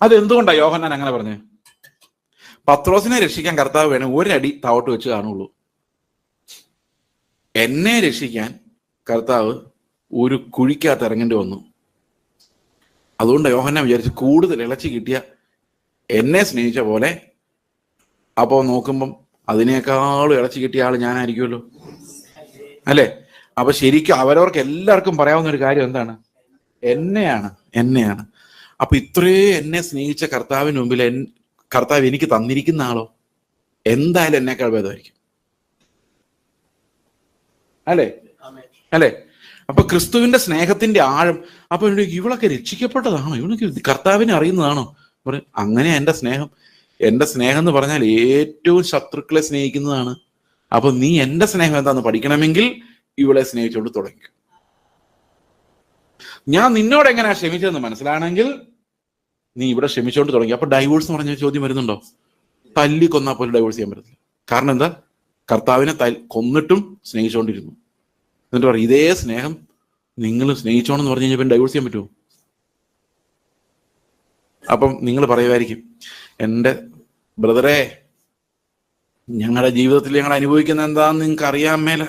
അതെന്തുകൊണ്ടാ യോഹന്നാൻ അങ്ങനെ പറഞ്ഞേ? പത്രോസിനെ രക്ഷിക്കാൻ കർത്താവ് വേണം ഒരടി താവോട്ട് വെച്ച് കാണുള്ളൂ. എന്നെ രക്ഷിക്കാൻ കർത്താവ് ഒരു കുഴിക്കകത്ത് ഇറങ്ങേണ്ടി വന്നു. അതുകൊണ്ട് യോഹന്നാൻ വിചാരിച്ചു കൂടുതൽ ഇളച്ചി കിട്ടിയ എന്നെ സ്നേഹിച്ച പോലെ അപ്പോൾ നോക്കുമ്പം അതിനേക്കാളും ഇളച്ചി കിട്ടിയ ആള് ഞാനായിരിക്കുമല്ലോ, അല്ലേ? അപ്പൊ ശരിക്കും അവരവർക്ക് എല്ലാവർക്കും പറയാവുന്ന ഒരു കാര്യം എന്താണ്? എന്നെയാണ്. അപ്പൊ ഇത്രയും എന്നെ സ്നേഹിച്ച കർത്താവിന് മുമ്പിൽ കർത്താവ് എനിക്ക് തന്നിരിക്കുന്ന ആളോ എന്തായാലും എന്നേക്കാൾ ഭേദമായിരിക്കും, അല്ലേ? അപ്പൊ ക്രിസ്തുവിന്റെ സ്നേഹത്തിന്റെ ആഴം. അപ്പൊ ഇവളൊക്കെ രക്ഷിക്കപ്പെട്ടതാണോ? ഇവളൊക്കെ കർത്താവിനെ അറിയുന്നതാണോ? അങ്ങനെ എന്റെ സ്നേഹം എന്ന് പറഞ്ഞാൽ ഏറ്റവും ശത്രുക്കളെ സ്നേഹിക്കുന്നതാണ്. അപ്പൊ നീ എന്റെ സ്നേഹം എന്താന്ന് പഠിക്കണമെങ്കിൽ ഇവളെ സ്നേഹിച്ചുകൊണ്ട് തുടങ്ങി. ഞാൻ നിന്നോട് എങ്ങനെയാ ക്ഷമിച്ചതെന്ന് മനസ്സിലാണെങ്കിൽ നീ ഇവിടെ ക്ഷമിച്ചുകൊണ്ട് തുടങ്ങി. അപ്പൊ ഡൈവോഴ്സ് എന്ന് പറഞ്ഞ ചോദ്യം വരുന്നുണ്ടോ? തല്ലി കൊന്നാൽ പോലും ഡൈവോഴ്സ് ചെയ്യാൻ പറ്റത്തില്ല. കാരണം എന്താ? കർത്താവിനെ കൊന്നിട്ടും സ്നേഹിച്ചുകൊണ്ടിരുന്നു. എന്നിട്ട് പറയും ഇതേ സ്നേഹം നിങ്ങൾ സ്നേഹിച്ചോണെന്ന് പറഞ്ഞു കഴിഞ്ഞാൽ ഡൈവോഴ്സ് ചെയ്യാൻ പറ്റുമോ? അപ്പം നിങ്ങൾ പറയുമായിരിക്കും, എൻ്റെ ബ്രദറെ, ഞങ്ങളുടെ ജീവിതത്തിൽ ഞങ്ങൾ അനുഭവിക്കുന്ന എന്താന്ന് നിങ്ങൾക്ക് അറിയാൻ മേല.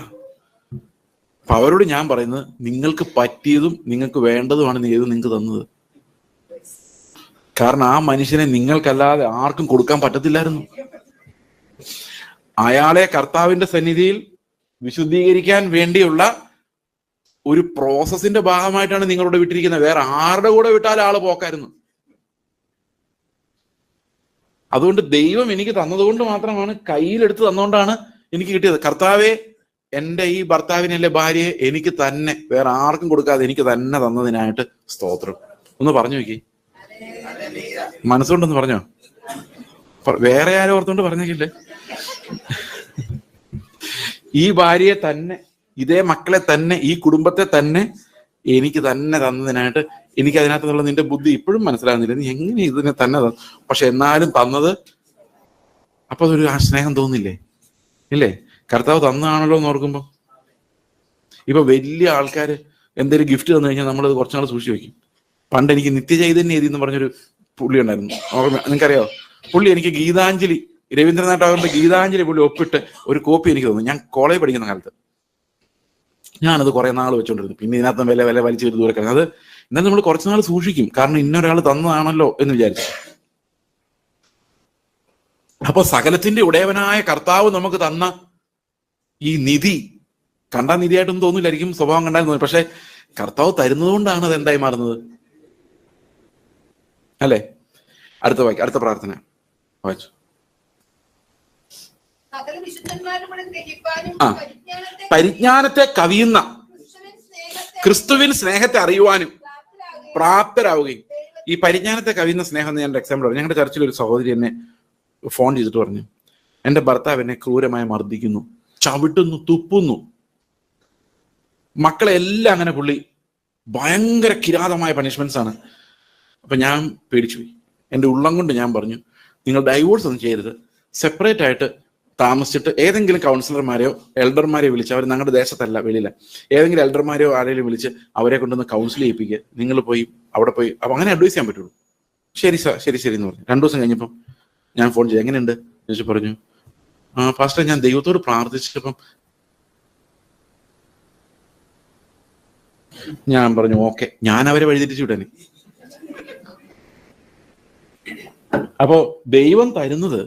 അപ്പൊ അവരോട് ഞാൻ പറയുന്നത്, നിങ്ങൾക്ക് പറ്റിയതും നിങ്ങൾക്ക് വേണ്ടതുമാണ് ദൈവം നിങ്ങൾക്ക് തന്നത്. കാരണം ആ മനുഷ്യനെ നിങ്ങൾക്കല്ലാതെ ആർക്കും കൊടുക്കാൻ പറ്റത്തില്ലായിരുന്നു. അയാളെ കർത്താവിന്റെ സന്നിധിയിൽ വിശുദ്ധീകരിക്കാൻ വേണ്ടിയുള്ള ഒരു പ്രോസസ്സിന്റെ ഭാഗമായിട്ടാണ് നിങ്ങളോട് വിട്ടിരിക്കുന്നത്. വേറെ ആരുടെ കൂടെ വിട്ടാൽ ആള് പോക്കായിരുന്നു. അതുകൊണ്ട് ദൈവം എനിക്ക് തന്നതുകൊണ്ട് മാത്രമാണ്, കയ്യിലെടുത്ത് തന്നുകൊണ്ടാണ് എനിക്ക് കിട്ടിയത്. കർത്താവെ, എൻ്റെ ഈ ഭർത്താവിനെ അല്ലെ ഭാര്യയെ എനിക്ക് തന്നെ, വേറെ ആർക്കും കൊടുക്കാതെ എനിക്ക് തന്നെ തന്നതിനായിട്ട് സ്തോത്രം. ഒന്ന് പറഞ്ഞു നോക്കി, മനസ്സുകൊണ്ടൊന്ന് പറഞ്ഞോ. വേറെ ആരും ഓർത്തുകൊണ്ട് പറഞ്ഞേക്കില്ലേ? ഈ ഭാര്യയെ തന്നെ, ഇതേ മക്കളെ തന്നെ, ഈ കുടുംബത്തെ തന്നെ എനിക്ക് തന്നെ തന്നതിനായിട്ട് എനിക്ക് അതിനകത്തുള്ള നിന്റെ ബുദ്ധി ഇപ്പോഴും മനസ്സിലാകുന്നില്ല. നീ എങ്ങനെ ഇതിനെ തന്നെ പക്ഷെ എന്നാലും തന്നത്. അപ്പൊ അതൊരു ആ സ്നേഹം തോന്നില്ലേ? ഇല്ലേ? കർത്താവ് തന്നാണല്ലോ എന്ന് ഓർക്കുമ്പോ. ഇപ്പൊ വലിയ ആൾക്കാര് എന്തെങ്കിലും ഗിഫ്റ്റ് തന്നു കഴിഞ്ഞാൽ നമ്മളത് കുറച്ചുനാൾ സൂക്ഷിച്ചു വെക്കും. പണ്ട് എനിക്ക് നിത്യചൈതന്യ എന്ന് പറഞ്ഞൊരു പുള്ളി ഉണ്ടായിരുന്നു, നിങ്ങൾക്കറിയാവോ? പുള്ളി എനിക്ക് ഗീതാഞ്ജലി, രവീന്ദ്രനാഥ് ടാഗോറിന്റെ ഗീതാഞ്ജലി പുള്ളി ഒപ്പിട്ട് ഒരു കോപ്പി എനിക്ക് തന്നു. ഞാൻ കോളേജ് പഠിക്കുന്ന കാലത്ത് ഞാനത് കുറെ നാൾ വെച്ചോണ്ടിരുന്നു. പിന്നെ ഇതിനകത്ത് വില വലിച്ചു ഒരു ദൂരെ കിടന്നു. അത് എന്നാലും നമ്മൾ കുറച്ച് നാൾ സൂക്ഷിക്കും, കാരണം ഇന്നൊരാൾ തന്നതാണല്ലോ എന്ന് വിചാരിച്ചു. അപ്പൊ സകലത്തിന്റെ ഉടയവനായ കർത്താവ് നമുക്ക് തന്ന ഈ നിധി കണ്ടാൽ നിധിയായിട്ടൊന്നും തോന്നില്ലായിരിക്കും, സ്വഭാവം കണ്ടാൽ തോന്നി. പക്ഷെ കർത്താവ് തരുന്നതുകൊണ്ടാണ് അത് എന്തായി മാറുന്നത്, അല്ലേ? അടുത്ത പ്രാർത്ഥന വായിച്ചു. പരിജ്ഞാനത്തെ കവിയുന്ന ക്രിസ്തുവിൻ സ്നേഹത്തെ അറിയുവാനും പ്രാപ്തരാവുകയും. ഈ പരിജ്ഞാനത്തെ കവിയുന്ന സ്നേഹം എന്ന് ഞാൻ എക്സാമ്പിൾ പറഞ്ഞു. ഞങ്ങളുടെ ചർച്ചിൽ ഒരു സഹോദരി എന്നെ ഫോൺ ചെയ്തിട്ട് പറഞ്ഞു, എൻ്റെ ഭർത്താവ് എന്നെ ക്രൂരമായി മർദ്ദിക്കുന്നു, ചവിട്ടുന്നു, തുപ്പുന്നു, മക്കളെ എല്ലാം അങ്ങനെ. പുള്ളി ഭയങ്കര കിരാതമായ പണിഷ്മെന്റ്സ് ആണ്. അപ്പൊ ഞാൻ പേടിച്ചുപോയി. എൻ്റെ ഉള്ളം കൊണ്ട് ഞാൻ പറഞ്ഞു, നിങ്ങൾ ഡൈവോഴ്സ് ഒന്നും ചെയ്യരുത്, സെപ്പറേറ്റ് ആയിട്ട് താമസിച്ചിട്ട് ഏതെങ്കിലും കൗൺസിലർമാരെയോ എൽഡർമാരെയോ വിളിച്ച്, അവർ ഞങ്ങളുടെ ദേശത്തല്ല, വെളിയില്ല, ഏതെങ്കിലും എൽഡർമാരെയോ ആരെങ്കിലും വിളിച്ച് അവരെ കൊണ്ടൊന്ന് കൗൺസിൽ ചെയ്യിപ്പിക്കുക. നിങ്ങൾ പോയി അവിടെ പോയി, അപ്പൊ അങ്ങനെ അഡ്വൈസ് ചെയ്യാൻ പറ്റുള്ളൂ. ശരി സാർ, ശരി എന്ന് പറഞ്ഞു. 2 ദിവസം കഴിഞ്ഞപ്പം ഞാൻ ഫോൺ ചെയ്തു, എങ്ങനെയുണ്ട് ചോദിച്ചു. പറഞ്ഞു, ഫാസ്റ്റർ ഞാൻ ദൈവത്തോട് പ്രാർത്ഥിച്ചപ്പം. ഞാൻ പറഞ്ഞു ഓക്കെ, ഞാൻ അവരെ വഴിതിരിച്ചു വിടാന്. അപ്പോ ദൈവം തരുന്നത്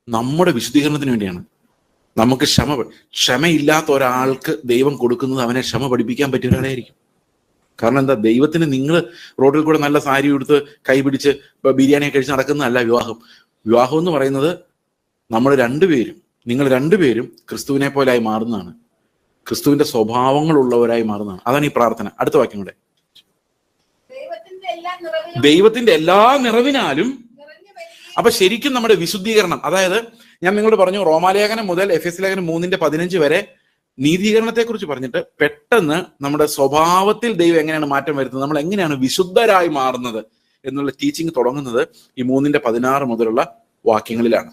നമ്മുടെ വിശുദ്ധീകരണത്തിന് വേണ്ടിയാണ്. നമുക്ക് ക്ഷമയില്ലാത്ത ഒരാൾക്ക് ദൈവം കൊടുക്കുന്നത് അവനെ ക്ഷമ പഠിപ്പിക്കാൻ പറ്റിയ ഒരാളായിരിക്കും. കാരണം എന്താ? ദൈവത്തിന് നിങ്ങൾ റോഡിൽ കൂടെ നല്ല സാരി ഉടുത്ത് കൈ പിടിച്ച് ബിരിയാണി കഴിച്ച് നടക്കുന്നതല്ല വിവാഹം. വിവാഹം എന്ന് പറയുന്നത് നിങ്ങൾ രണ്ടുപേരും ക്രിസ്തുവിനെ പോലായി മാറുന്നതാണ്, ക്രിസ്തുവിന്റെ സ്വഭാവങ്ങളുള്ളവരായി മാറുന്നതാണ്. അതാണ് ഈ പ്രാർത്ഥന. അടുത്ത വാക്യം കൂടെ, ദൈവത്തിന്റെ എല്ലാ നിറവിനാലും. അപ്പൊ ശരിക്കും നമ്മുടെ വിശുദ്ധീകരണം, അതായത് ഞാൻ നിങ്ങളോട് പറഞ്ഞു, റോമാലേഖനം മുതൽ എഫെസ്യ ലേഖനം 3:15 വരെ നീതീകരണത്തെ കുറിച്ച് പറഞ്ഞിട്ട് പെട്ടെന്ന് നമ്മുടെ സ്വഭാവത്തിൽ ദൈവം എങ്ങനെയാണ് മാറ്റം വരുത്തുന്നത്, നമ്മൾ എങ്ങനെയാണ് വിശുദ്ധരായി മാറുന്നത് എന്നുള്ള ടീച്ചിങ് തുടങ്ങുന്നത് ഈ 3:16 മുതലുള്ള വാക്യങ്ങളിലാണ്.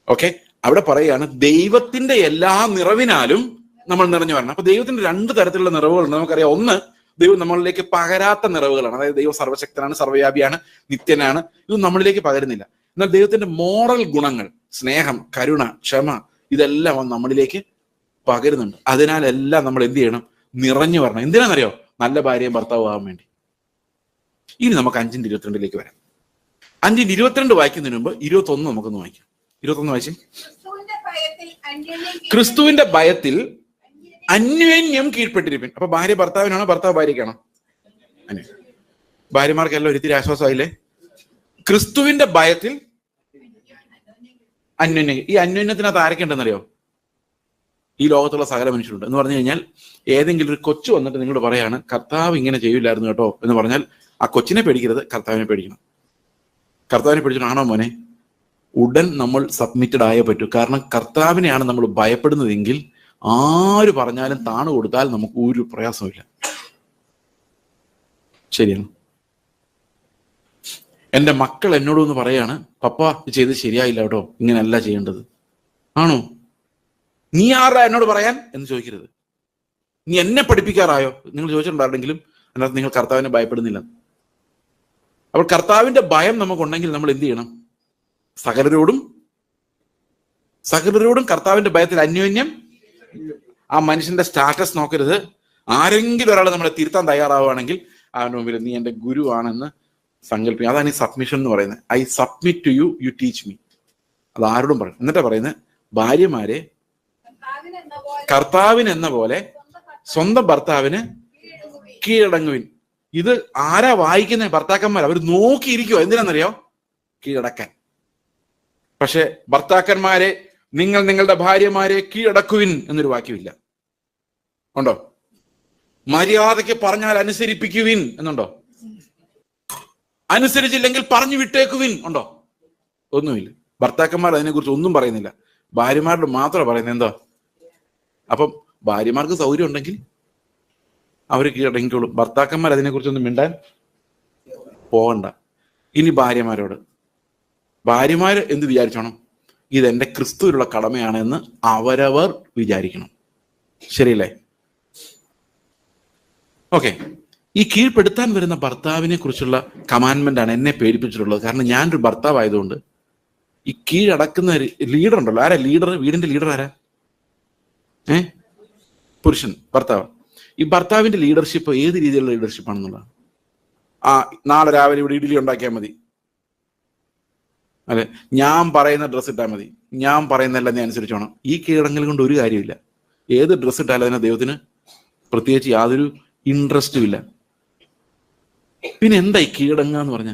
ഓക്കെ, അവിടെ പറയുകയാണ് ദൈവത്തിന്റെ എല്ലാ നിറവിനാലും നമ്മൾ നിറഞ്ഞു വരണം. അപ്പൊ ദൈവത്തിന്റെ 2 തരത്തിലുള്ള നിറവുകളുണ്ട്. നമുക്കറിയാം, ഒന്ന് ദൈവം നമ്മളിലേക്ക് പകരാത്ത നിറവുകളാണ്. അതായത് ദൈവം സർവശക്തനാണ്, സർവ്വവ്യാപിയാണ്, നിത്യനാണ്. ഇത് നമ്മളിലേക്ക് പകരുന്നില്ല. എന്നാൽ ദൈവത്തിന്റെ മോറൽ ഗുണങ്ങൾ, സ്നേഹം, കരുണ, ക്ഷമ, ഇതെല്ലാം നമ്മളിലേക്ക് പകരുന്നുണ്ട്. അതിനാലെല്ലാം നമ്മൾ എന്ത് ചെയ്യണം? നിറഞ്ഞു വരണം. എന്തിനാണെന്നറിയോ? നല്ല ഭാര്യയും ഭർത്താവും ആവാൻ വേണ്ടി. ഇനി നമുക്ക് 5:22 വരാം. 5:22 വായിക്കുന്നതിന് മുമ്പ് 21 നമുക്കൊന്ന് വായിക്കാം. 21 വായിച്ചേ. ക്രിസ്തുവിന്റെ ഭയത്തിൽ അന്യോന്യം കീഴ്പ്പെട്ടിരിപ്പിൻ. അപ്പൊ ഭാര്യ ഭർത്താവിനാണോ, ഭർത്താവ് ഭാര്യയ്ക്കാണോ? ഭാര്യമാർക്കെല്ലാം ഒരിത്തിരി ആശ്വാസമായില്ലേ? ക്രിസ്തുവിന്റെ ഭയത്തിൽ അന്യോന്യം. ഈ അന്യോന്യത്തിനകത്ത് ആരൊക്കെ ഉണ്ടെന്നറിയോ? ഈ ലോകത്തുള്ള സകല മനുഷ്യരുണ്ട്. എന്ന് പറഞ്ഞു കഴിഞ്ഞാൽ, ഏതെങ്കിലും ഒരു കൊച്ചു വന്നിട്ട് നിങ്ങളോട് പറയാണ് കർത്താവ് ഇങ്ങനെ ചെയ്യില്ലായിരുന്നു കേട്ടോ എന്ന് പറഞ്ഞാൽ, ആ കൊച്ചിനെ പേടിക്കരുത്, കർത്താവിനെ പേടിക്കണം. കർത്താവിനെ പേടിച്ചിട്ടാണോ മോനെ, ഉടൻ നമ്മൾ സബ്മിറ്റഡ് ആയേ പറ്റൂ. കാരണം കർത്താവിനെയാണ് നമ്മൾ ഭയപ്പെടുന്നതെങ്കിൽ ആര് പറഞ്ഞാലും താണു കൊടുത്താൽ നമുക്ക് ഒരു പ്രയാസമില്ല. ശരിയാണ്. എൻ്റെ മക്കൾ എന്നോടൊന്ന് പറയാണ്, പപ്പ ഇത് ചെയ്ത് ശരിയായില്ല കേട്ടോ, ഇങ്ങനെയല്ല ചെയ്യേണ്ടത്. ആണോ? നീ ആരാ എന്നോട് പറയാൻ എന്ന് ചോദിക്കരുത്. നീ എന്നെ പഠിപ്പിക്കാറായോ? നിങ്ങൾ ചോദിച്ചിട്ടുണ്ടായിരുന്നെങ്കിലും അതിനകത്ത് നിങ്ങൾ കർത്താവിനെ ഭയപ്പെടുന്നില്ല. അപ്പോൾ കർത്താവിന്റെ ഭയം നമുക്കുണ്ടെങ്കിൽ നമ്മൾ എന്ത് ചെയ്യണം? സകലരോടും കർത്താവിന്റെ ഭയത്തിൽ അന്യോന്യം. ആ മനുഷ്യന്റെ സ്റ്റാറ്റസ് നോക്കരുത്. ആരെങ്കിലും ഒരാൾ നമ്മളെ തിരുത്താൻ തയ്യാറാവുകയാണെങ്കിൽ അവൻ്റെ മുമ്പിൽ നീ എൻ്റെ ഗുരുവാണെന്ന് സങ്കല്പിക്കുക. അതാണ് ഈ സബ്മിഷൻ എന്ന് പറയുന്നത്. I submit to you, you teach me. അത് ആരോടും പറയും. എന്നിട്ടാ പറയുന്നത്, ഭാര്യമാരെ കർത്താവിനെന്ന പോലെ സ്വന്തം ഭർത്താവിന് കീഴടങ്ങുവിൻ. ഇത് ആരാ വായിക്കുന്ന? ഭർത്താക്കന്മാർ. അവർ നോക്കിയിരിക്കുവോ? എന്തിനാണെന്നറിയോ? കീഴടക്കാൻ. പക്ഷെ ഭർത്താക്കന്മാരെ നിങ്ങൾ നിങ്ങളുടെ ഭാര്യമാരെ കീഴടക്കുവിൻ എന്നൊരു വാക്യമില്ല. ഉണ്ടോ? മര്യാദയ്ക്ക് പറഞ്ഞാൽ അനുസരിപ്പിക്കുവിൻ എന്നുണ്ടോ? അനുസരിച്ചില്ലെങ്കിൽ പറഞ്ഞു വിട്ടേക്കുവിൻ ഉണ്ടോ? ഒന്നുമില്ല. ഭർത്താക്കന്മാർ അതിനെക്കുറിച്ച് ഒന്നും പറയുന്നില്ല. ഭാര്യമാരോട് മാത്രം പറയുന്നത്. എന്താ? അപ്പം ഭാര്യമാർക്ക് സൗകര്യം ഉണ്ടെങ്കിൽ അവർ കീഴടങ്ങിക്കോളും. ഭർത്താക്കന്മാർ അതിനെക്കുറിച്ചൊന്നും മിണ്ടാൻ പോകണ്ട. ഇനി ഭാര്യമാര് എന്ത് വിചാരിച്ചോണം? ഇതെന്റെ ക്രിസ്തുവിലുള്ള കടമയാണ് എന്ന് അവരവർ വിചാരിക്കണം. ശരിയല്ലേ? ഓക്കെ, ഈ കീഴ്പ്പെടുത്താൻ വരുന്ന ഭർത്താവിനെ കുറിച്ചുള്ള കമാൻഡ്മെന്റ് ആണ് എന്നെ പേടിപ്പിച്ചിട്ടുള്ളത്. കാരണം ഞാനൊരു ഭർത്താവായതുകൊണ്ട് ഈ കീഴടക്കുന്ന ലീഡർ ഉണ്ടല്ലോ. ആരാ ലീഡർ? വീടിന്റെ ലീഡർ ആരാ? പുരുഷൻ, ഭർത്താവ്. ഈ ഭർത്താവിന്റെ ലീഡർഷിപ്പ് ഏത് രീതിയിലുള്ള ലീഡർഷിപ്പ് ആണെന്നുള്ളതാണ്. നാളെ രാവിലെ ഇവിടെ ഇഡ്ഡലി ഉണ്ടാക്കിയാൽ മതി, അല്ലെ, ഞാൻ പറയുന്ന ഡ്രസ്സ് ഇട്ടാൽ മതി, ഞാൻ പറയുന്നതെല്ലാം നീ അനുസരിച്ചോണം. ഈ കീഴടങ്ങൽ കൊണ്ട് ഒരു കാര്യമില്ല. ഏത് ഡ്രസ്സ് ഇട്ടാലും അതിനെ ദൈവത്തിന് പ്രത്യേകിച്ച് യാതൊരു ഇൻട്രസ്റ്റും ഇല്ല. പിന്നെ എന്താ ഈ കീഴടങ്ങുക എന്ന് പറഞ്ഞ?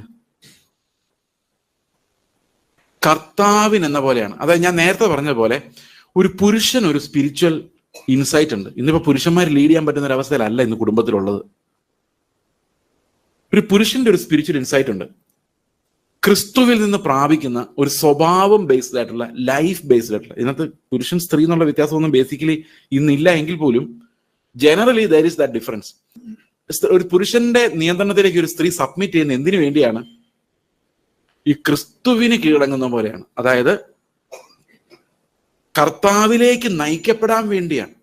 കർത്താവിനെന്ന പോലെയാണ്. അതായത് ഞാൻ നേരത്തെ പറഞ്ഞ പോലെ ഒരു പുരുഷൻ ഒരു സ്പിരിച്വൽ ഇൻസൈറ്റ് ഉണ്ട്. ഇന്നിപ്പോ പുരുഷന്മാർ ലീഡ് ചെയ്യാൻ പറ്റുന്ന ഒരു അവസ്ഥയിലല്ല ഇന്ന് കുടുംബത്തിലുള്ളത്. ഒരു പുരുഷന്റെ ഒരു സ്പിരിച്വൽ ഇൻസൈറ്റ് ഉണ്ട്. ക്രിസ്തുവിൽ നിന്ന് പ്രാപിക്കുന്ന ഒരു സ്വഭാവം ബേസ്ഡ് ആയിട്ടുള്ള, ലൈഫ് ബേസ്ഡ് ആയിട്ടുള്ള. ഇതിനകത്ത് പുരുഷൻ സ്ത്രീ എന്നുള്ള വ്യത്യാസമൊന്നും ബേസിക്കലി ഇന്നില്ല എങ്കിൽ പോലും generally there is that difference. ഒരു പുരുഷന്റെ നിയന്ത്രണത്തിലേക്ക് ഒരു സ്ത്രീ സബ്മിറ്റ് ചെയ്യുന്ന എന്തിനു വേണ്ടിയാണ്? ഈ ക്രിസ്തുവിന് കീഴടങ്ങുന്ന പോലെയാണ്. അതായത് കർത്താവിലേക്ക് നയിക്കപ്പെടാൻ വേണ്ടിയാണ്.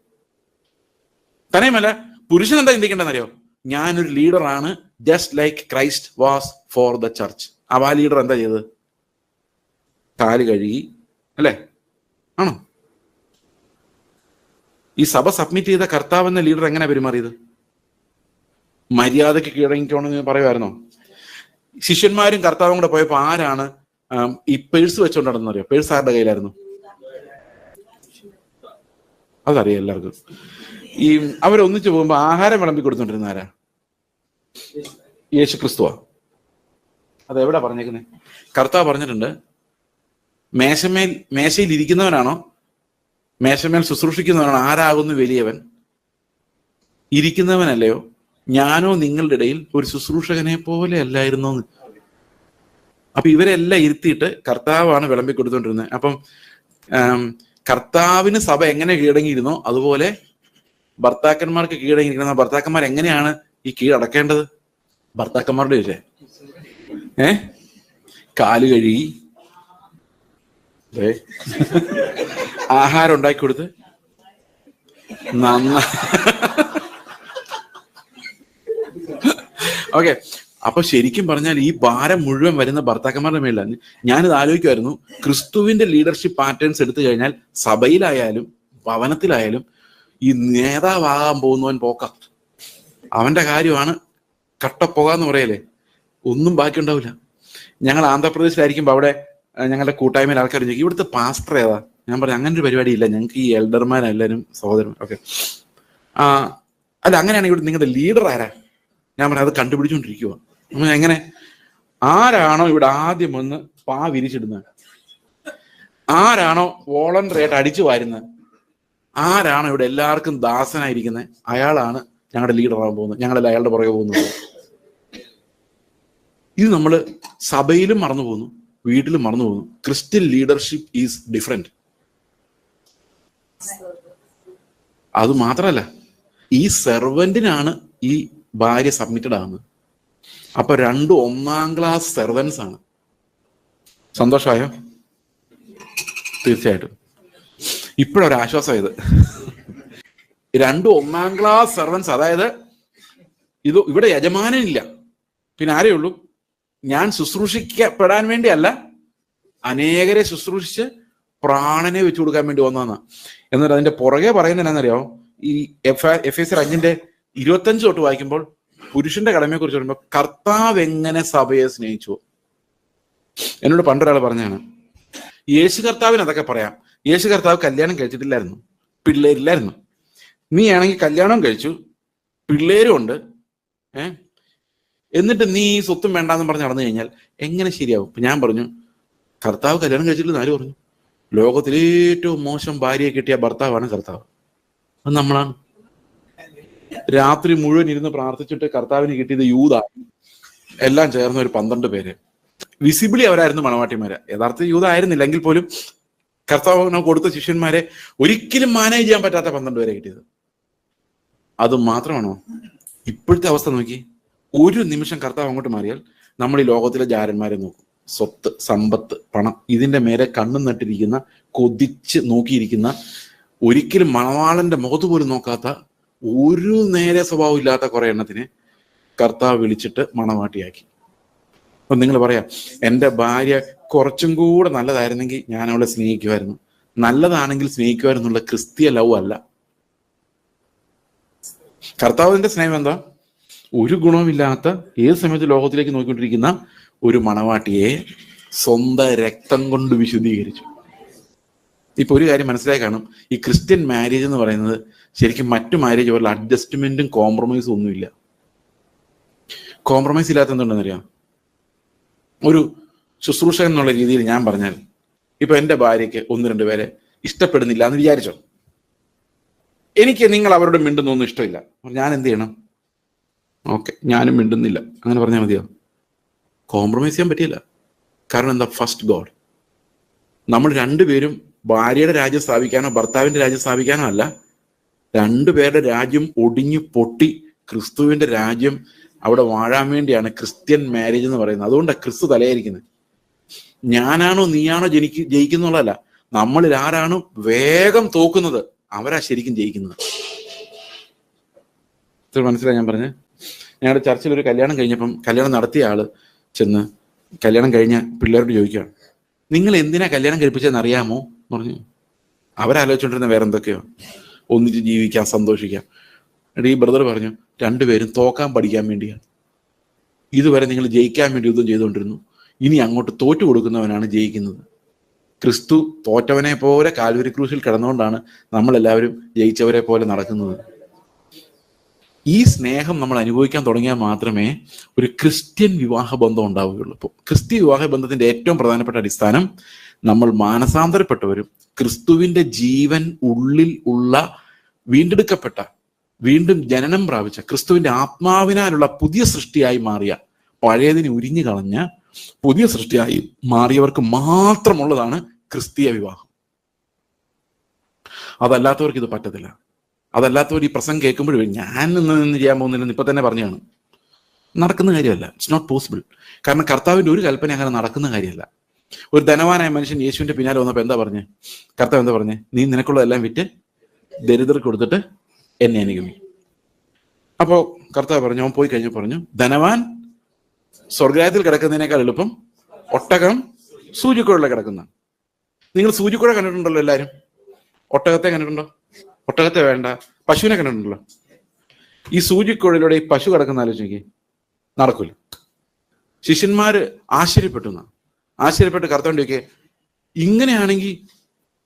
തന്നെയുമല്ല, പുരുഷൻ എന്താ ചിന്തിക്കേണ്ടതെന്നറിയോ? ഞാനൊരു ലീഡറാണ്, just like Christ was for the church. ആ ലീഡർ എന്താ ചെയ്തത്? കാല് കഴുകി, അല്ലേ? ആണോ? ഈ സഭ സബ്മിറ്റ് ചെയ്ത കർത്താവ് എന്ന ലീഡർ എങ്ങനെ പെരുമാറിയത്? മര്യാദയ്ക്ക് കീഴടങ്ങിക്കോണെന്ന് പറയുമായിരുന്നോ? ശിഷ്യന്മാരും കർത്താവും കൂടെ പോയപ്പോ ആരാണ് ഈ പേഴ്സ് വെച്ചോണ്ട് നടന്നറിയോ? പേഴ്സ് ആരുടെ കയ്യിലായിരുന്നു? അതറിയാം എല്ലാവർക്കും. ഈ അവരൊന്നിച്ചു പോകുമ്പോ ആഹാരം വിളമ്പി കൊടുത്തോണ്ടിരുന്ന ആരാ? യേശു ക്രിസ്തുവാ. അതെവിടാ പറഞ്ഞേക്കുന്നത്? കർത്താവ് പറഞ്ഞിട്ടുണ്ട്, മേശയിൽ ഇരിക്കുന്നവനാണോ, മേശമേൽ ശുശ്രൂഷിക്കുന്നവനാണോ ആരാകുന്നു വലിയവൻ? ഇരിക്കുന്നവനല്ലയോ? ഞാനോ നിങ്ങളുടെ ഇടയിൽ ഒരു ശുശ്രൂഷകനെ പോലെ അല്ലായിരുന്നോ? അപ്പൊ ഇവരെല്ലാം ഇരുത്തിയിട്ട് കർത്താവാണ് വിളമ്പി കൊടുത്തോണ്ടിരുന്നത്. അപ്പം കർത്താവിന് സഭ എങ്ങനെ കീഴടങ്ങിയിരുന്നോ അതുപോലെ ഭർത്താക്കന്മാർക്ക് കീഴടങ്ങിയിരിക്കുന്ന ഭർത്താക്കന്മാർ എങ്ങനെയാണ് ഈ കീഴടക്കേണ്ടത്? ഭർത്താക്കന്മാരുടെ ചോദിച്ചേ ഏ കാല് കഴുകി, ആഹാരം ഉണ്ടാക്കി കൊടുത്ത് നന്ന ഓക്കെ. അപ്പൊ ശരിക്കും പറഞ്ഞാൽ ഈ ഭാരം മുഴുവൻ വരുന്ന ഭർത്താക്കന്മാരുടെ മേലാണ്. ഞാനിത് ആലോചിക്കുമായിരുന്നു, ക്രിസ്തുവിന്റെ ലീഡർഷിപ്പ് പാറ്റേൺസ് എടുത്തു കഴിഞ്ഞാൽ സഭയിലായാലും ഭവനത്തിലായാലും ഈ നേതാവാകാൻ പോകുന്നവൻ പോക്ക. അവന്റെ കാര്യമാണ് കട്ടപ്പോകാന്ന് പറയലേ, ഒന്നും ബാക്കി ഉണ്ടാവില്ല. ഞങ്ങൾ ആന്ധ്രാപ്രദേശിലായിരിക്കുമ്പോൾ അവിടെ ഞങ്ങളുടെ കൂട്ടായ്മയിൽ ആൾക്കാർ ചോദിക്കും, ഇവിടുത്തെ പാസ്റ്റർ ഏതാ? ഞാൻ പറഞ്ഞു, അങ്ങനെ ഒരു പരിപാടി ഇല്ല, ഞങ്ങൾക്ക് ഈ എൽഡർമാരെല്ലാവരും സഹോദരൻ. ഓക്കെ, അല്ല അങ്ങനെയാണെങ്കിൽ ഇവിടെ നിങ്ങളുടെ ലീഡർ ആരാ? ഞാൻ പറഞ്ഞു, അത് കണ്ടുപിടിച്ചുകൊണ്ടിരിക്കുക. എങ്ങനെ? ആരാണോ ഇവിടെ ആദ്യം വന്ന് പാ വിരിച്ചിടുന്നത്, ആരാണോ വോളണ്ടറി ആയിട്ട് അടിച്ചു വാരുന്നത്, ആരാണോ ഇവിടെ എല്ലാവർക്കും ദാസനായിരിക്കുന്നത്, അയാളാണ് ഞങ്ങളുടെ ലീഡറാകാൻ പോകുന്നത്. ഞങ്ങളെല്ലാം അയാളുടെ പുറകെ പോകുന്നത്. ഇത് നമ്മൾ സഭയിലും മറന്നു പോകുന്നു, വീട്ടിലും മറന്നു പോകുന്നു. Christian leadership is different. അത് മാത്രമല്ല, ഈ സെർവന്റിനാണ് ഈ ഭാര്യ സബ്മിറ്റഡ് ആകുന്നത്. അപ്പൊ രണ്ടും 1ാം ക്ലാസ് സെർവൻസ് ആണ്. സന്തോഷമായോ? തീർച്ചയായിട്ടും. ഇപ്പോഴൊരാശ്വാസമായത്. രണ്ടും 1ാം ക്ലാസ് സെർവൻസ്. അതായത് ഇത് ഇവിടെ യജമാനനില്ല, പിന്നെ ആരേ ഉള്ളൂ? ഞാൻ ശുശ്രൂഷിക്കപ്പെടാൻ വേണ്ടിയല്ല, അനേകരെ ശുശ്രൂഷിച്ച് പ്രാണനെ വെച്ചു കൊടുക്കാൻ വേണ്ടി വന്നതാണ്. എന്നിട്ട് അതിന്റെ പുറകെ പറയുന്നത് എന്നാന്നറിയോ? ഈ എഫേസ്യർ 5:25 തൊട്ട് വായിക്കുമ്പോൾ പുരുഷന്റെ കടമയെ കുറിച്ച് പറയുമ്പോൾ കർത്താവ് എങ്ങനെ സഭയെ സ്നേഹിച്ചു. എന്നോട് പണ്ടൊരാൾ പറഞ്ഞാണ്, യേശു കർത്താവിന് അതൊക്കെ പറയാം. യേശു കർത്താവ് കല്യാണം കഴിച്ചിട്ടില്ലായിരുന്നു, പിള്ളേരില്ലായിരുന്നു. നീ ആണെങ്കിൽ കല്യാണം കഴിച്ചു, പിള്ളേരും ഉണ്ട്, എന്നിട്ട് നീ ഈ സ്വത്തും വേണ്ടാന്ന് പറഞ്ഞ് നടന്നു കഴിഞ്ഞാൽ എങ്ങനെ ശരിയാവും? ഞാൻ പറഞ്ഞു, കർത്താവ് കല്യാണം കഴിച്ചിട്ടില്ലെന്ന് ആര് പറഞ്ഞു? ലോകത്തിലെ ഏറ്റവും മോശം ഭാര്യയെ കിട്ടിയ ഭർത്താവാണ് കർത്താവ്. അത് നമ്മളാണ്. രാത്രി മുഴുവൻ ഇരുന്ന് പ്രാർത്ഥിച്ചിട്ട് കർത്താവിന് കിട്ടിയത് യൂത, എല്ലാം ചേർന്ന ഒരു 12 പേര്. വിസിബിളി അവരായിരുന്നു മണവാട്ടിമാര്. യഥാർത്ഥ യൂത ആയിരുന്നില്ല എങ്കിൽ പോലും കർത്താവിന് കൊടുത്ത ശിഷ്യന്മാരെ ഒരിക്കലും മാനേജ് ചെയ്യാൻ പറ്റാത്ത 12 പേരെ കിട്ടിയത്. അത് മാത്രമാണോ? ഇപ്പോഴത്തെ അവസ്ഥ നോക്കി. ഒരു നിമിഷം കർത്താവ് അങ്ങോട്ട് മാറിയാൽ നമ്മൾ ഈ ലോകത്തിലെ ജാരന്മാരെ നോക്കും. സ്വത്ത്, സമ്പത്ത്, പണം, ഇതിന്റെ മേലെ കണ്ണും നട്ടിരിക്കുന്ന, കൊതിച്ച് നോക്കിയിരിക്കുന്ന, ഒരിക്കലും മണവാളന്റെ മുഖത്ത് പോലും നോക്കാത്ത, ഒരു നേരെ സ്വഭാവം ഇല്ലാത്ത കുറെ എണ്ണത്തിനെ കർത്താവ് വിളിച്ചിട്ട് മണവാട്ടിയാക്കി. അപ്പൊ നിങ്ങൾ പറയാം, എൻ്റെ ഭാര്യ കുറച്ചും കൂടെ നല്ലതായിരുന്നെങ്കിൽ ഞാൻ അവളെ സ്നേഹിക്കുമായിരുന്നു. നല്ലതാണെങ്കിൽ സ്നേഹിക്കുമായിരുന്നുള്ള ക്രിസ്തീയ ലവ് അല്ല. കർത്താവിന്റെ സ്നേഹം എന്താ? ഒരു ഗുണവുമില്ലാത്ത, ഏത് സമയത്ത് ലോകത്തിലേക്ക് നോക്കിക്കൊണ്ടിരിക്കുന്ന ഒരു മണവാട്ടിയെ സ്വന്തം രക്തം കൊണ്ട് വിശുദ്ധീകരിച്ചു. ഇപ്പൊ ഒരു കാര്യം മനസ്സിലായി കാണും, ഈ ക്രിസ്ത്യൻ മാരേജ് എന്ന് പറയുന്നത് ശരിക്കും മറ്റു മാരേജ് പോലെ അഡ്ജസ്റ്റ്മെന്റും കോംപ്രമൈസും ഒന്നുമില്ല. കോംപ്രമൈസ് ഇല്ലാത്ത എന്തുണ്ടെന്നറിയാം? ഒരു ശുശ്രൂഷകൻ എന്നുള്ള രീതിയിൽ ഞാൻ പറഞ്ഞാൽ, ഇപ്പൊ എൻ്റെ ഭാര്യയ്ക്ക് 1-2 പേരെ ഇഷ്ടപ്പെടുന്നില്ല എന്ന് വിചാരിച്ചോ, എനിക്ക് നിങ്ങൾ അവരോട് മിണ്ടുന്നൊന്നും ഇഷ്ടമില്ല, ഞാൻ എന്ത് ചെയ്യണം? ഓക്കെ, ഞാനും മിണ്ടുന്നില്ല, അങ്ങനെ പറഞ്ഞാൽ മതിയോ? കോംപ്രമൈസ് ചെയ്യാൻ പറ്റില്ല. കാരണം എന്താ? First God. നമ്മൾ രണ്ടുപേരും ഭാര്യയുടെ രാജ്യം സ്ഥാപിക്കാനോ ഭർത്താവിന്റെ രാജ്യം സ്ഥാപിക്കാനോ അല്ല, 2 പേരുടെ രാജ്യം ഒടിഞ്ഞു പൊട്ടി ക്രിസ്തുവിന്റെ രാജ്യം അവിടെ വാഴാൻ വേണ്ടിയാണ് ക്രിസ്ത്യൻ മാരേജ് എന്ന് പറയുന്നത്. അതുകൊണ്ടാണ് ക്രിസ്തു തലയായിരിക്കുന്നത്. ഞാനാണോ നീയാണോ ജയിക്കുന്നുള്ളതല്ല, നമ്മളിൽ ആരാണോ വേഗം തോക്കുന്നത് അവരാ ശരിക്കും ജയിക്കുന്നത്. മനസ്സിലായി ഞാൻ പറഞ്ഞേ? ഞങ്ങളുടെ ചർച്ചിൽ ഒരു കല്യാണം കഴിഞ്ഞപ്പം കല്യാണം നടത്തിയ ആള് ചെന്ന് കല്യാണം കഴിഞ്ഞ പിള്ളേരോട് ചോദിക്കുകയാണ്, നിങ്ങൾ എന്തിനാ കല്യാണം കഴിപ്പിച്ചതെന്ന് അറിയാമോ എന്ന് പറഞ്ഞു. അവരാലോചിച്ചോണ്ടിരുന്ന വേറെ എന്തൊക്കെയോ, ഒന്നിച്ച് ജീവിക്കാം, സന്തോഷിക്കാം. എന്നിട്ട് ഈ ബ്രദർ പറഞ്ഞു, 2 പേരും തോക്കാൻ പഠിക്കാൻ വേണ്ടിയാണ്. ഇതുവരെ നിങ്ങൾ ജയിക്കാൻ വേണ്ടി യുദ്ധം ചെയ്തുകൊണ്ടിരുന്നു, ഇനി അങ്ങോട്ട് തോറ്റു കൊടുക്കുന്നവനാണ് ജയിക്കുന്നത്. ക്രിസ്തു തോറ്റവനെ പോലെ കാൽവരി ക്രൂശിൽ കിടന്നുകൊണ്ടാണ് നമ്മളെല്ലാവരും ജയിച്ചവരെ പോലെ നടക്കുന്നത്. ഈ സ്നേഹം നമ്മൾ അനുഭവിക്കാൻ തുടങ്ങിയാൽ മാത്രമേ ഒരു ക്രിസ്ത്യൻ വിവാഹ ബന്ധം ഉണ്ടാവുകയുള്ളൂ. ഇപ്പോൾ ക്രിസ്ത്യ വിവാഹ ബന്ധത്തിന്റെ ഏറ്റവും പ്രധാനപ്പെട്ട അടിസ്ഥാനം നമ്മൾ മാനസാന്തരപ്പെട്ടവരും ക്രിസ്തുവിന്റെ ജീവൻ ഉള്ളിൽ ഉള്ള വീണ്ടെടുക്കപ്പെട്ട, വീണ്ടും ജനനം പ്രാപിച്ച, ക്രിസ്തുവിന്റെ ആത്മാവിനാലുള്ള പുതിയ സൃഷ്ടിയായി മാറിയ, പഴയതിനെ ഉരിഞ്ഞു കളഞ്ഞ പുതിയ സൃഷ്ടിയായി മാറിയവർക്ക് മാത്രമുള്ളതാണ് ക്രിസ്തീയ വിവാഹം. അതല്ലാത്തവർക്ക് ഇത് പറ്റത്തില്ല. അതല്ലാത്തവർ ഈ പ്രസംഗം കേൾക്കുമ്പോഴും ഞാൻ നിന്ന് ചെയ്യാൻ പോകുന്നില്ലെന്ന് ഇപ്പൊ തന്നെ പറഞ്ഞാണ്. നടക്കുന്ന കാര്യമല്ല. It's not possible. കാരണം കർത്താവിൻ്റെ ഒരു കൽപ്പന അങ്ങനെ നടക്കുന്ന കാര്യമല്ല. ഒരു ധനവാനായ മനുഷ്യൻ യേശുവിന്റെ പിന്നാലെ വന്നപ്പോൾ എന്താ പറഞ്ഞേ? കർത്താവ് എന്താ പറഞ്ഞേ? നീ നിനക്കുള്ളതെല്ലാം വിറ്റ് ദരിദ്രർക്ക് കൊടുത്തിട്ട് എന്നെ അനുഗമിക്കും. അപ്പോൾ കർത്താവ് പറഞ്ഞു, അവൻ പോയി കഴിഞ്ഞ് പറഞ്ഞു, ധനവാൻ സ്വർഗ്ഗരാജ്യത്തിൽ കിടക്കുന്നതിനേക്കാൾ എളുപ്പം ഒട്ടകം സൂചിക്കുഴലിൽ കിടക്കുന്ന. നിങ്ങൾ സൂചിക്കുഴ കണ്ടിട്ടുണ്ടല്ലോ എല്ലാവരും? ഒട്ടകത്തെ കണ്ടിട്ടുണ്ടോ? ഒട്ടകത്തെ വേണ്ട, പശുവിനെ കണ്ടിട്ടുണ്ടല്ലോ. ഈ സൂചിക്കുഴലിലൂടെ ഈ പശു കിടക്കുന്ന ആലോചിക്ക്, നടക്കൂല. ശിഷ്യന്മാര് ആശ്ചര്യപ്പെട്ട് കർത്താവിന്റെ ഒക്കെ ഇങ്ങനെയാണെങ്കിൽ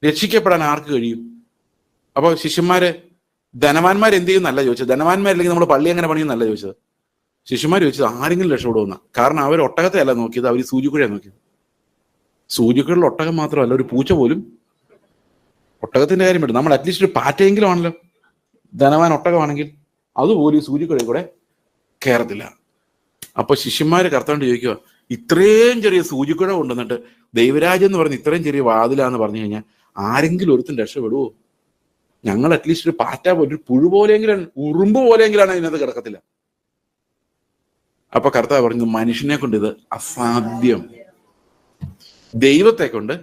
രക്ഷിക്കപ്പെടാൻ ആർക്ക് കഴിയും? അപ്പോൾ ശിഷ്യന്മാര് ധനവാന്മാർ എന്ത് ചെയ്യുന്നല്ല ചോദിച്ചത്. ധനവാന്മാരില്ലെങ്കിൽ നമ്മൾ പള്ളി എങ്ങനെ പണിയെന്നല്ല ചോദിച്ചത്. ശിഷ്യന്മാർ ചോദിച്ചത് ആരെങ്കിലും രക്ഷപ്പെടുമെന്ന. കാരണം അവർ ഒട്ടകത്തെ അല്ല നോക്കിയത്, അവർ സൂചിക്കുഴയാണ് നോക്കിയത്. സൂചിക്കുഴയിൽ ഒട്ടകം മാത്രമല്ല, ഒരു പൂച്ച പോലും. ഒട്ടകത്തിന്റെ കാര്യം പറ്റും, നമ്മൾ അറ്റ്ലീസ്റ്റ് ഒരു പാറ്റയെങ്കിലും ആണല്ലോ. ധനവാൻ ഒട്ടകമാണെങ്കിൽ അതുപോലും ഈ സൂചിക്കുഴയിൽ കൂടെ കയറത്തില്ല. അപ്പൊ ശിഷ്യന്മാര് കർത്താവിനോട് ചോദിക്കുക, ഇത്രയും ചെറിയ സൂചിക്കുഴ കൊണ്ടുവന്നിട്ട് ദൈവരാജ്യം എന്ന് പറഞ്ഞ് ഇത്രയും ചെറിയ വാതിലാന്ന് പറഞ്ഞു കഴിഞ്ഞാൽ ആരെങ്കിലും ഒരുത്തും രക്ഷപ്പെടുവോ? ഞങ്ങൾ അറ്റ്ലീസ്റ്റ് ഒരു പാറ്റ പോലെ, ഒരു പുഴു പോലെയെങ്കിലും, ഉറുമ്പ് പോലെയെങ്കിലാണ് ഇതിനകത്ത് കിടക്കത്തില്ല. അപ്പൊ കർത്താവ് പറഞ്ഞു, മനുഷ്യനെ കൊണ്ട് ഇത് അസാധ്യം, ദൈവത്തെ കൊണ്ട്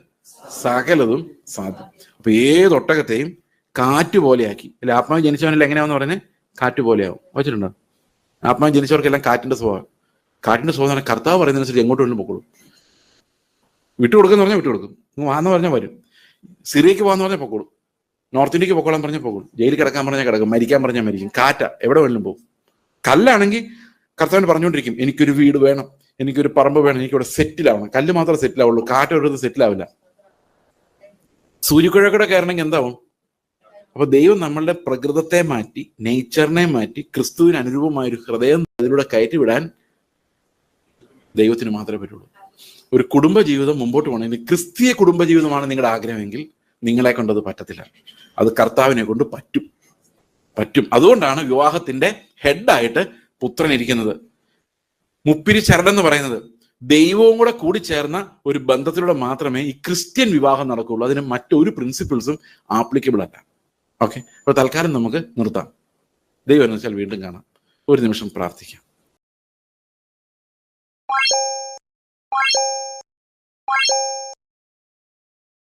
സകലതും സാധ്യം. അപ്പൊ ഏത് ഒട്ടകത്തെയും കാറ്റ് പോലെയാക്കി. അല്ലെ, ആത്മാവ് ജനിച്ചവനല്ല എങ്ങനെയാന്ന് പറഞ്ഞാൽ കാറ്റ് പോലെയാവും. വെച്ചിട്ടുണ്ടോ? ആത്മാവ് ജനിച്ചവർക്കെല്ലാം കാറ്റിന്റെ സ്വഭാവം. കാറ്റിന്റെ സ്വഭാവം കർത്താവ് പറയുന്നതനുസരിച്ച് എങ്ങോട്ട് വേണമെങ്കിലും പൊക്കോളും. വിട്ടുകൊടുക്കുന്ന പറഞ്ഞാൽ വിട്ടുകൊടുക്കും. വാന്ന് പറഞ്ഞാൽ വരും. സിറിയക്ക് പോകാന്ന് പറഞ്ഞാൽ പൊക്കോളും. നോർത്ത് ഇന്ത്യക്ക് പൊക്കോളാൻ പറഞ്ഞാൽ പൊക്കോളും. ജയിലിൽ കിടക്കാൻ പറഞ്ഞാൽ കിടക്കും. മരിക്കാൻ പറഞ്ഞാൽ മരിക്കും. കാറ്റ എവിടെ വേണമെങ്കിലും പോകും. കല്ലാണെങ്കിൽ കർത്താവിന് പറഞ്ഞുകൊണ്ടിരിക്കും, എനിക്കൊരു വീട് വേണം, എനിക്കൊരു പറമ്പ് വേണം, എനിക്കിവിടെ സെറ്റിൽ ആവണം. കല്ല് മാത്രമേ സെറ്റിൽ ആവുള്ളൂ, കാറ്റ് ഒരിടത്ത് സെറ്റിൽ ആവില്ല. സൂര്യക്കുഴക്കൂടെ കയറണമെങ്കിൽ എന്താവും? അപ്പൊ ദൈവം നമ്മളുടെ പ്രകൃതത്തെ മാറ്റി, നേച്ചറിനെ മാറ്റി, ക്രിസ്തുവിന് അനുരൂപമായ ഒരു ഹൃദയം അതിലൂടെ കയറ്റിവിടാൻ ദൈവത്തിന് മാത്രമേ പറ്റുള്ളൂ. ഒരു കുടുംബജീവിതം മുമ്പോട്ട് പോകണമെങ്കിൽ, ക്രിസ്തീയ കുടുംബജീവിതമാണ് നിങ്ങളുടെ ആഗ്രഹമെങ്കിൽ നിങ്ങളെ കൊണ്ടത് പറ്റത്തില്ല. അത് കർത്താവിനെ കൊണ്ട് പറ്റും. അതുകൊണ്ടാണ് വിവാഹത്തിന്റെ ഹെഡായിട്ട് പുത്രൻ ഇരിക്കുന്നത്. മുപ്പിരി ചരടെന്ന് പറയുന്നത് ദൈവവും കൂടെ കൂടി ചേർന്ന ഒരു ബന്ധത്തിലൂടെ മാത്രമേ ഈ ക്രിസ്ത്യൻ വിവാഹം നടക്കുകയുള്ളൂ. അതിന് മറ്റൊരു പ്രിൻസിപ്പിൾസും ആപ്ലിക്കബിൾ അല്ല. ഓക്കെ, അപ്പോൾ തൽക്കാലം നമുക്ക് നിർത്താം. ദൈവം എന്ന് വെച്ചാൽ വീണ്ടും കാണാം. ഒരു നിമിഷം പ്രാർത്ഥിക്കാം.